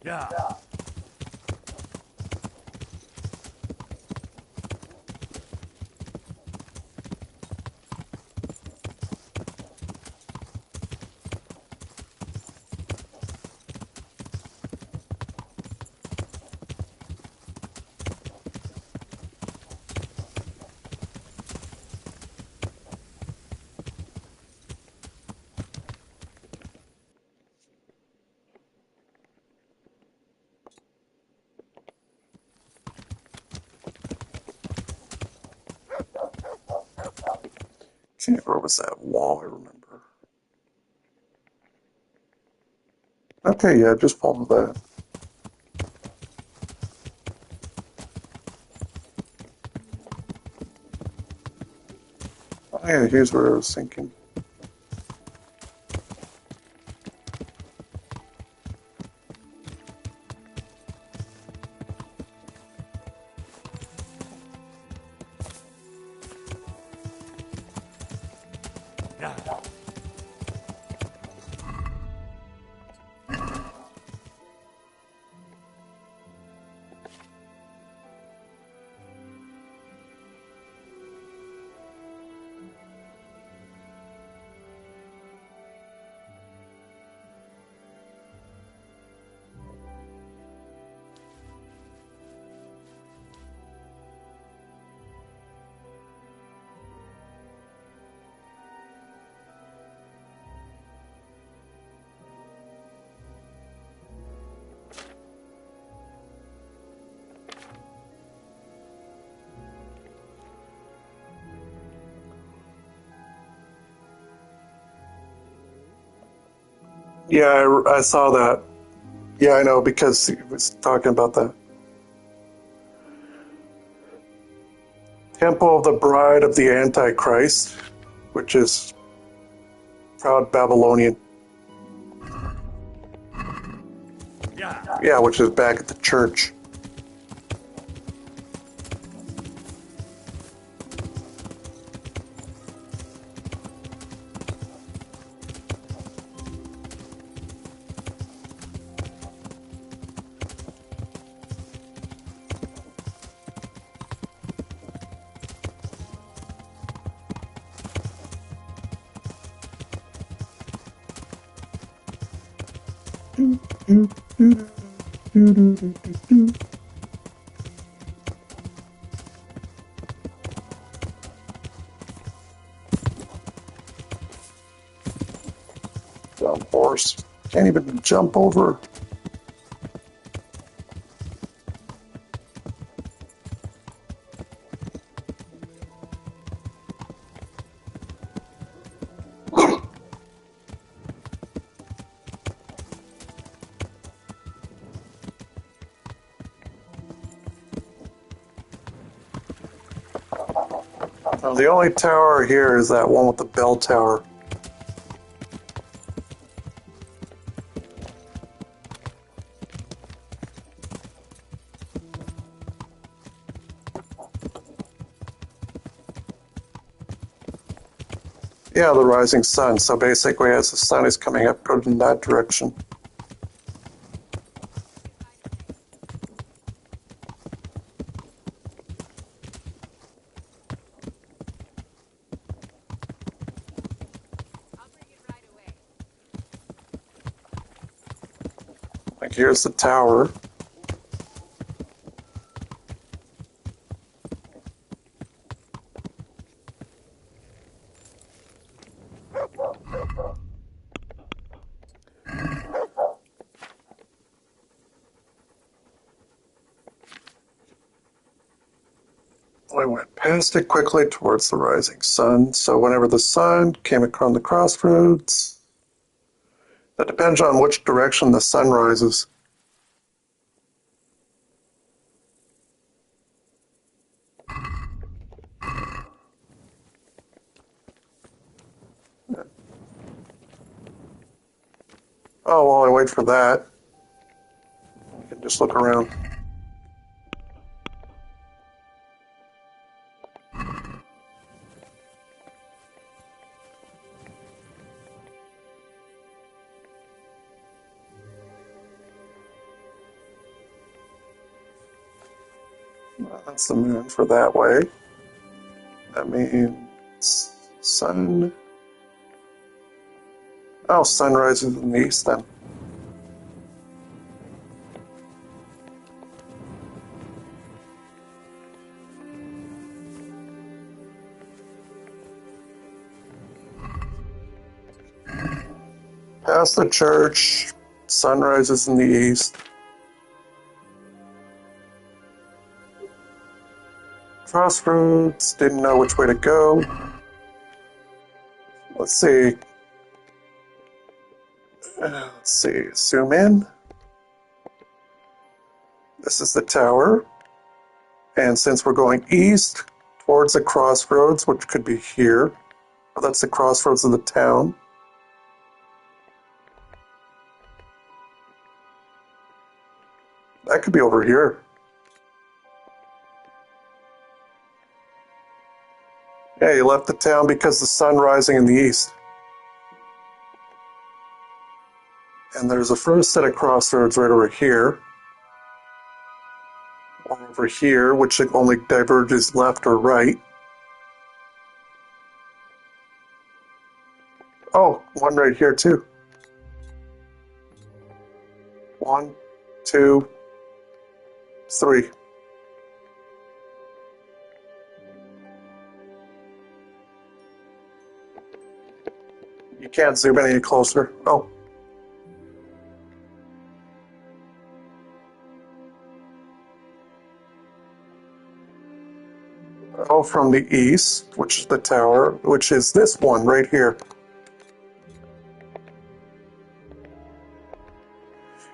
Yeah. Okay, where was that wall? I remember. Okay, yeah, just follow that. Oh yeah, here's where I was thinking. Yeah, I saw that. Yeah, I know, because he was talking about the Temple of the Bride of the Antichrist, which is proud Babylonian. Yeah, which is back at the church. Dumb horse. Can't even jump over. Well, the only tower here is that one with the bell tower. Yeah, the rising sun. So basically, as the sun is coming up, go in that direction. Like, here's the tower. I went past it quickly towards the rising sun. So whenever the sun came across the crossroads, that depends on which direction the sun rises. Oh, while I wait for that, I can just look around. That's the moon for that way. That means sun. Oh, sun rises in the east then. Past the church, sun rises in the east. Crossroads, didn't know which way to go. Let's see. Zoom in. This is the tower. And since we're going east towards the crossroads, which could be here, oh, that's the crossroads of the town. That could be over here. Yeah, you left the town because the sun rising in the east. And there's a first set of crossroads right over here. Or over here, which only diverges left or right. Oh, one right here too. 1, 2, 3. You can't zoom any closer. Oh. Oh, from the east, which is the tower, which is this one right here.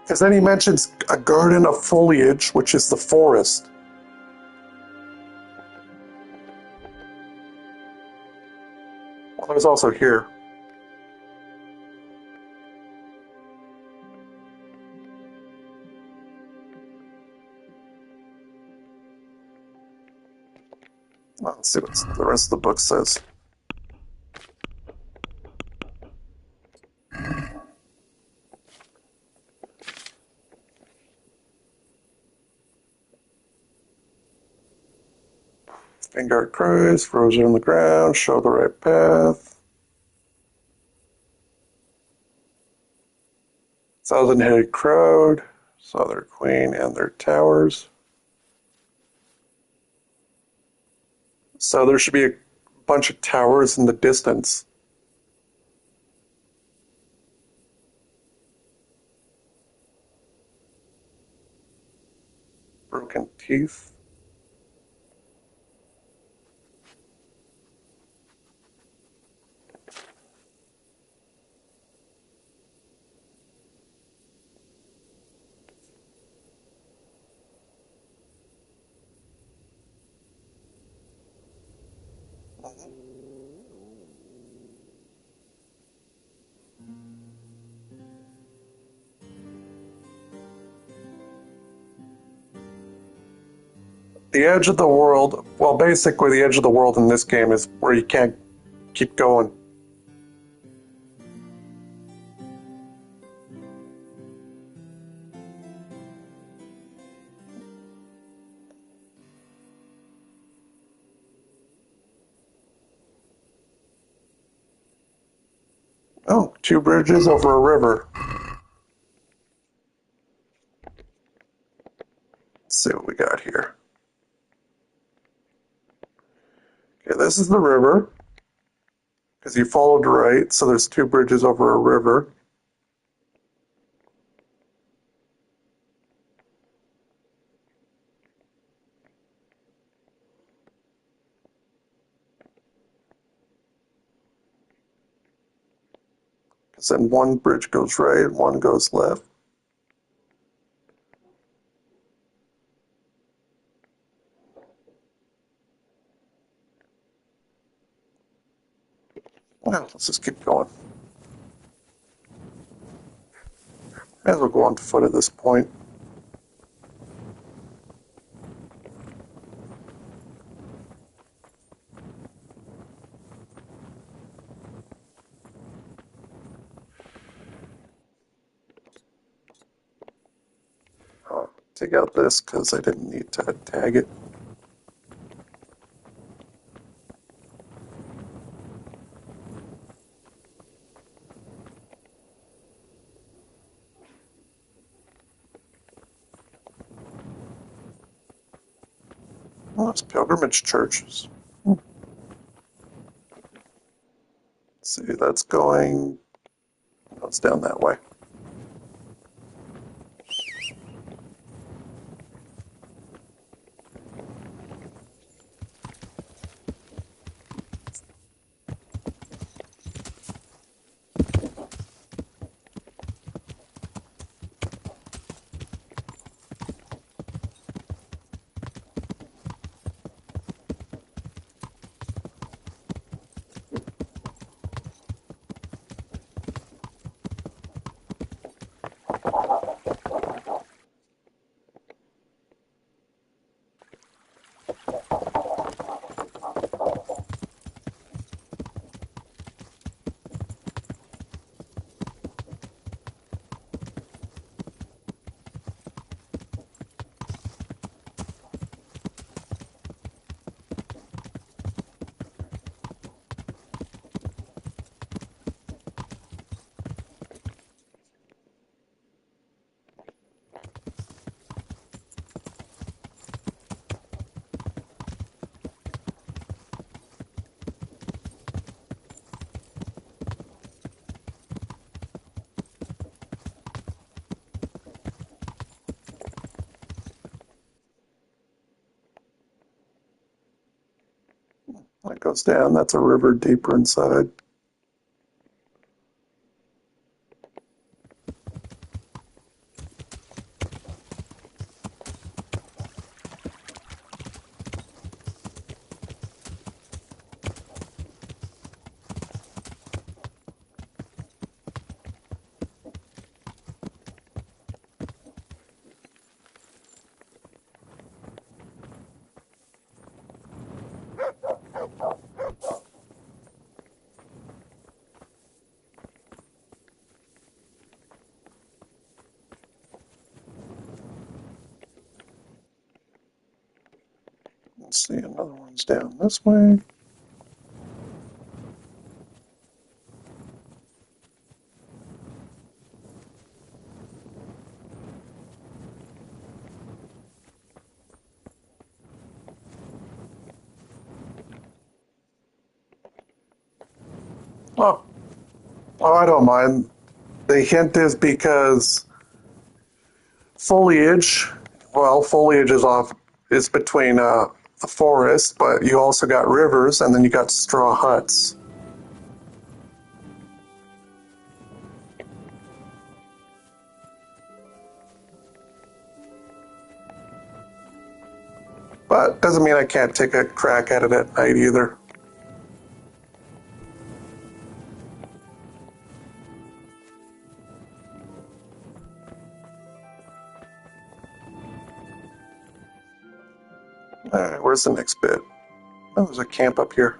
Because then he mentions a garden of foliage, which is the forest. Well, there's also here. Let's see what the rest of the book says. Vanguard cries, frozen on the ground, show the right path. Thousand-headed crowd, saw their queen and their towers. So there should be a bunch of towers in the distance. Broken teeth. The edge of the world, well, basically the edge of the world in this game is where you can't keep going. Oh, 2 bridges over a river. Let's see what we got here. Okay, this is the river. Because you followed right, so there's 2 bridges over a river. Because then one bridge goes right, one goes left. Well, let's just keep going. May as well go on foot at this point. I'll take out this because I didn't need to tag it. Oh, it's pilgrimage churches. Let's see, that's going... Oh, it's down that way. That goes down. That's a river deeper inside. Let's see, another one's down this way. Oh, I don't mind. The hint is because foliage is between the forest, but you also got rivers, and then you got straw huts. But doesn't mean I can't take a crack at it at night either. Alright, where's the next bit? Oh, there's a camp up here.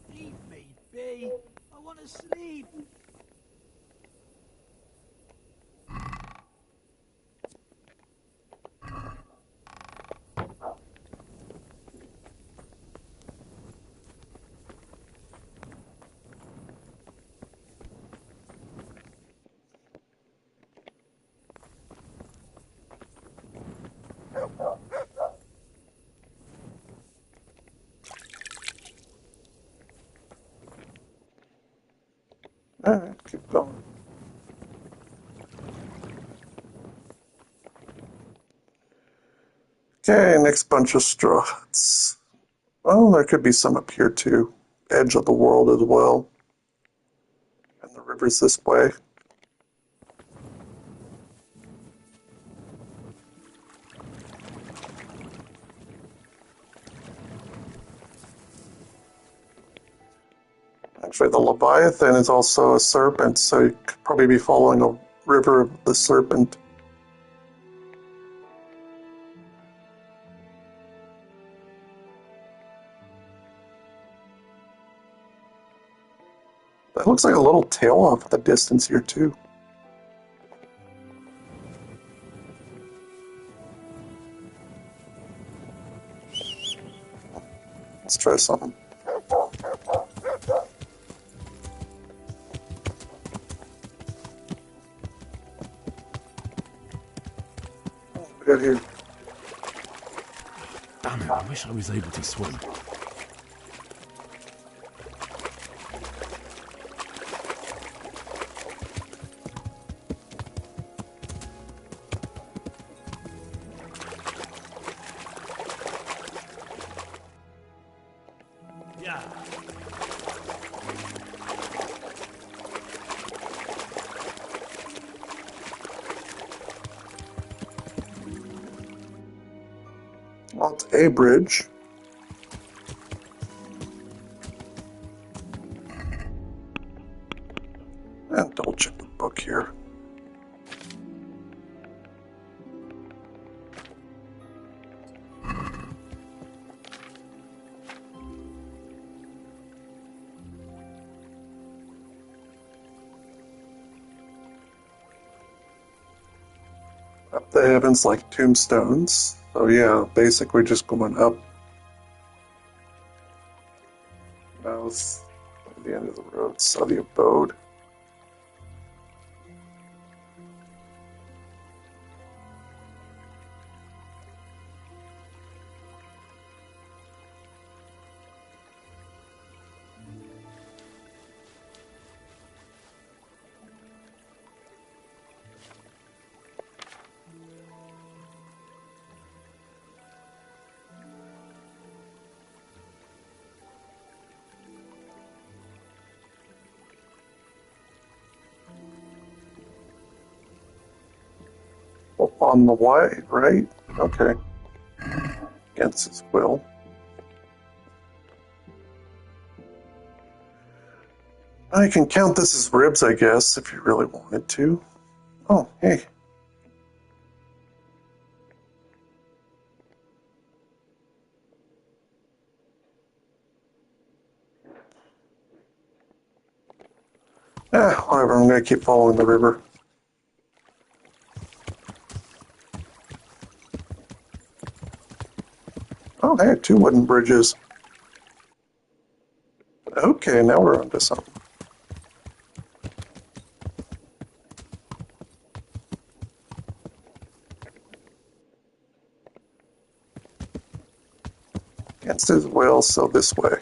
Leave me be. I want to sleep. Alright, keep going. Okay, next bunch of straw huts. Well, there could be some up here too. Edge of the world as well. And the river's this way. Actually, the Leviathan is also a serpent, so you could probably be following a river of the serpent. That looks like a little tail off at the distance here, too. Let's try something. What we got here? Damn it, I wish I was able to swim. Yeah. Well, it's a bridge. And double check the book here. Up the heavens like tombstones. So yeah, basically just going up. Mouth at the end of the road. So the abode. On the way, right? Okay. Against his will. I can count this as ribs, I guess, if you really wanted to. Oh, hey. Whatever, I'm gonna keep following the river. Oh, hey, 2 wooden bridges. Okay, now we're onto something. Against his will, so this way.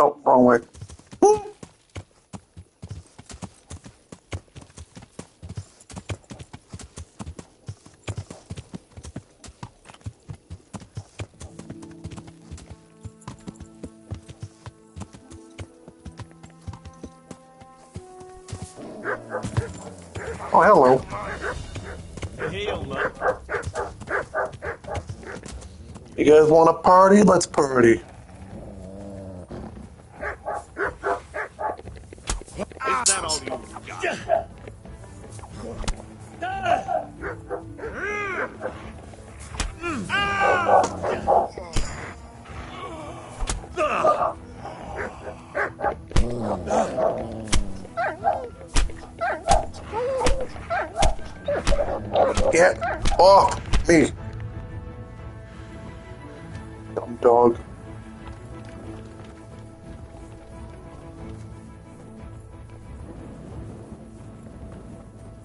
Oh, wrong way. Oh, hello. Hey, young man. You guys want to party? Let's party. Is that all you got? Get off me. Dumb dog.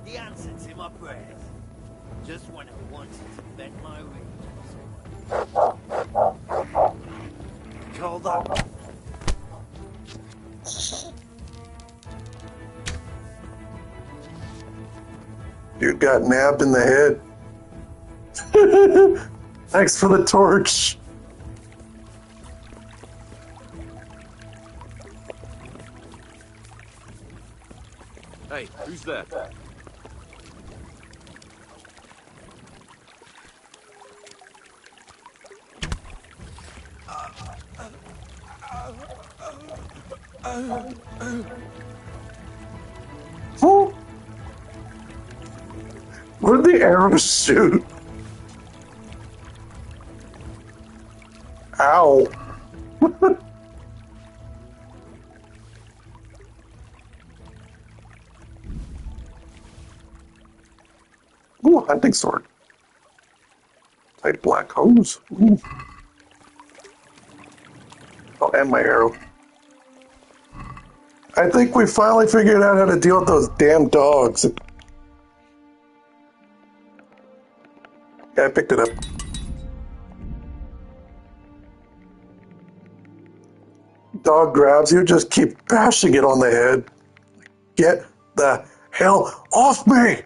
The answer's in my breath. Just when I wanted to vent my rage. Hold up. Dude got nabbed in the head. Thanks for the torch. Hey, who's there? Where'd the arrows shoot? Ow. Ooh, hunting sword. Tight black hose. Ooh. Oh, and my arrow. I think we finally figured out how to deal with those damn dogs. Yeah, I picked it up. Dog grabs you, just keep bashing it on the head. Get the hell off me!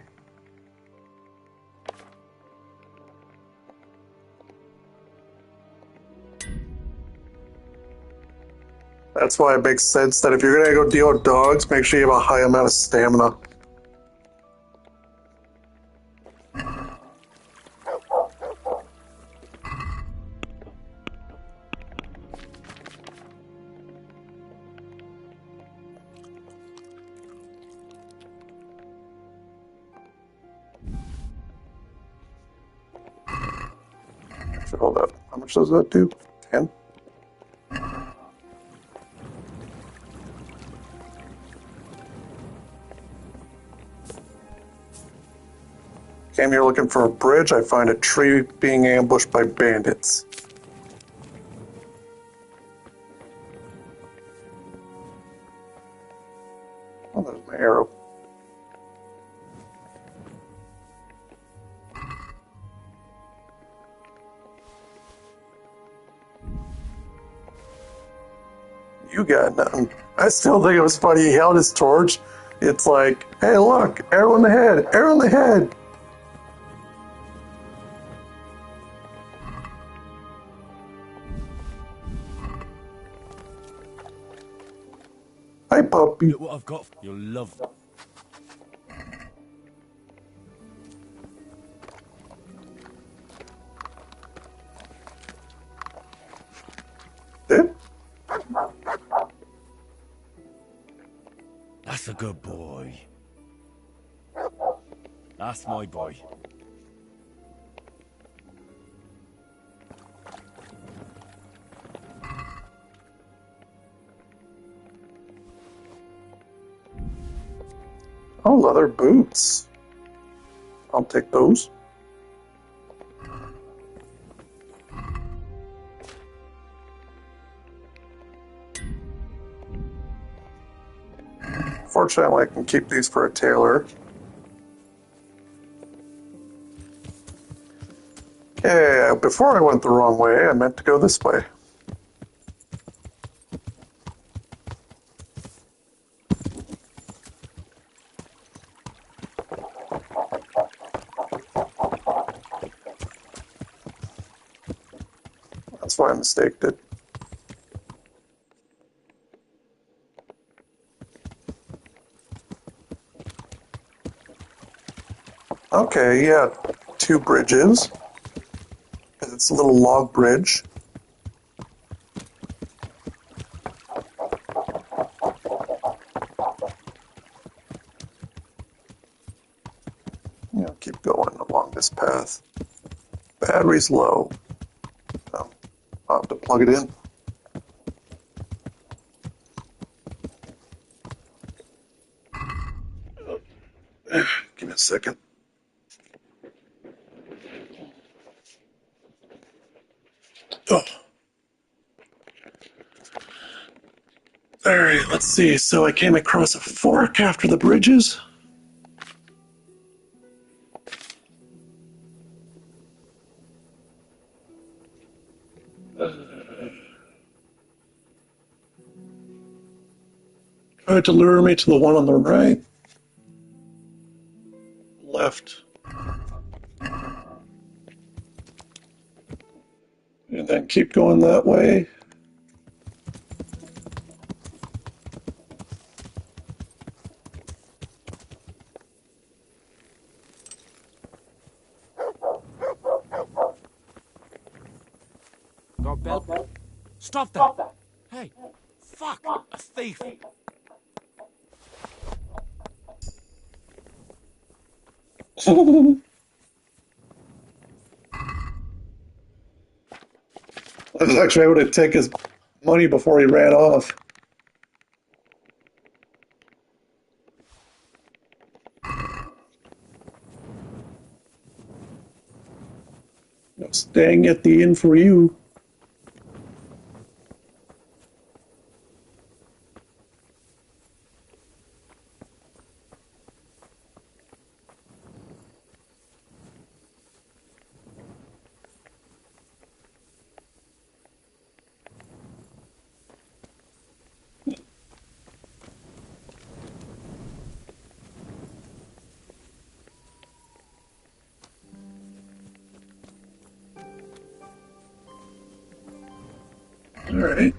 That's why it makes sense that if you're gonna go deal with dogs, make sure you have a high amount of stamina. So hold up. How much does that do? 10? Came here looking for a bridge. I find a tree being ambushed by bandits. Oh, there's my arrow. You got nothing. I still think it was funny. He held his torch. It's like, hey, look, arrow in the head, arrow in the head. Hi, puppy. Look what I've got. You'll love them. That's a good boy. That's my boy. Oh, leather boots. I'll take those. Fortunately, I can keep these for a tailor. Yeah, before I went the wrong way, I meant to go this way. That's why I mistaked it. Okay, yeah, 2 bridges. It's a little log bridge. Yeah, keep going along this path. Battery's low. So I'll have to plug it in. Give me a second. Oh. Alright, let's see. So I came across a fork after the bridges. Tried to lure me to the one on the right. Left. And then keep going that way. Got belt? Stop that! Hey, fuck! A thief! I was actually able to take his money before he ran off. No staying at the inn for you. All right.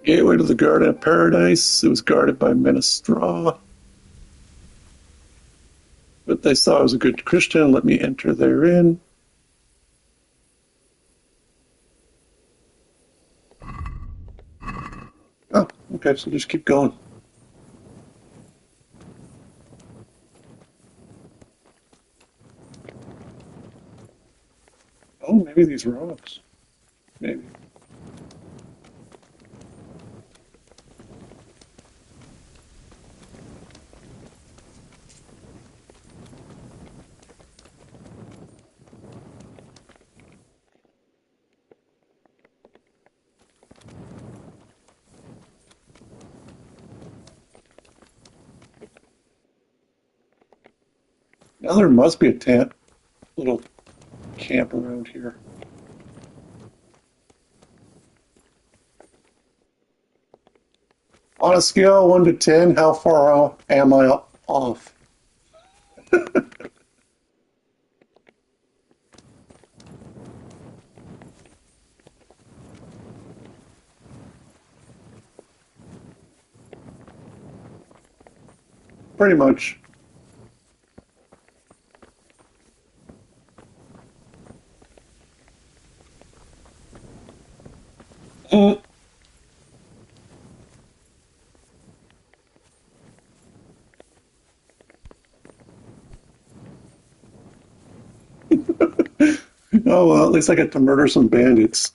Gateway to the Garden of Paradise. It was guarded by men of straw. But they saw I was a good Christian and let me enter therein. Oh, okay, so just keep going. Oh, maybe these rocks. Maybe. Now there must be a little camp around here. On a scale of 1 to 10, how far off am I off? Pretty much. Mm. Oh, well, at least I get to murder some bandits.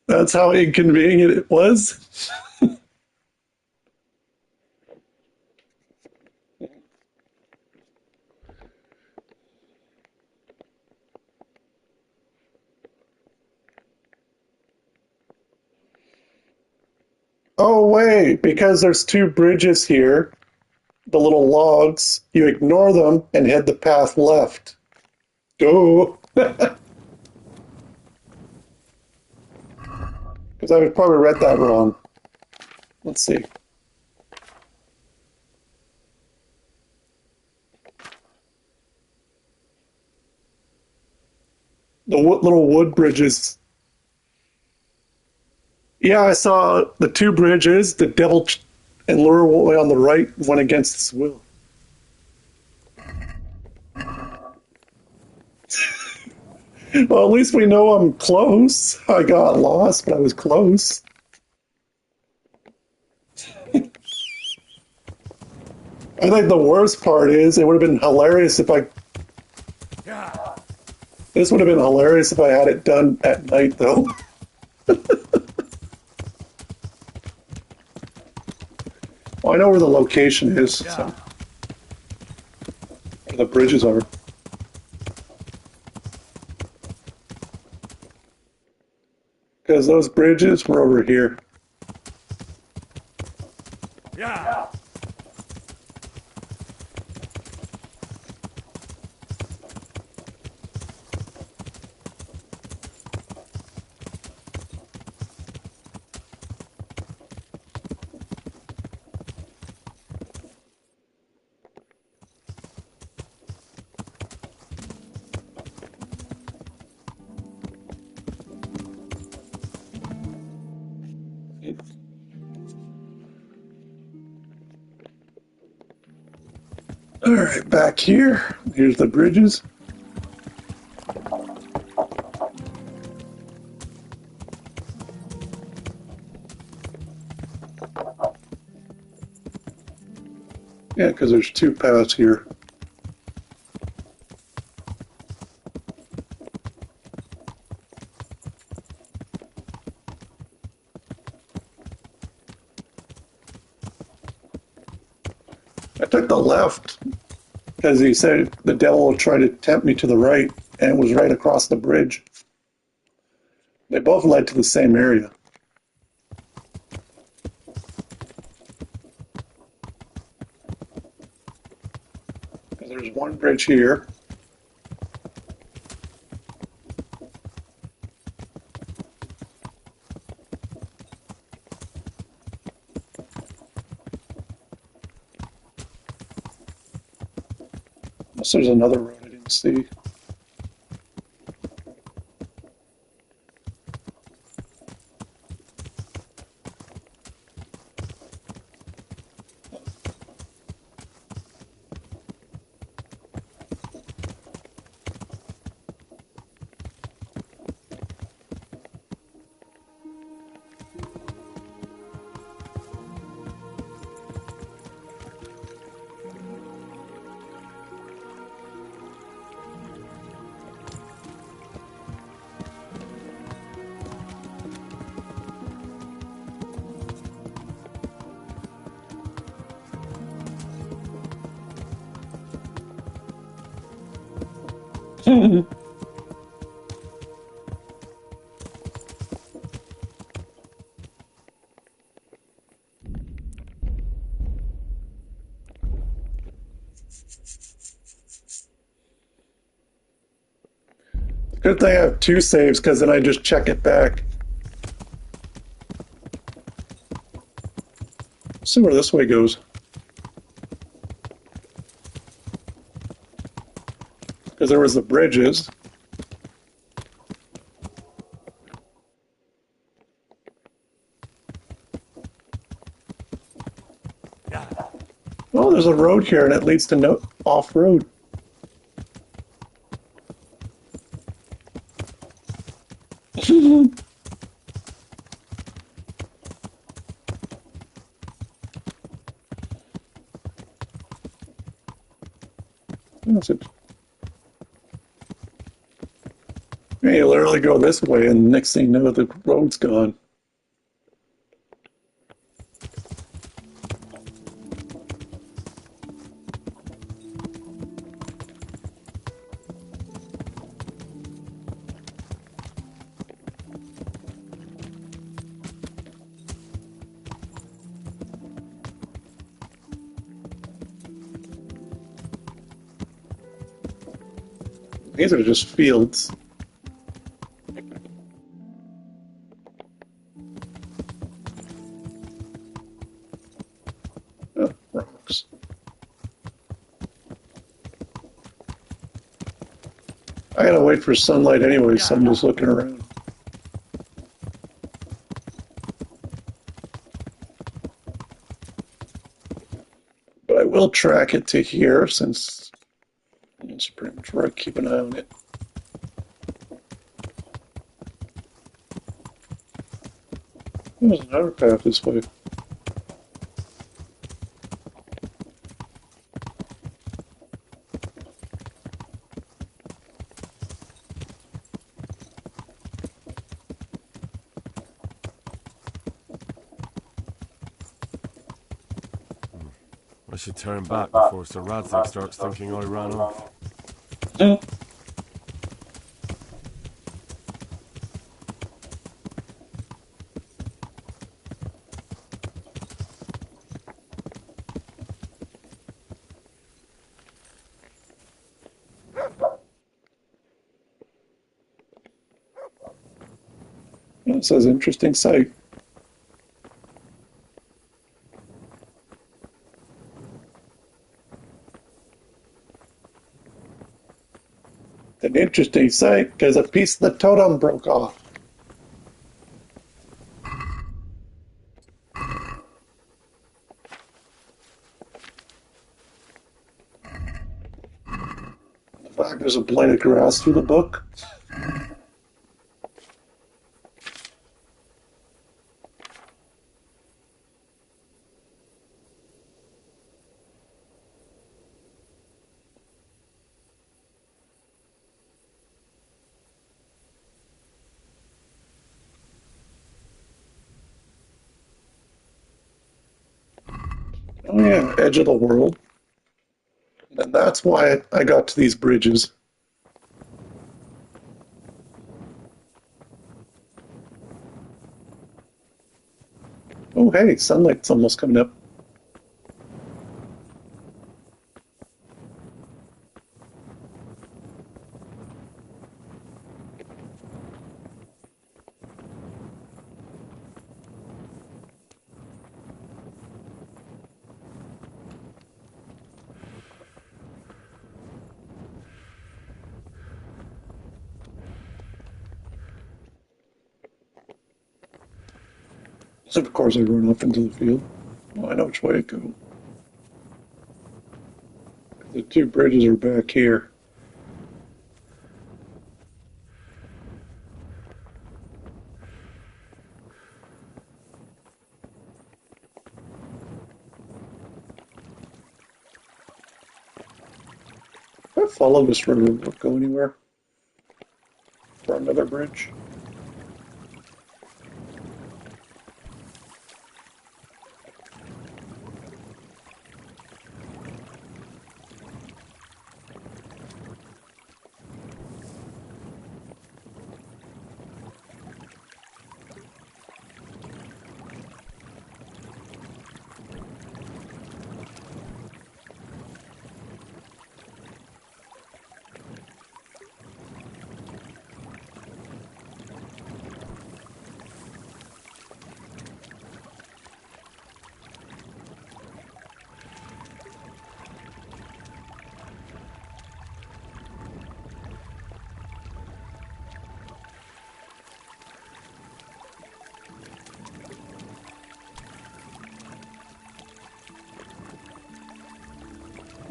That's how inconvenient it was. Oh, wait, because there's two bridges here, the little logs, you ignore them and head the path left. Go. Because I probably read that wrong. Let's see. The little wood bridges. Yeah, I saw the two bridges. The devil and lure way on the right went against his will. Well, at least we know I'm close. I got lost, but I was close. I think the worst part is it would have been hilarious if I. This would have been hilarious if I had it done at night, though. Well, I know where the location is, so. Where the bridges are. Because those bridges were over here. Yeah. Alright, back here. Here's the bridges. Yeah, because there's two paths here. I took the left because he said the devil will try to tempt me to the right, and it was right across the bridge. They both led to the same area. Because there's one bridge here. Unless there's another road I didn't see. Good thing I have two saves, because then I just check it back. Let's see where this way goes. Because there was the bridges. Oh, there's a road here, and it leads to no off-road. That's it. Yeah, you literally go this way, and next thing you know, the road's gone. These are just fields. Oh, rocks. I gotta wait for sunlight anyway, so I'm just looking around. But I will track it to here, since it's pretty much where I keep an eye on it. There's another path this way. I should turn back before Sir Radzig starts thinking I ran off. It says interesting sight. An interesting sight because a piece of the totem broke off. The fact there's a blade of grass through the book. Oh yeah, edge of the world. And that's why I got to these bridges. Oh hey, sunlight's almost coming up. So of course I run off into the field. Well, I know which way to go. The two bridges are back here. If I follow this river, will it go anywhere? For another bridge?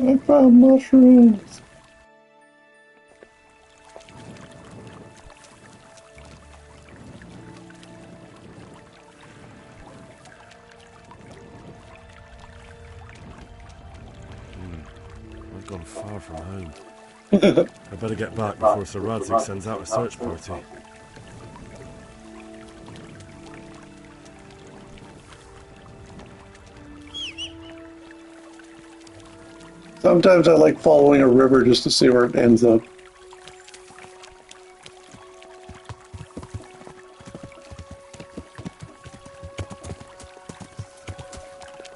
I found mushrooms. I've gone far from home. I better get back before Sir Radzig sends out a search party. Sometimes I like following a river just to see where it ends up.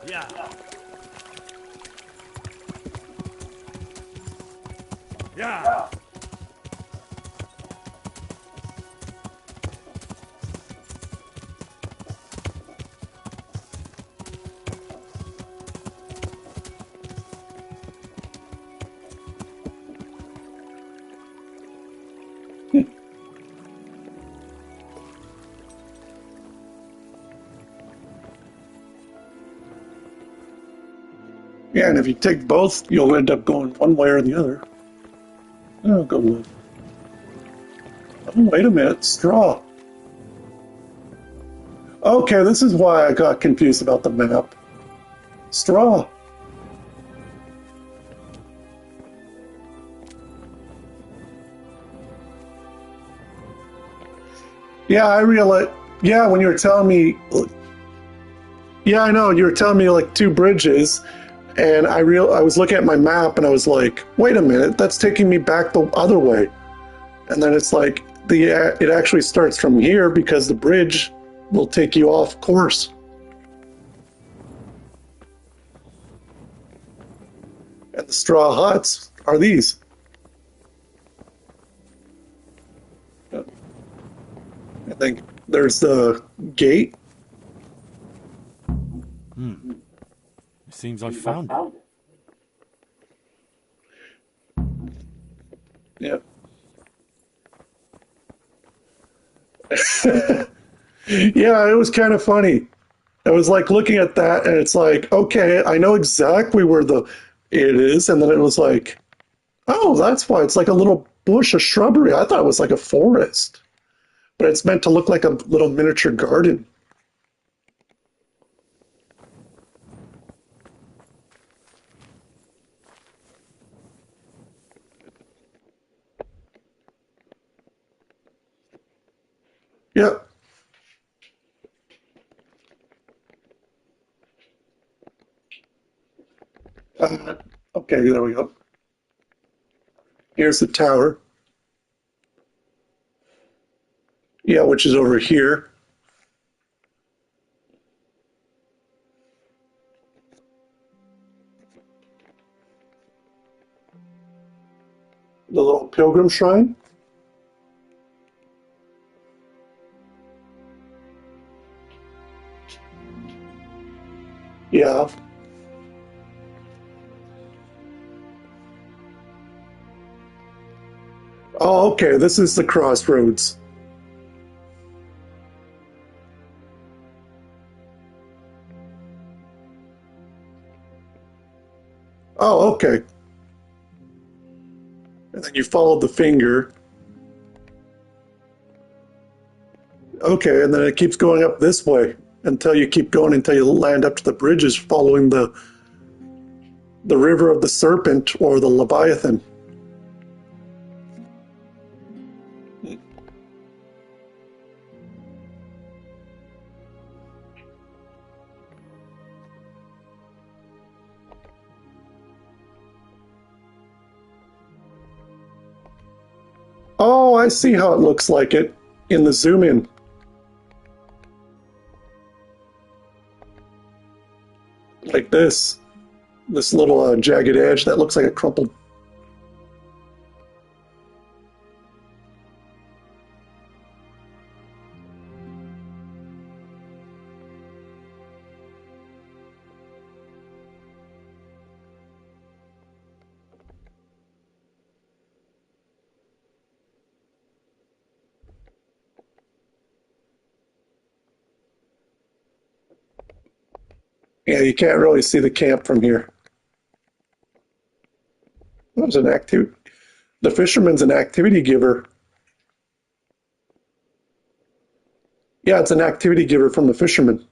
Yeah. Yeah. Yeah, and if you take both, you'll end up going one way or the other. Oh, go left. Oh, wait a minute, straw. Okay, this is why I got confused about the map. Straw. Yeah, I realize. Yeah, when you were telling me. Yeah, I know. You were telling me like two bridges, and I was looking at my map, and I was like, "Wait a minute, that's taking me back the other way." And then it's like it actually starts from here because the bridge will take you off course. And the straw huts are these. I think There's the gate. It seems I found it. Yeah. Yeah, it was kind of funny. I was like looking at that and it's like, okay, I know exactly where the it is. And then it was like, oh, that's why it's like a little bush of shrubbery. I thought it was like a forest, but it's meant to look like a little miniature garden. Yeah. Okay, there we go. Here's the tower. Yeah, which is over here. The little pilgrim shrine. Yeah. Oh, okay. This is the crossroads. Oh, okay. And then you follow the finger. Okay, and then it keeps going up this way until you keep going until you land up to the bridges following the river of the serpent or the Leviathan. Oh, I see how it looks like it in the zoom in. Like this. This little jagged edge that looks like a crumpled. Yeah, you can't really see the camp from here. That was an activity. The fisherman's an activity giver. Yeah, it's an activity giver from the fisherman.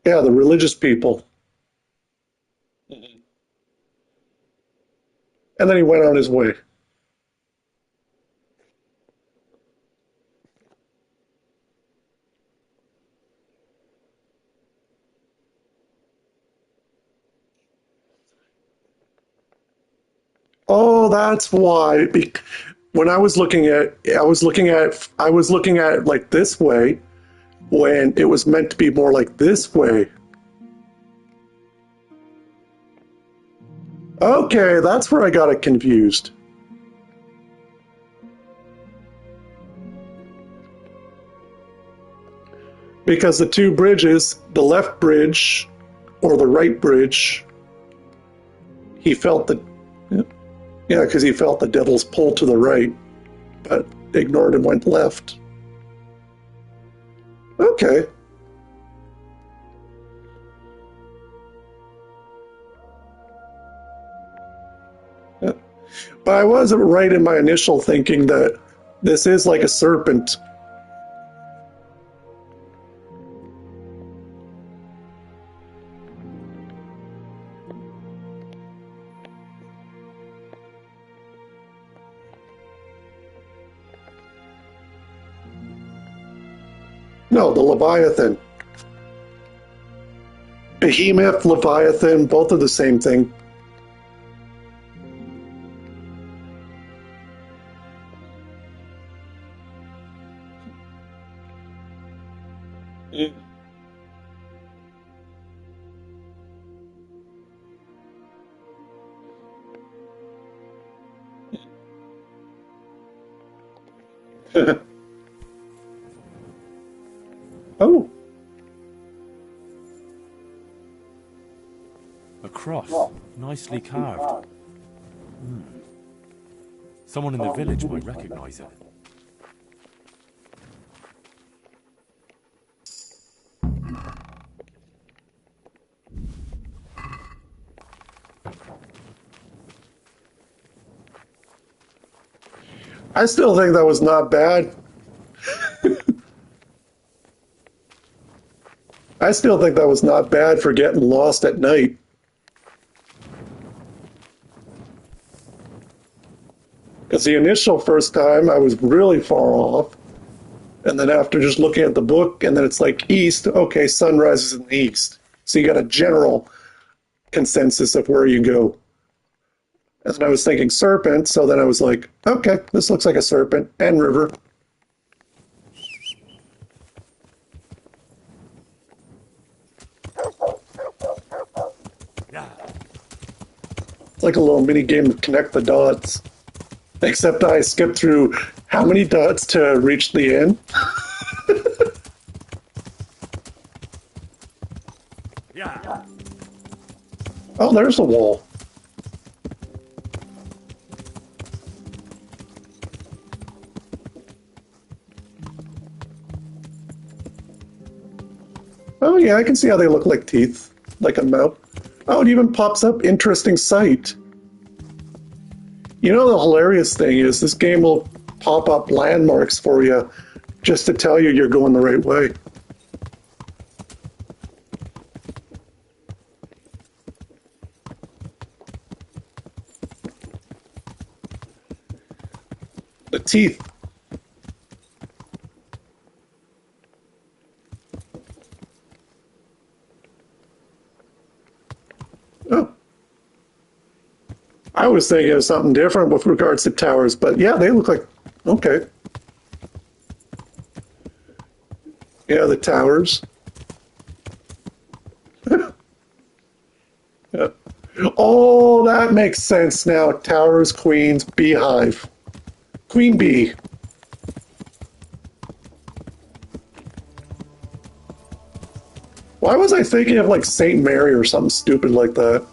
Yeah, the religious people. And then he went on his way. Oh, that's why. When I was looking at it like this way when it was meant to be more like this way. Okay, that's where I got it confused. Because the two bridges, the left bridge or the right bridge, he felt the yeah, because he felt the devil's pull to the right, but ignored and went left. Okay. Yeah. But I wasn't right in my initial thinking that this is like a serpent. No, the Leviathan. Behemoth, Leviathan, both are the same thing. Yeah. Oh. A cross, nicely carved. Someone in the village might recognize it. I still think that was not bad. I still think that was not bad for getting lost at night. Because the initial first time, I was really far off. And then after just looking at the book, and then it's like east, okay, sun rises in the east. So you got a general consensus of where you go. And then I was thinking serpent, so then I was like, okay, this looks like a serpent and river. It's like a little mini game of connect the dots. Except I skipped through how many dots to reach the end? Yeah. Oh, there's a wall. Oh yeah, I can see how they look like teeth, like a mouth. Oh, it even pops up interesting sight. You know, the hilarious thing is this game will pop up landmarks for you just to tell you you're going the right way. The teeth. Oh. I was thinking of something different with regards to towers, but yeah, they look like, okay. Yeah, the towers. Yeah. Oh, that makes sense now. Towers, queens, beehive. Queen bee. Why was I thinking of like Saint Mary or something stupid like that?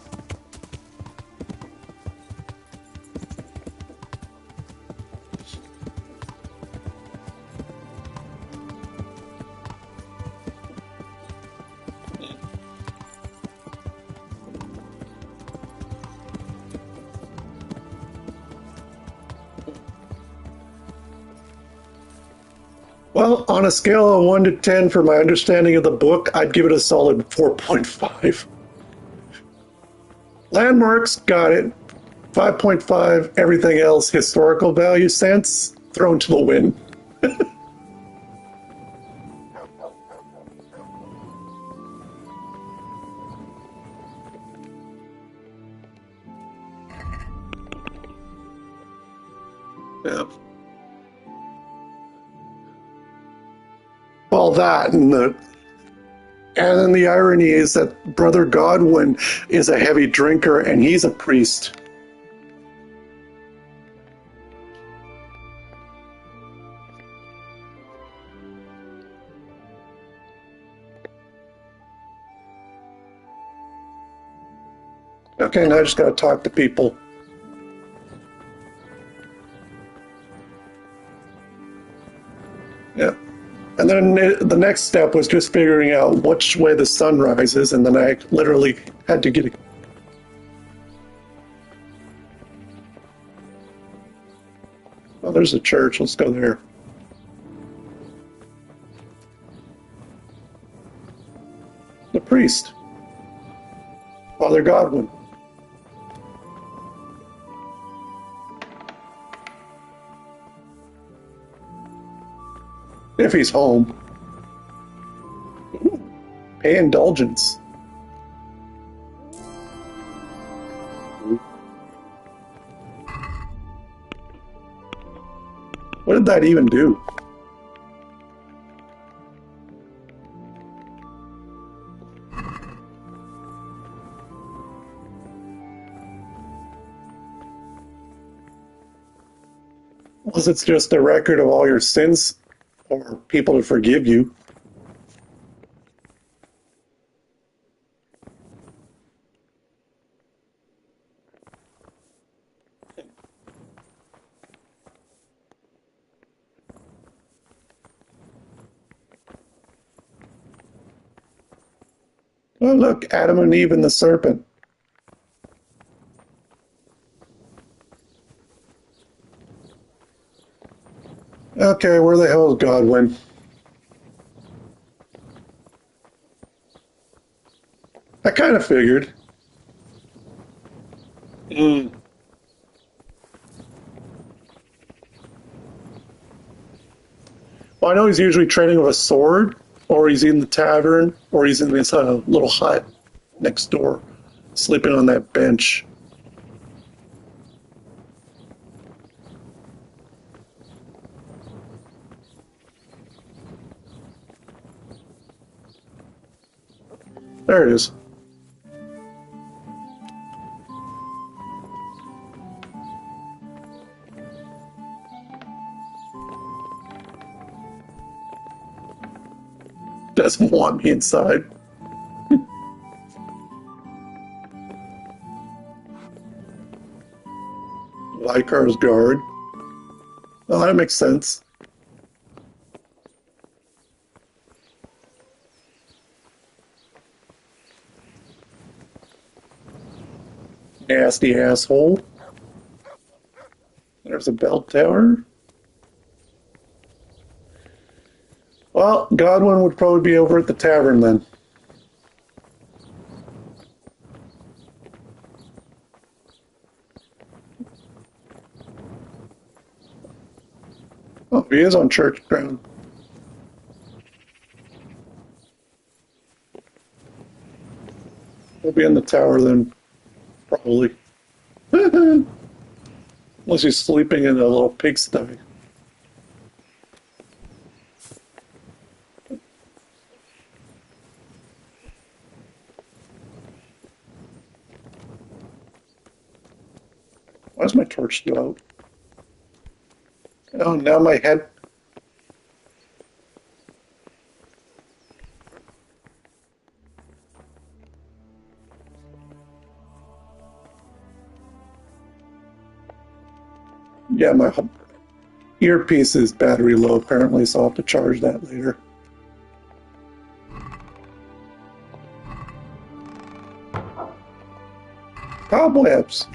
Well, on a scale of 1 to 10 for my understanding of the book, I'd give it a solid 4.5. Landmarks, got it. 5.5. Everything else, historical value sense, thrown to the wind. Yeah. Well, that and then the irony is that Brother Godwin is a heavy drinker and he's a priest. Okay, now I just gotta talk to people. Yeah. And then the next step was just figuring out which way the sun rises, and then I literally had to get it. Oh, there's a church. Let's go there. The priest, Father Godwin. If he's home. Ooh, pay indulgence. What did that even do? Unless it's just a record of all your sins or people to forgive you. Oh, look, Adam and Eve and the serpent. Okay, where the hell is Godwin? I kind of figured. Well, I know he's usually training with a sword, or he's in the tavern, or he's in this little hut next door, sleeping on that bench. There it is. Doesn't want me inside. Vikar's guard. Well, that makes sense. Nasty asshole. There's a bell tower. Well, Godwin would probably be over at the tavern then. Oh, he is on church ground. He'll be in the tower then, probably. Unless he's sleeping in a little pigsty. Why's my torch still out? Oh, now my head. Yeah, my earpiece is battery low apparently, so I'll have to charge that later. Cobwebs.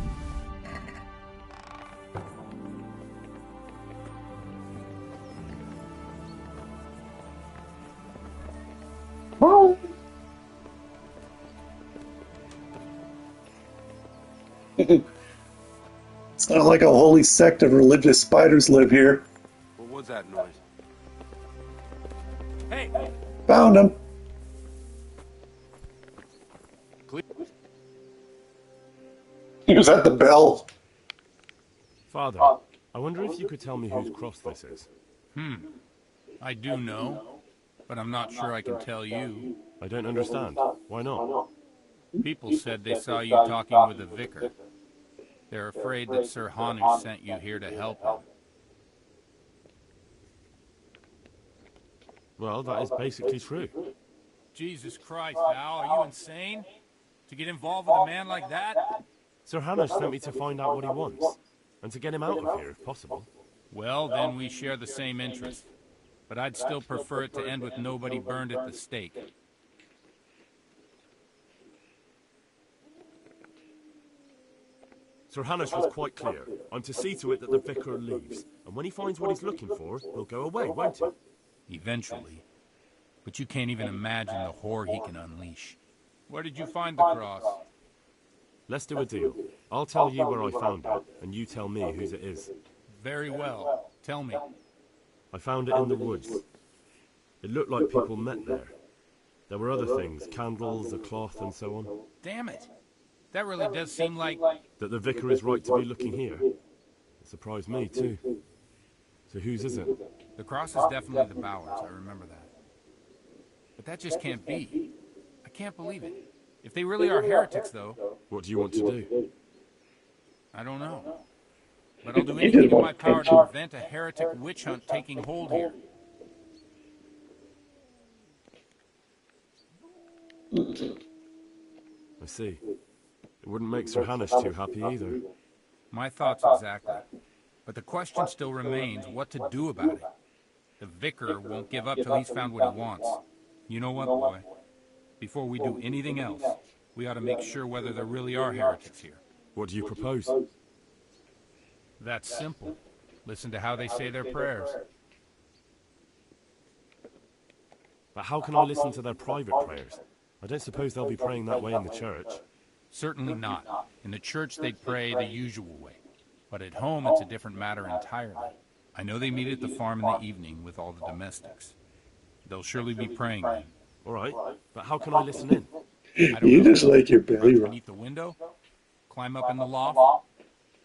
Oh. It's not like a holy sect of religious spiders live here. What was that noise? Hey! Found him. He was at the bell. Father, I wonder if you could tell me whose cross this is. I do know, but I'm not sure I can tell you. I don't understand. Why not? People said they saw you talking with the vicar. They're afraid that Sir Hanu sent you here to help him. Well, that is basically true. Jesus Christ, Al, are you insane? To get involved with a man like that? Sir Hanu sent me to find out what he wants, and to get him out of here if possible. Well, then we share the same interest. But I'd still prefer it to end with nobody burned at the stake. Sir Hanush was quite clear. I'm to see to it that the vicar leaves, and when he finds what he's looking for, he'll go away, won't he? Eventually. But you can't even imagine the horror he can unleash. Where did you find the cross? Let's do a deal. I'll tell you where I found it, and you tell me whose it is. Very well. Tell me. I found it in the woods. It looked like people met there. There were other things, candles, a cloth, and so on. Damn it. That really does seem like... That the vicar is right to be looking here. It surprised me, too. So whose is it? The cross is definitely the Bowers, I remember that. But that just can't be. I can't believe it. If they really are heretics, though... What do you want to do? I don't know. but I'll do He did anything in my want power to attention. prevent a heretic witch hunt taking hold here. I see. It wouldn't make Sir Hanush too happy either. My thoughts exactly. But the question still remains what to do about it. The vicar won't give up till he's found what he wants. You know what, boy? Before we do anything else, we ought to make sure whether there really are heretics here. What do you propose? That's simple. Listen to how they say their prayers. But how can I listen to their private prayers? I don't suppose they'll be praying that way in the church. Certainly not. In the church they'd pray the usual way. But at home it's a different matter entirely. I know they meet at the farm in the evening with all the domestics. They'll surely be praying then. All right, but how can I listen in? You just like your belly rub. Beneath the window, climb up in the loft.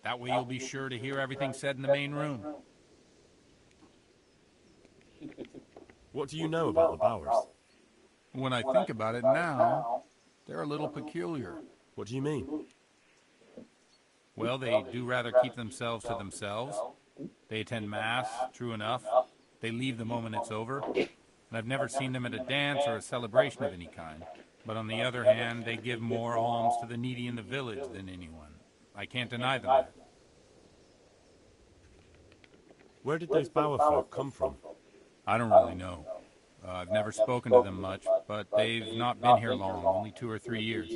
That way you'll be sure to hear everything said in the main room. What do you know about the Bowers? When I think about it now, they're a little peculiar. What do you mean? Well, they do rather keep themselves to themselves. They attend Mass, true enough. They leave the moment it's over. And I've never seen them at a dance or a celebration of any kind. But on the other hand, they give more alms to the needy in the village than anyone. I can't deny them that. Where did those Bower folk come from? I don't really know. I've never spoken to them much, but they've not been here long, only 2 or 3 years.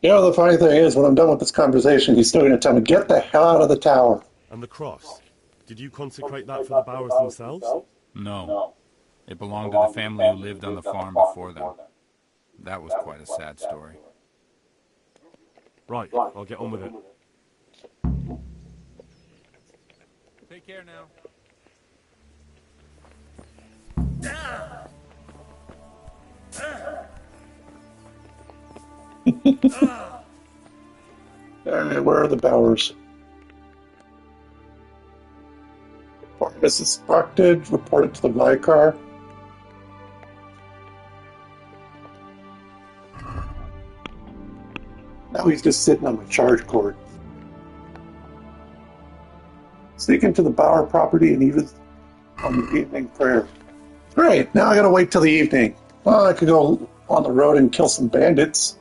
You know, the funny thing is, when I'm done with this conversation, he's still going to tell me, get the hell out of the tower. And the cross? Did you consecrate that for the Bowers themselves? No. It belonged to the family who lived on the farm before them. That was quite a sad story. Right, I'll get on with it. Take care now. Alright, where are the Bowers? Report Mrs. Sparkted, reported to the Vicar. Now he's just sitting on my charge cord. Sneaking to the Bower property and even on the evening prayer. Great, now I gotta wait till the evening. Well, I could go on the road and kill some bandits.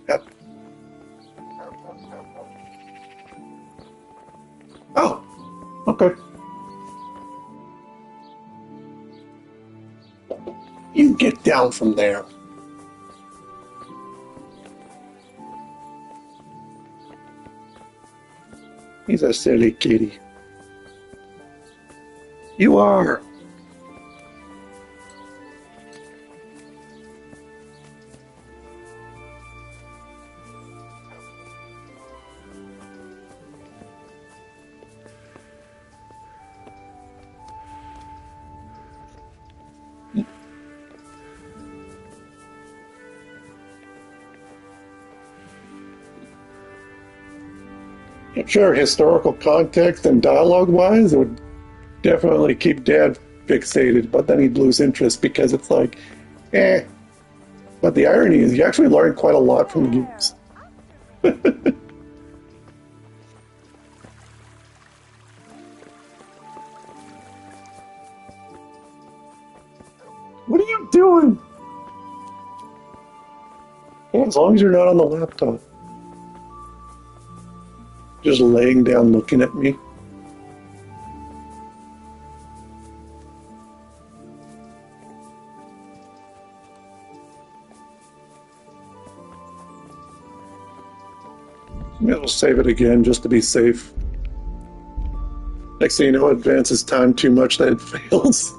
Yep. Oh, okay. You get down from there. He's a silly kitty. You are. Sure, historical context and dialogue-wise, it would definitely keep Dad fixated, but then he'd lose interest because it's like, eh. But the irony is you actually learn quite a lot from the games. What are you doing? Well, as long as you're not on the laptop. Just laying down looking at me. Maybe I'll save it again just to be safe. Next thing you know, it advances time too much that it fails.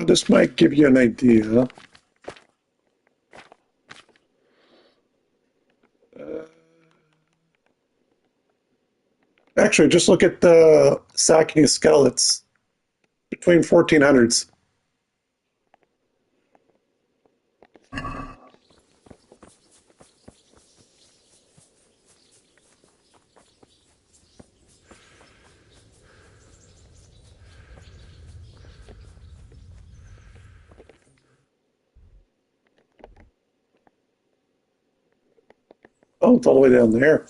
This might give you an idea. Actually, just look at the sacking of skeleton between 1400s. Oh, it's all the way down there.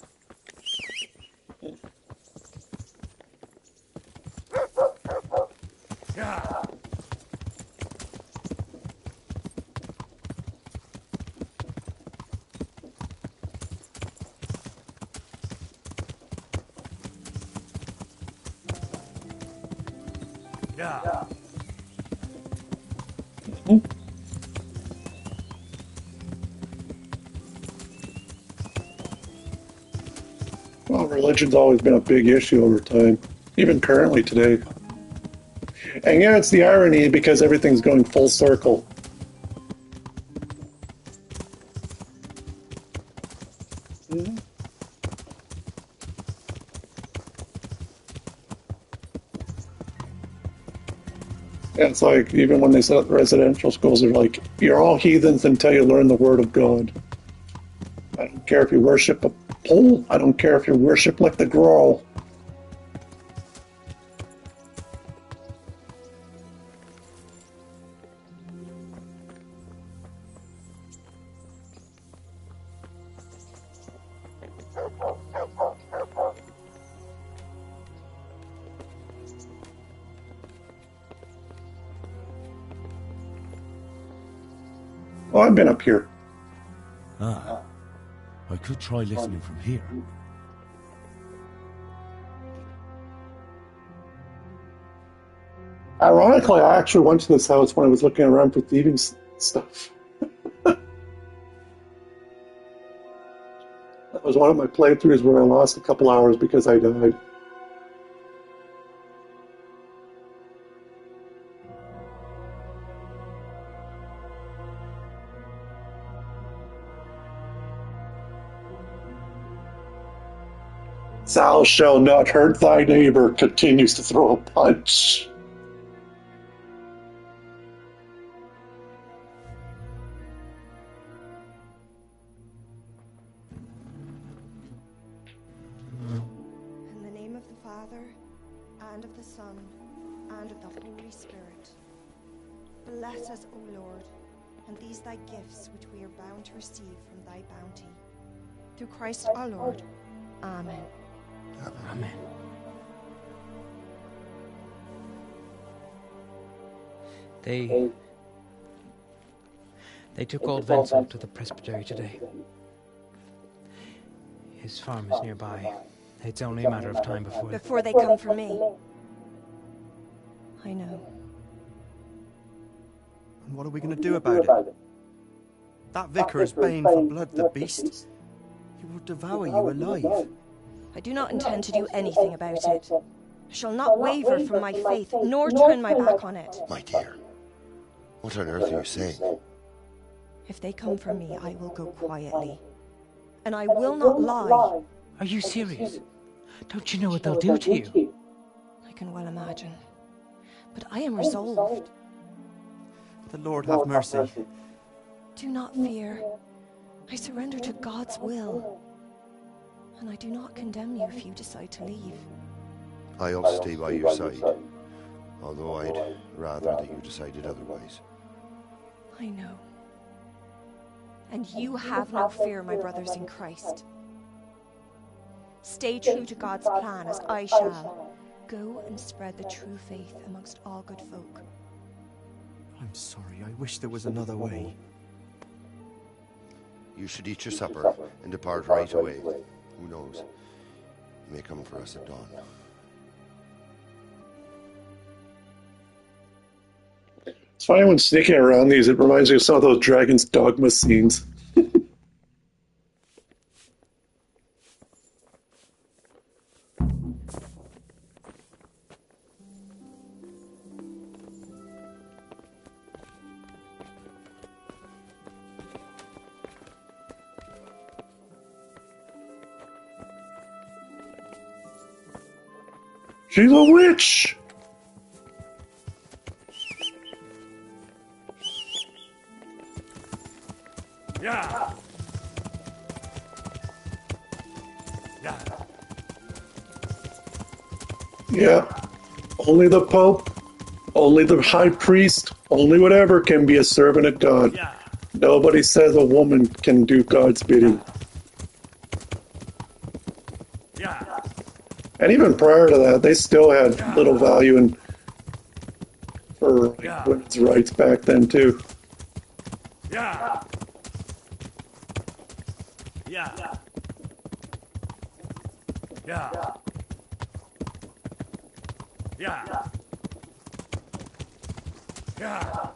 Yeah. Well, religion's always been a big issue over time, even currently today. And yeah, it's the irony because everything's going full circle. And it's like, even when they set up residential schools, they're like, you're all heathens until you learn the word of God. I don't care if you worship a pole. I don't care if you worship like the Grawl. Oh, I've been up here. Ah, I could try listening from here. Ironically, I actually went to this house when I was looking around for thieving stuff. That was one of my playthroughs where I lost a couple hours because I died. Thou shalt not hurt thy neighbor continues to throw a punch. In the name of the Father, and of the Son, and of the Holy Spirit. Bless us, O Lord, and these thy gifts which we are bound to receive from thy bounty. Through Christ our Lord. Amen. Amen. They took old Vincent to the presbytery today. His farm is nearby. It's only a matter of time before they come for me. I know. And what are we going to do about it? That vicar is baying for blood, the beast. He will devour you alive. I do not intend to do anything about it. I shall not waver from my faith, nor turn my back on it. My dear, what on earth are you saying? If they come for me, I will go quietly. And I will not lie. Are you serious? Don't you know what they'll do to you? I can well imagine. But I am resolved. The Lord have mercy. Do not fear. I surrender to God's will. And I do not condemn you if you decide to leave. I'll stay by your side, although I'd rather that you decided otherwise. I know. And you have no fear, my brothers in Christ. Stay true to God's plan as I shall. Go and spread the true faith amongst all good folk. I'm sorry, I wish there was another way. You should eat your supper and depart right away. Who knows? He may come for us at dawn. It's funny when sneaking around these, it reminds me of some of those Dragon's Dogma scenes. She's a witch! Yeah. Yeah. Yeah. Only the Pope, only the High Priest, only whatever can be a servant of God. Yeah. Nobody says a woman can do God's bidding. And even prior to that, they still had little value in for women's rights back then too. Yeah. Yeah. Yeah. Yeah. Yeah.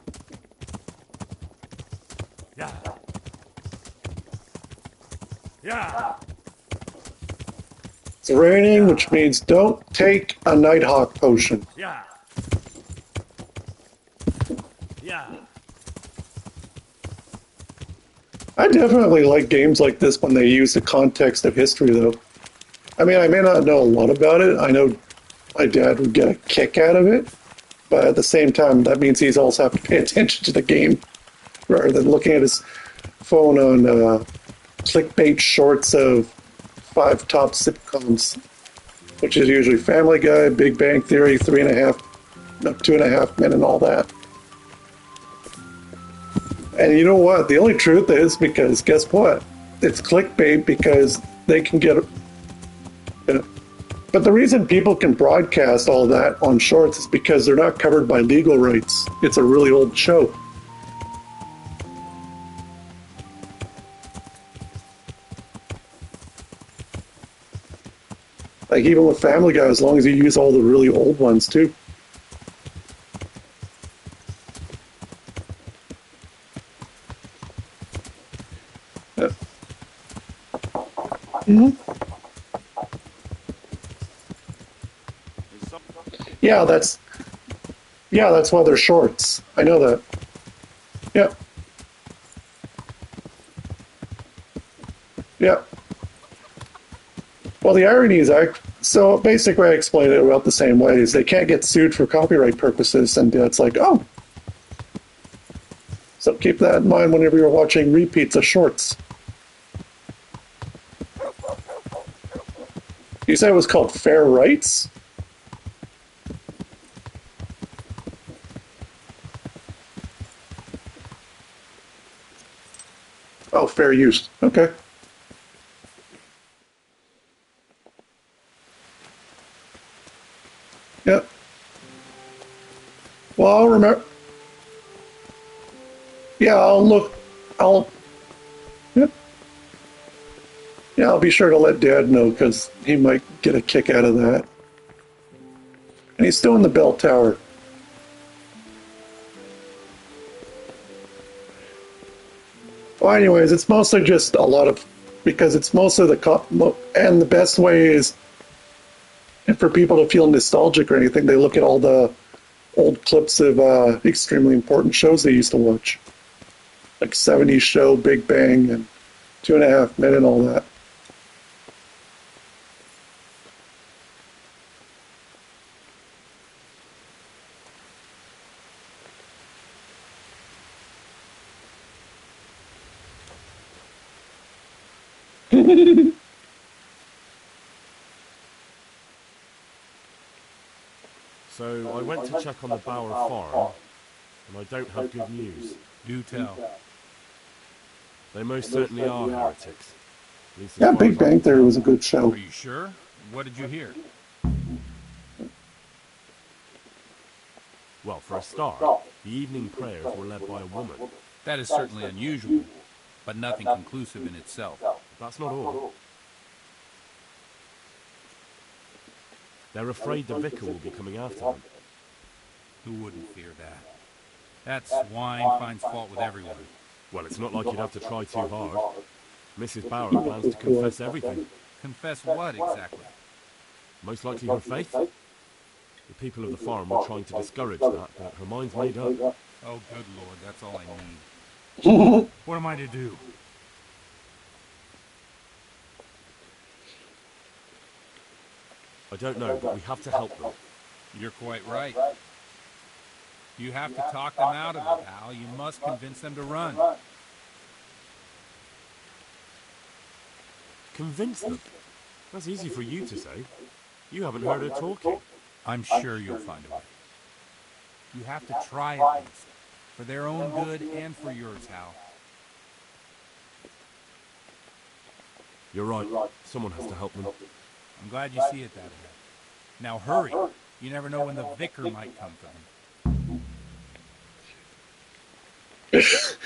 Yeah. Yeah. It's raining, which means don't take a Nighthawk potion. Yeah. Yeah. I definitely like games like this when they use the context of history, though. I mean, I may not know a lot about it. I know my dad would get a kick out of it, but at the same time, that means he's also have to pay attention to the game rather than looking at his phone on clickbait shorts of 5 top sitcoms, which is usually Family Guy, Big Bang Theory, 2.5 Men, and all that. And you know what? The only truth is because guess what? It's clickbait because they can get. But the reason people can broadcast all that on shorts is because they're not covered by legal rights. It's a really old show. Like even with Family Guy, as long as you use all the really old ones too. Mm-hmm. Yeah, that's why they're shorts. I know that. Yeah. Yeah. Well, the irony is, so basically I explained it about the same way, is they can't get sued for copyright purposes, and it's like, oh. So keep that in mind whenever you're watching repeats of shorts. You said it was called Fair Rights? Oh, fair use. Okay. Yep. Well, I'll remember. Yeah, I'll look. Yep. Yeah, I'll be sure to let Dad know because he might get a kick out of that. And he's still in the bell tower. Well, anyways, it's mostly just a lot of, because it's mostly and the best way is, and for people to feel nostalgic or anything, they look at all the old clips of extremely important shows they used to watch. Like 70s Show, Big Bang, and 2.5 Men and all that. So I went to check on the Bower farm, and I don't have good news. Do tell. They most certainly are heretics. At least as Yeah, far Big as I Bang can Theory tell. was a good show. Are you sure? What did you hear? Well, for a start, the evening prayers were led by a woman. That is certainly unusual, but nothing conclusive in itself. That's not all. They're afraid the vicar will be coming after them. Who wouldn't fear that? That swine finds fault with everyone. Well, it's not like you'd have to try too hard. Mrs. Bower plans to confess everything. Confess what, exactly? Most likely her faith. The people of the farm were trying to discourage that, but her mind's made up. Oh, good Lord, that's all I need. What am I to do? I don't know, but we have to help them. You're quite right. You have to talk them out of it, Hal. You must convince them to run. Convince them? That's easy for you to say. You haven't heard her talking. I'm sure you'll find a way. You have to try at least. For their own good and for yours, Hal. You're right. Someone has to help them. I'm glad you see it that way. Now hurry. You never know when the vicar might come for him.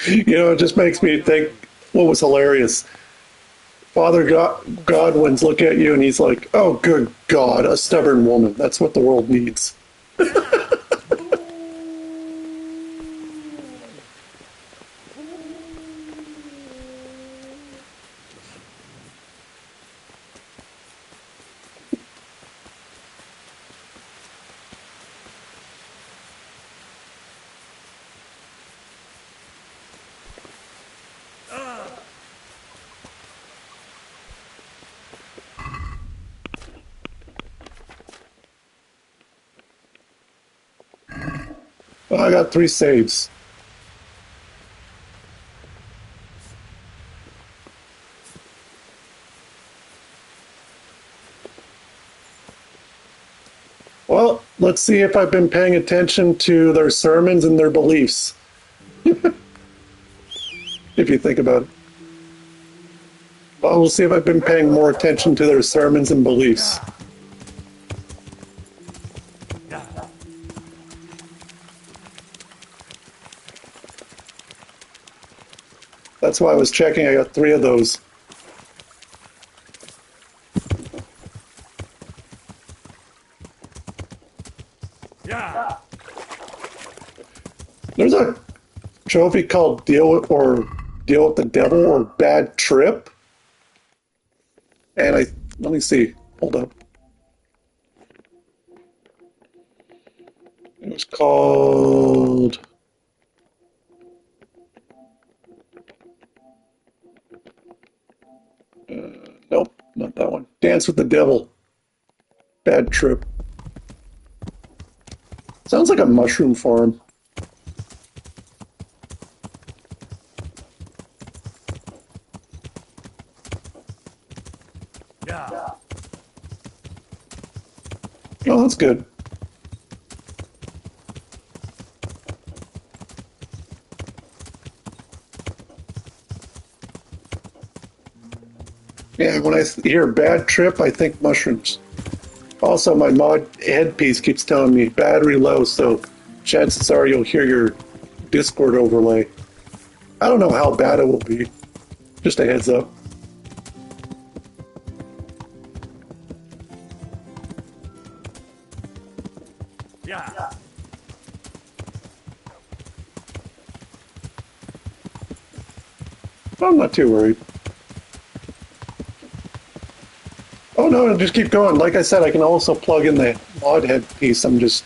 It just makes me think what was hilarious. Father Godwin's look at you and he's like, oh, good God, a stubborn woman. That's what the world needs. Well, I got 3 saves. Well, let's see if I've been paying attention to their sermons and their beliefs. If you think about it. Well, we'll see if I've been paying more attention to their sermons and beliefs. That's why I was checking. I got 3 of those. Yeah. There's a trophy called Deal with the Devil or Bad Trip. And let me see. Hold up. It was called nope, not that one. Dance with the Devil. Bad Trip. Sounds like a mushroom farm. Yeah. Oh, that's good. Yeah, when I hear bad trip, I think mushrooms. Also, my mod headpiece keeps telling me battery low, so chances are you'll hear your Discord overlay. I don't know how bad it will be. Just a heads up. Yeah. I'm not too worried. Oh no, just keep going. Like I said, I can also plug in the mod headpiece. I'm just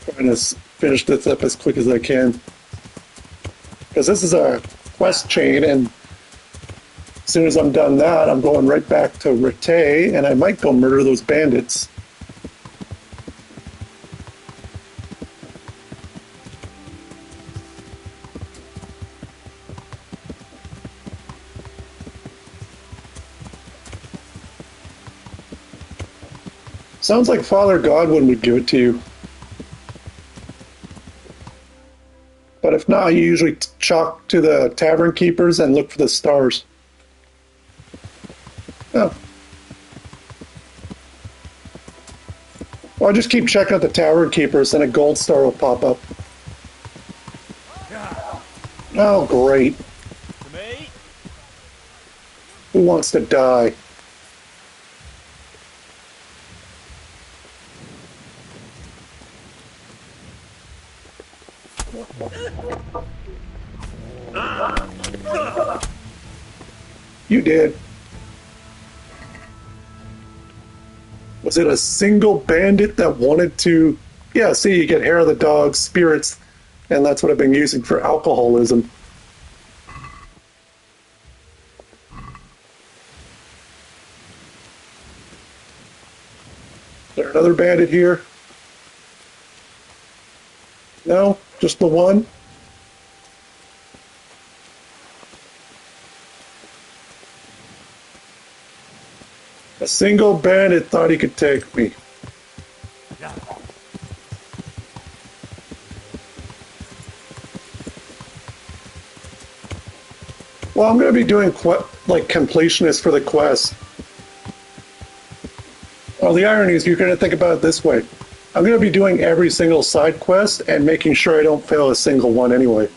trying to finish this up as quick as I can. Because this is a quest chain, and as soon as I'm done that, I'm going right back to Rete, and I might go murder those bandits. Sounds like Father Godwin would give it to you. But if not, you usually chalk to the tavern keepers and look for the stars. Oh. Well, just keep checking out the tavern keepers, and a gold star will pop up. Oh, great. Me? Who wants to die? You did. Was it a single bandit that wanted to... Yeah, see, you get hair of the dog, spirits, and that's what I've been using for alcoholism. Is there another bandit here? No? Just the one? A single bandit thought he could take me. Yeah. Well, I'm going to be doing like completionist for the quest. Well, the irony is you're going to think about it this way. I'm going to be doing every single side quest and making sure I don't fail a single one anyway.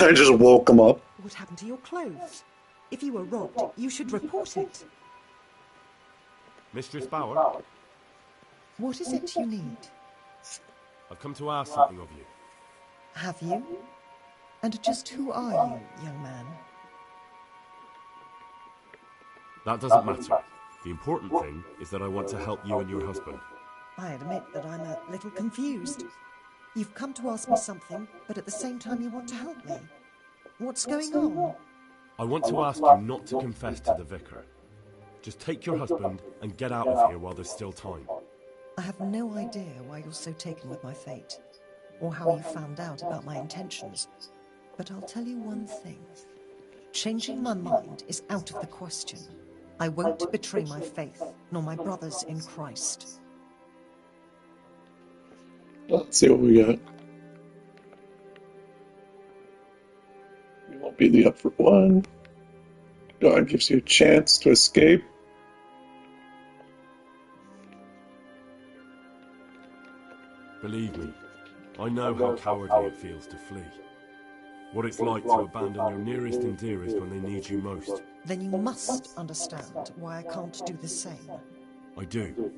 I just woke him up. What happened to your clothes? If you were robbed, you should report it. Mistress Bauer? What is it you need? I've come to ask something of you. Have you? And just who are you, young man? That doesn't matter. The important thing is that I want to help you and your husband. I admit that I'm a little confused. You've come to ask me something, but at the same time you want to help me. What's going on? I want to ask you not to confess to the vicar. Just take your husband and get out of here while there's still time. I have no idea why you're so taken with my fate, or how you found out about my intentions. But I'll tell you one thing. Changing my mind is out of the question. I won't betray my faith, nor my brothers in Christ. Let's see what we got. You won't be the up for one. God gives you a chance to escape. Believe me, I know how cowardly it feels to flee. What it's like to abandon your nearest and dearest when they need you most. Then you must understand why I can't do the same. I do.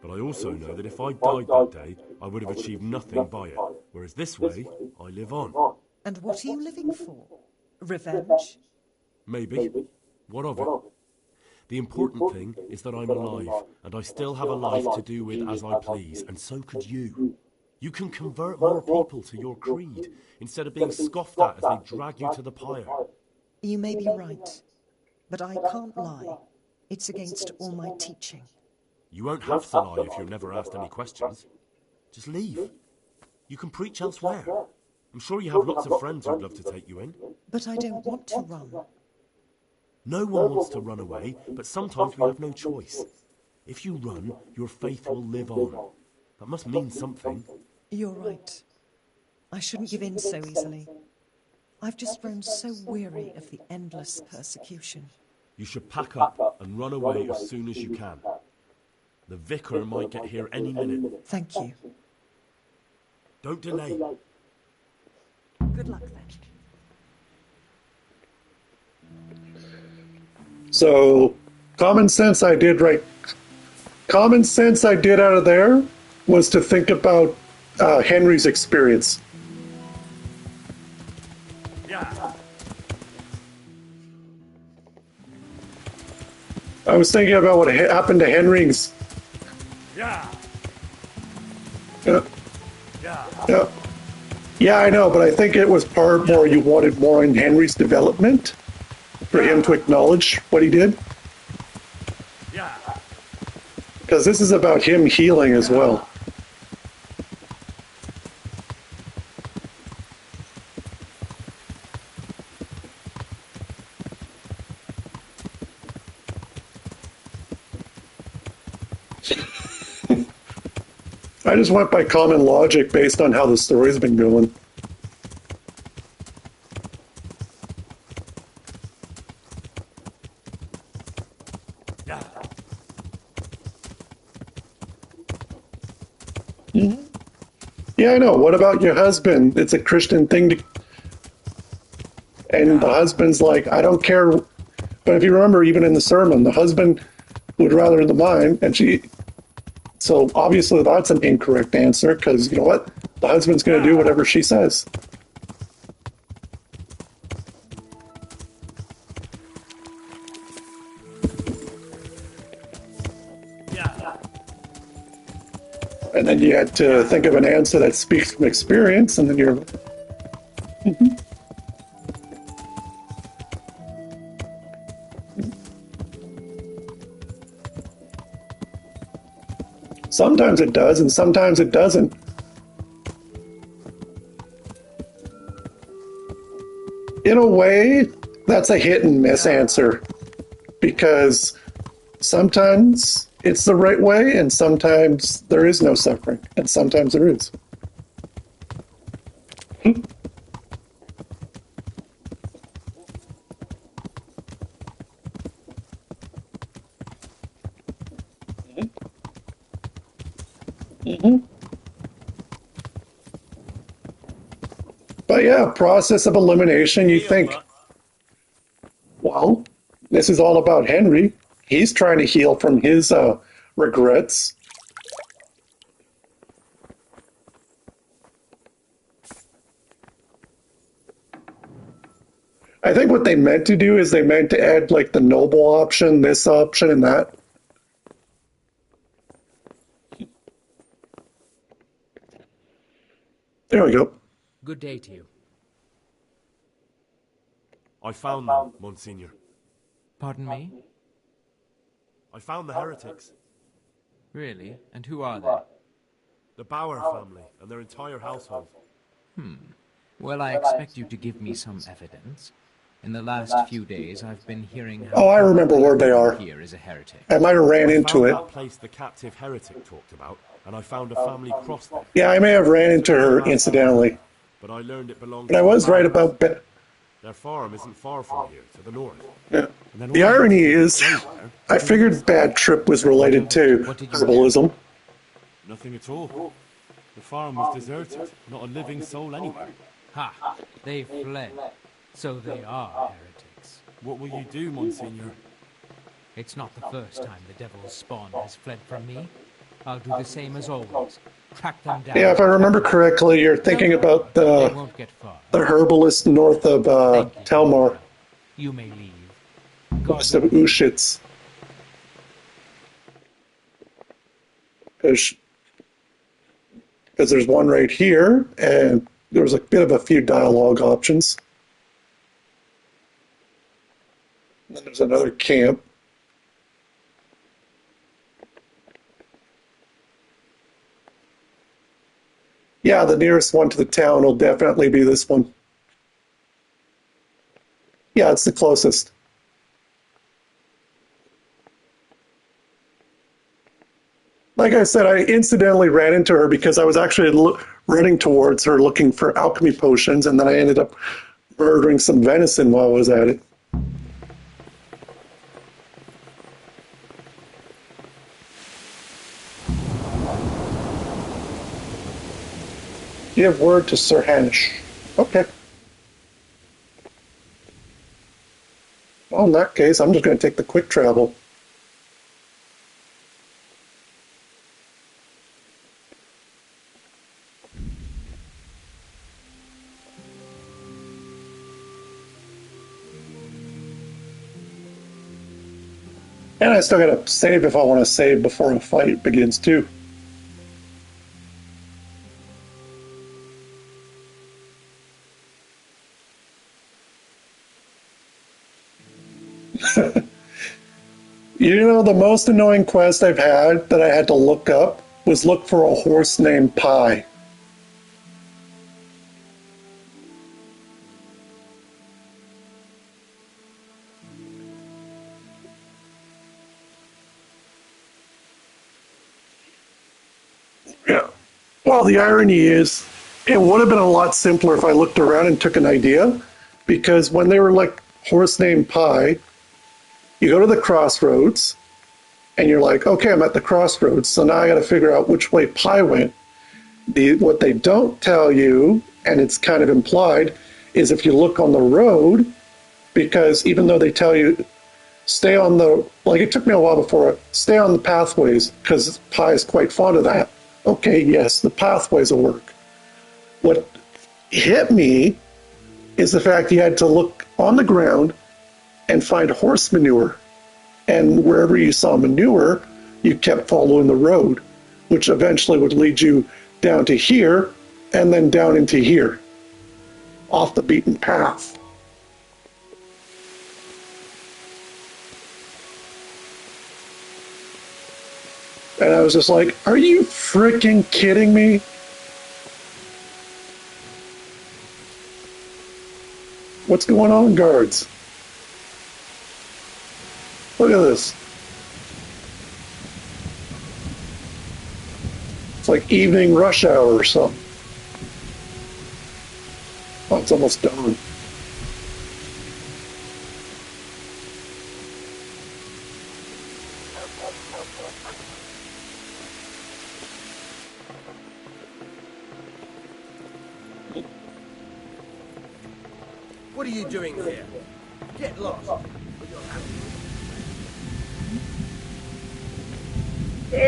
But I also know that if I died that day, I would have achieved nothing by it. Whereas this way, I live on. And what are you living for? Revenge? Maybe. What of it? The important thing is that I'm alive, and I still have a life to do with as I please, and so could you. You can convert more people to your creed, instead of being scoffed at as they drag you to the pyre. You may be right, but I can't lie. It's against all my teaching. You won't have to lie if you're never asked any questions. Just leave. You can preach elsewhere. I'm sure you have lots of friends who'd love to take you in. But I don't want to run. No one wants to run away, but sometimes we have no choice. If you run, your faith will live on. That must mean something. You're right. I shouldn't give in so easily. I've just grown so weary of the endless persecution. You should pack up and run away as soon as you can. The vicar might get here any minute. Thank you. Don't delay. Good luck then. So, common sense I did out of there was to think about Henry's experience. Yeah. I was thinking about what happened to Henry's. Yeah. Yeah. Yeah. Yeah. Yeah, I know, but I think it was part more you wanted more in Henry's development for him to acknowledge what he did. Yeah. Because this is about him healing as well. I just went by common logic based on how the story's been going. Yeah. Mm-hmm. Yeah, I know. What about your husband? It's a Christian thing to... And the husband's like, I don't care. But if you remember, even in the sermon, the husband would rather the mind, and she... So obviously that's an incorrect answer, because you know what? The husband's going to do whatever she says. Yeah. And then you had to think of an answer that speaks from experience, and then you're... Sometimes it does, and sometimes it doesn't. In a way, that's a hit and miss answer. Because sometimes it's the right way, and sometimes there is no suffering, and sometimes there is. But yeah, process of elimination, you think, well, this is all about Henry. He's trying to heal from his regrets. I think what they meant to do is they meant to add like the noble option, this option, and that. There we go. Good day to you. I found them, Monsignor. Pardon me? I found the heretics. Really? And who are they? The Bauer family and their entire household. Well, I expect you to give me some evidence. In the last few days, I've been hearing how... Oh, I remember where they are. Here is a heretic. I might have ran into it. I found that place the captive heretic talked about, and I found a family cross there. Yeah, I may have ran into her incidentally. But I learned it belonged But I was right about... Their farm isn't far from here, to the north. Yeah. The irony is, I figured Bad Trip was related to herbalism. Nothing at all. The farm was deserted, not a living soul anywhere. Ha! They fled. So they are heretics. What will you do, Monsignor? It's not the first time the devil's spawn has fled from me. I'll do the same as always. Track them down. Yeah, if I remember correctly, you're thinking about the herbalist north of Telmar. You may leave. West of Ushitz. Because there's one right here, and there's a bit of a few dialogue options. And then there's another camp. Yeah, the nearest one to the town will definitely be this one. Yeah, it's the closest. Like I said, I incidentally ran into her because I was actually running towards her looking for alchemy potions, and then I ended up murdering some venison while I was at it. Give word to Sir Hanish. Okay. Well, in that case, I'm just going to take the quick travel. And I still got to save if I want to save before a fight begins, too. You know, the most annoying quest I've had that I had to look up was look for a horse named Pi. Yeah. Well, the irony is, it would have been a lot simpler if I looked around and took an idea, because when they were like horse named Pi, you go to the crossroads, and you're like, okay, I'm at the crossroads, so now I got to figure out which way Pi went. What they don't tell you, and it's kind of implied, is if you look on the road, because even though they tell you, stay on the, like it took me a while before, stay on the pathways, because Pi is quite fond of that. Okay, yes, the pathways will work. What hit me is the fact you had to look on the ground and find horse manure. And wherever you saw manure, you kept following the road, which eventually would lead you down to here and then down into here, off the beaten path. And I was just like, are you freaking kidding me? What's going on, guards? Look at this. It's like evening rush hour or something. Oh, it's almost dawn. What are you doing here? Get lost.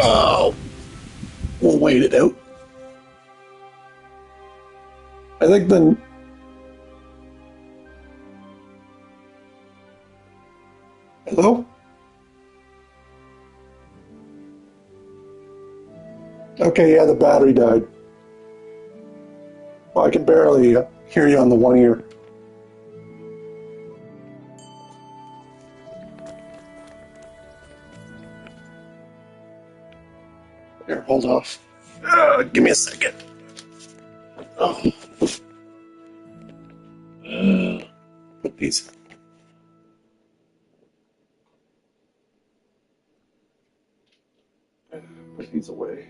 Oh! We'll wait it out. I think then. Hello? Okay, yeah, the battery died. Well, I can barely hear you on the one ear. Here, hold off. Give me a second. Oh. Put these. Put these away.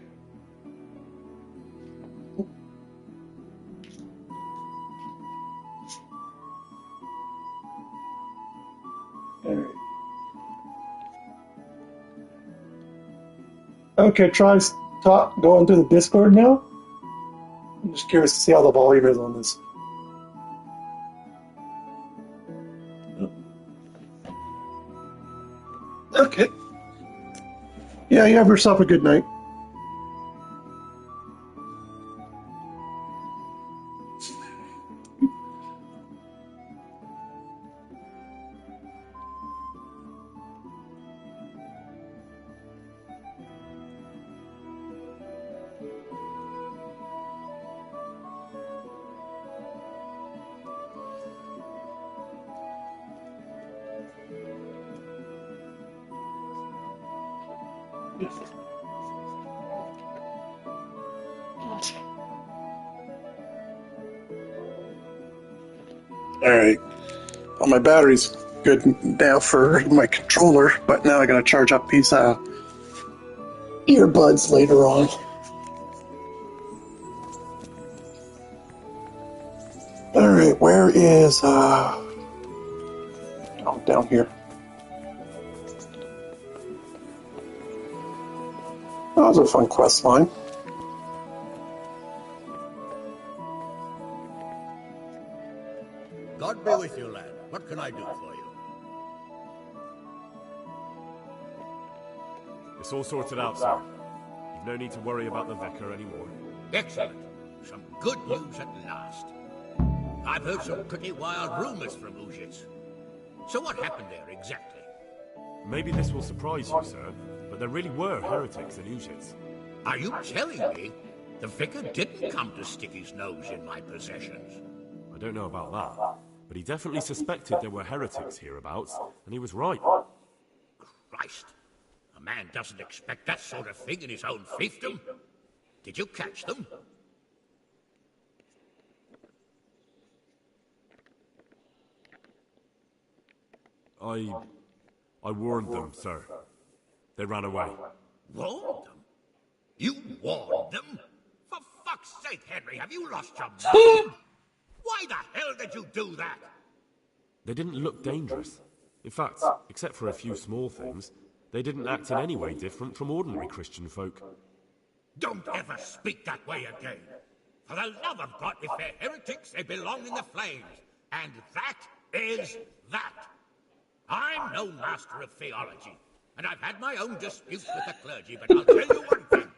Alright. Okay, try going through the Discord now. I'm just curious to see how the volume is on this. Okay. Yeah, you have yourself a good night. Alright. Well, my battery's good now for my controller, but now I gotta charge up these earbuds later on. Alright, where is oh, down here. That was a fun quest line. God be with you, lad. What can I do for you? It's all sorted out, sir. You've no need to worry about the Vicar anymore. Excellent. Some good news at last. I've heard some pretty wild rumors from Uzhitz. So what happened there exactly? Maybe this will surprise you, sir, but there really were heretics in Uzhitz. Are you telling me the Vicar didn't come to stick his nose in my possessions? I don't know about that, but he definitely suspected there were heretics hereabouts, and he was right. Christ! A man doesn't expect that sort of thing in his own fiefdom. Did you catch them? I warned them, sir. They ran away. Warned them? You warned them? For fuck's sake, Henry, have you lost your mind? Why the hell did you do that? They didn't look dangerous. In fact, except for a few small things, they didn't act in any way different from ordinary Christian folk. Don't ever speak that way again. For the love of God, if they're heretics, they belong in the flames. And that is that. I'm no master of theology, and I've had my own disputes with the clergy, but I'll tell you one thing.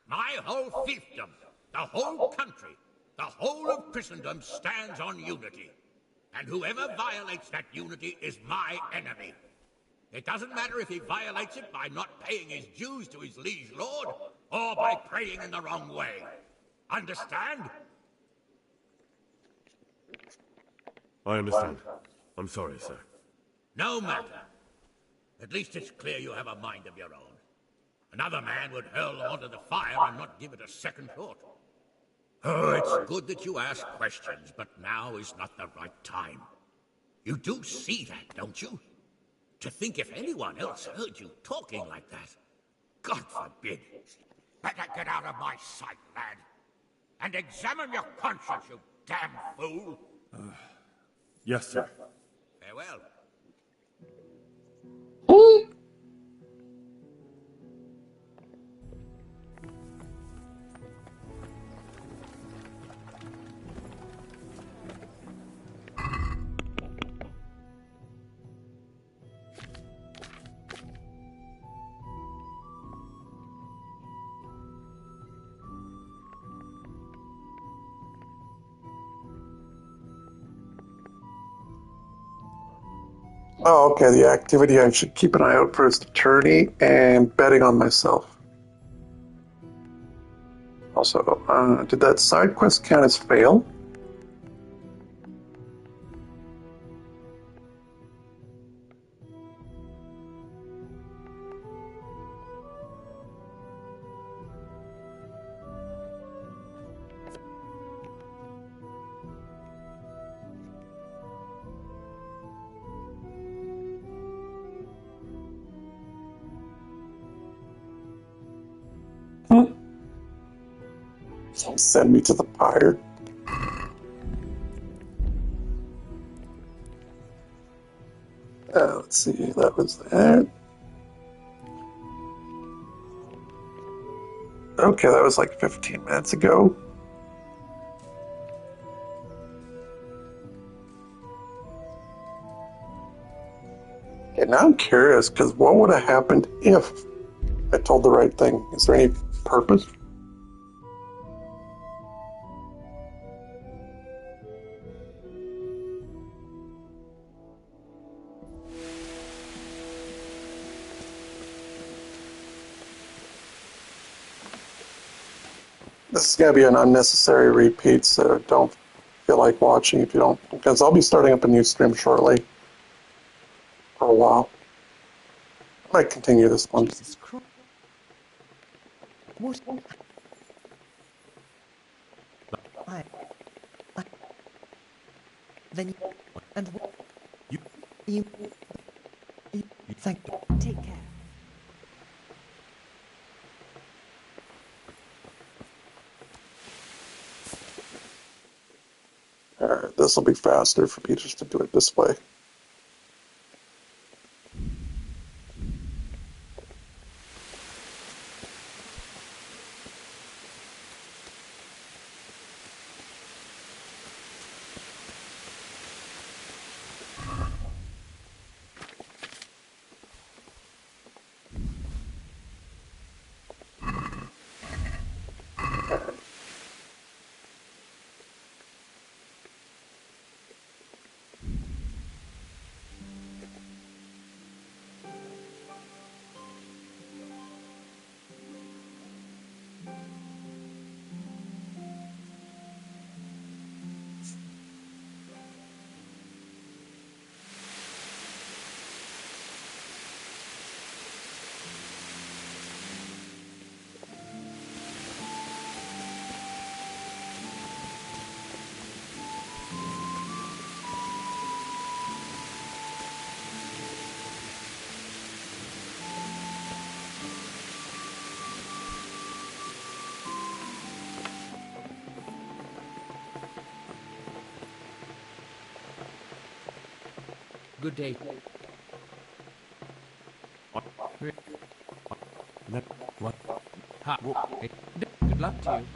My whole fiefdom, the whole country, the whole of Christendom stands on unity. And whoever violates that unity is my enemy. It doesn't matter if he violates it by not paying his dues to his liege lord, or by praying in the wrong way. Understand? I understand. I'm sorry, sir. No matter. At least it's clear you have a mind of your own. Another man would hurl them onto the fire and not give it a second thought. Oh, it's good that you ask questions, but now is not the right time. You do see that, don't you? To think if anyone else heard you talking like that. God forbid. Better get out of my sight, lad. And examine your conscience, you damn fool. Yes, sir. Farewell. Oh, okay, the activity I should keep an eye out for is attorney and betting on myself. Also, did that side quest count as fail? Send me to the pyre. Let's see, that was that. Okay, that was like 15 minutes ago. Okay, now I'm curious, because what would have happened if I told the right thing? Is there any purpose? This is going to be an unnecessary repeat, so don't feel like watching if you don't, because I'll be starting up a new stream shortly for a while. I might continue this one. Jesus Christ. What? Then and what? You thank you. Take care. Alright, this will be faster for me just to do it this way. Good day. What? Ha. Hey, good luck to you.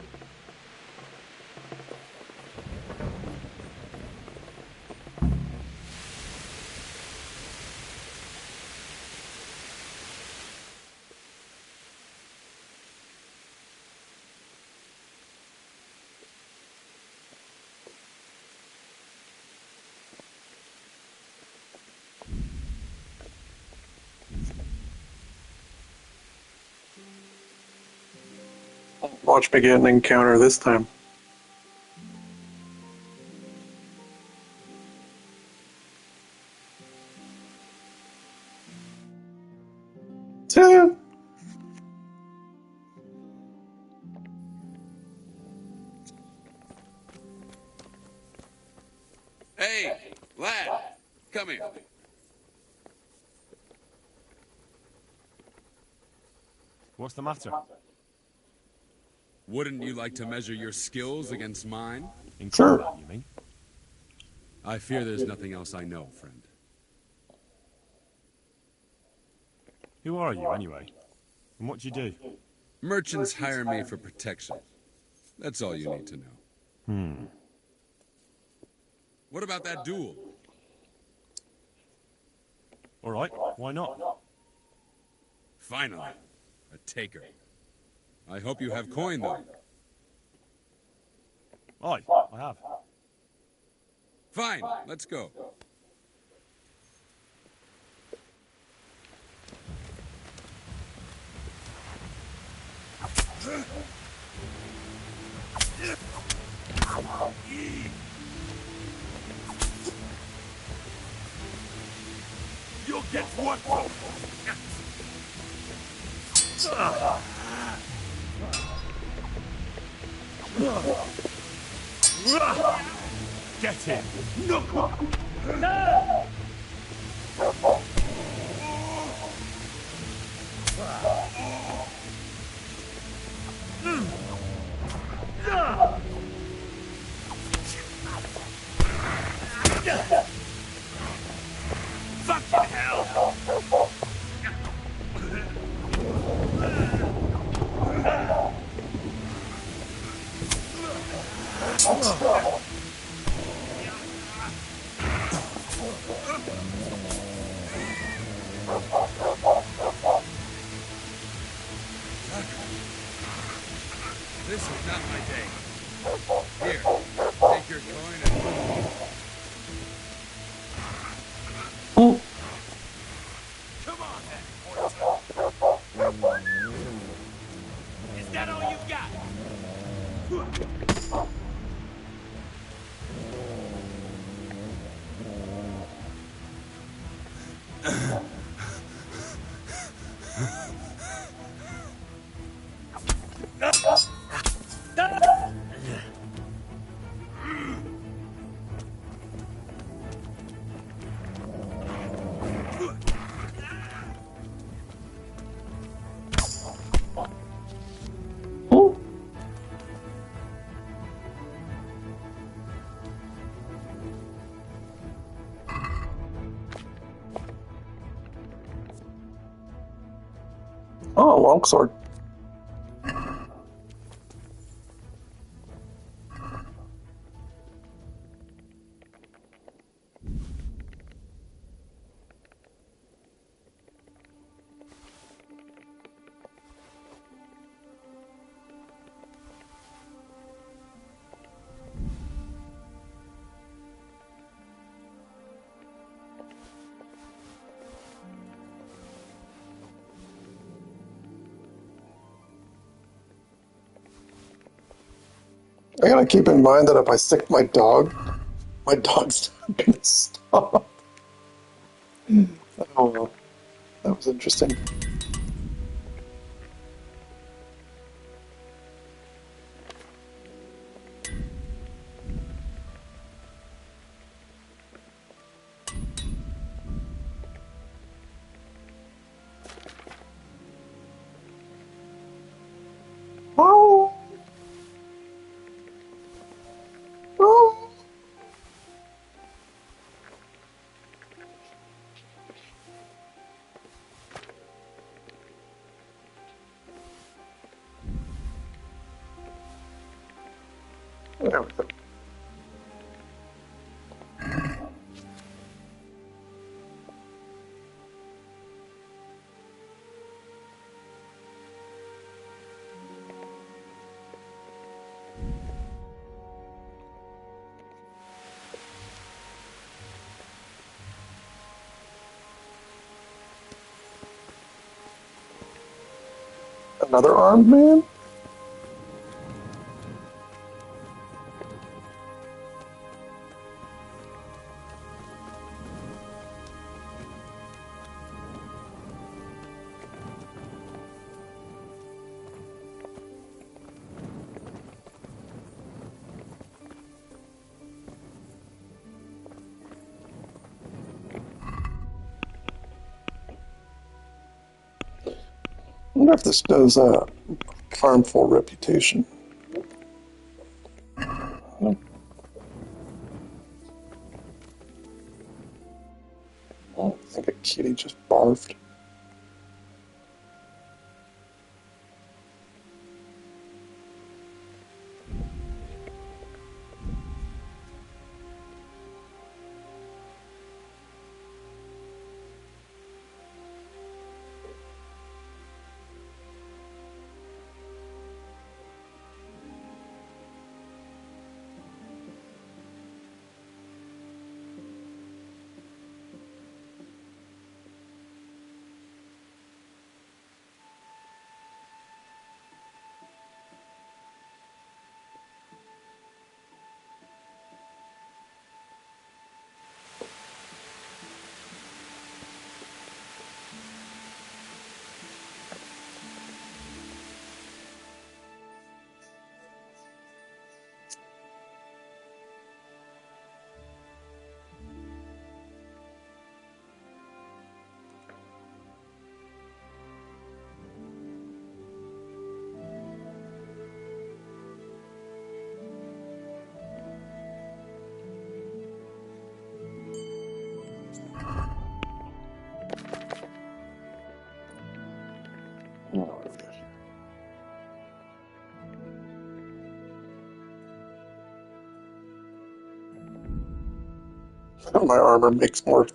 Watch me get an encounter this time. Hey, lad, come here. What's the matter? Wouldn't you like to measure your skills against mine? In combat, you mean? I fear there's nothing else I know, friend. Who are you, anyway? And what do you do? Merchants hire me for protection. That's all you need to know. What about that duel? All right, why not? Finally, a taker. I hope you have coin, though. Aye, I have. Fine, let's go. You'll get what for? Get him! Knuckle! Fucking hell! This is not my day. Here, take your coin and move. Come on then, Porter. Is that all you've got? Oh, longsword. I gotta keep in mind that if I sick my dog's not gonna stop. Oh, well. That was interesting. Oh. Oh. There we go. Another armed man? wonder if this does harmful reputation. Nope. Oh, I think a kitty just barfed. My armor makes more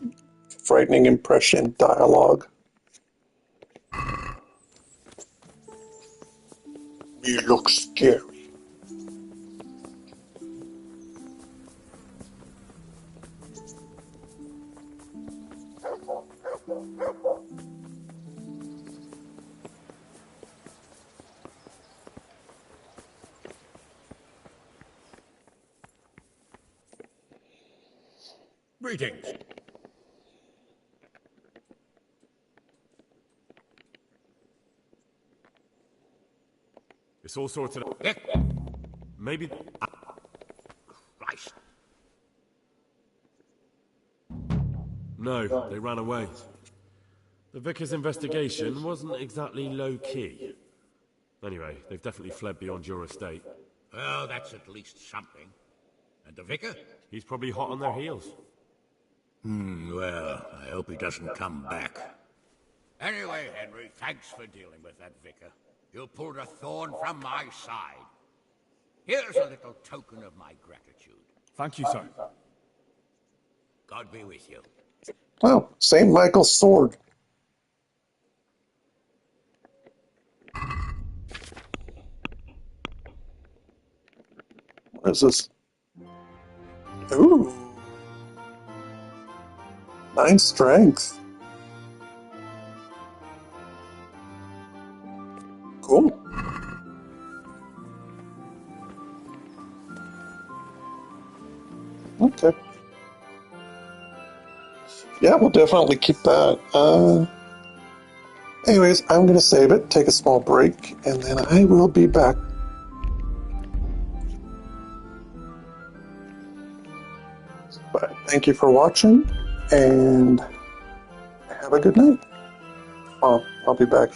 frightening impression dialogue. You look scary. Greetings. It's all sorted out. Maybe... Christ. No, they ran away. The vicar's investigation wasn't exactly low-key. Anyway, they've definitely fled beyond your estate. Well, that's at least something. And the vicar? He's probably hot on their heels. Well, I hope he doesn't come back. Anyway, Henry, thanks for dealing with that vicar. You pulled a thorn from my side. Here's a little token of my gratitude. Thank you, sir. God be with you. Oh, St. Michael's sword. What is this? Ooh. 9 strength. Cool. Okay. Yeah, we'll definitely keep that. Anyways, I'm going to save it, take a small break, and then I will be back. But thank you for watching, and have a good night. I'll be back.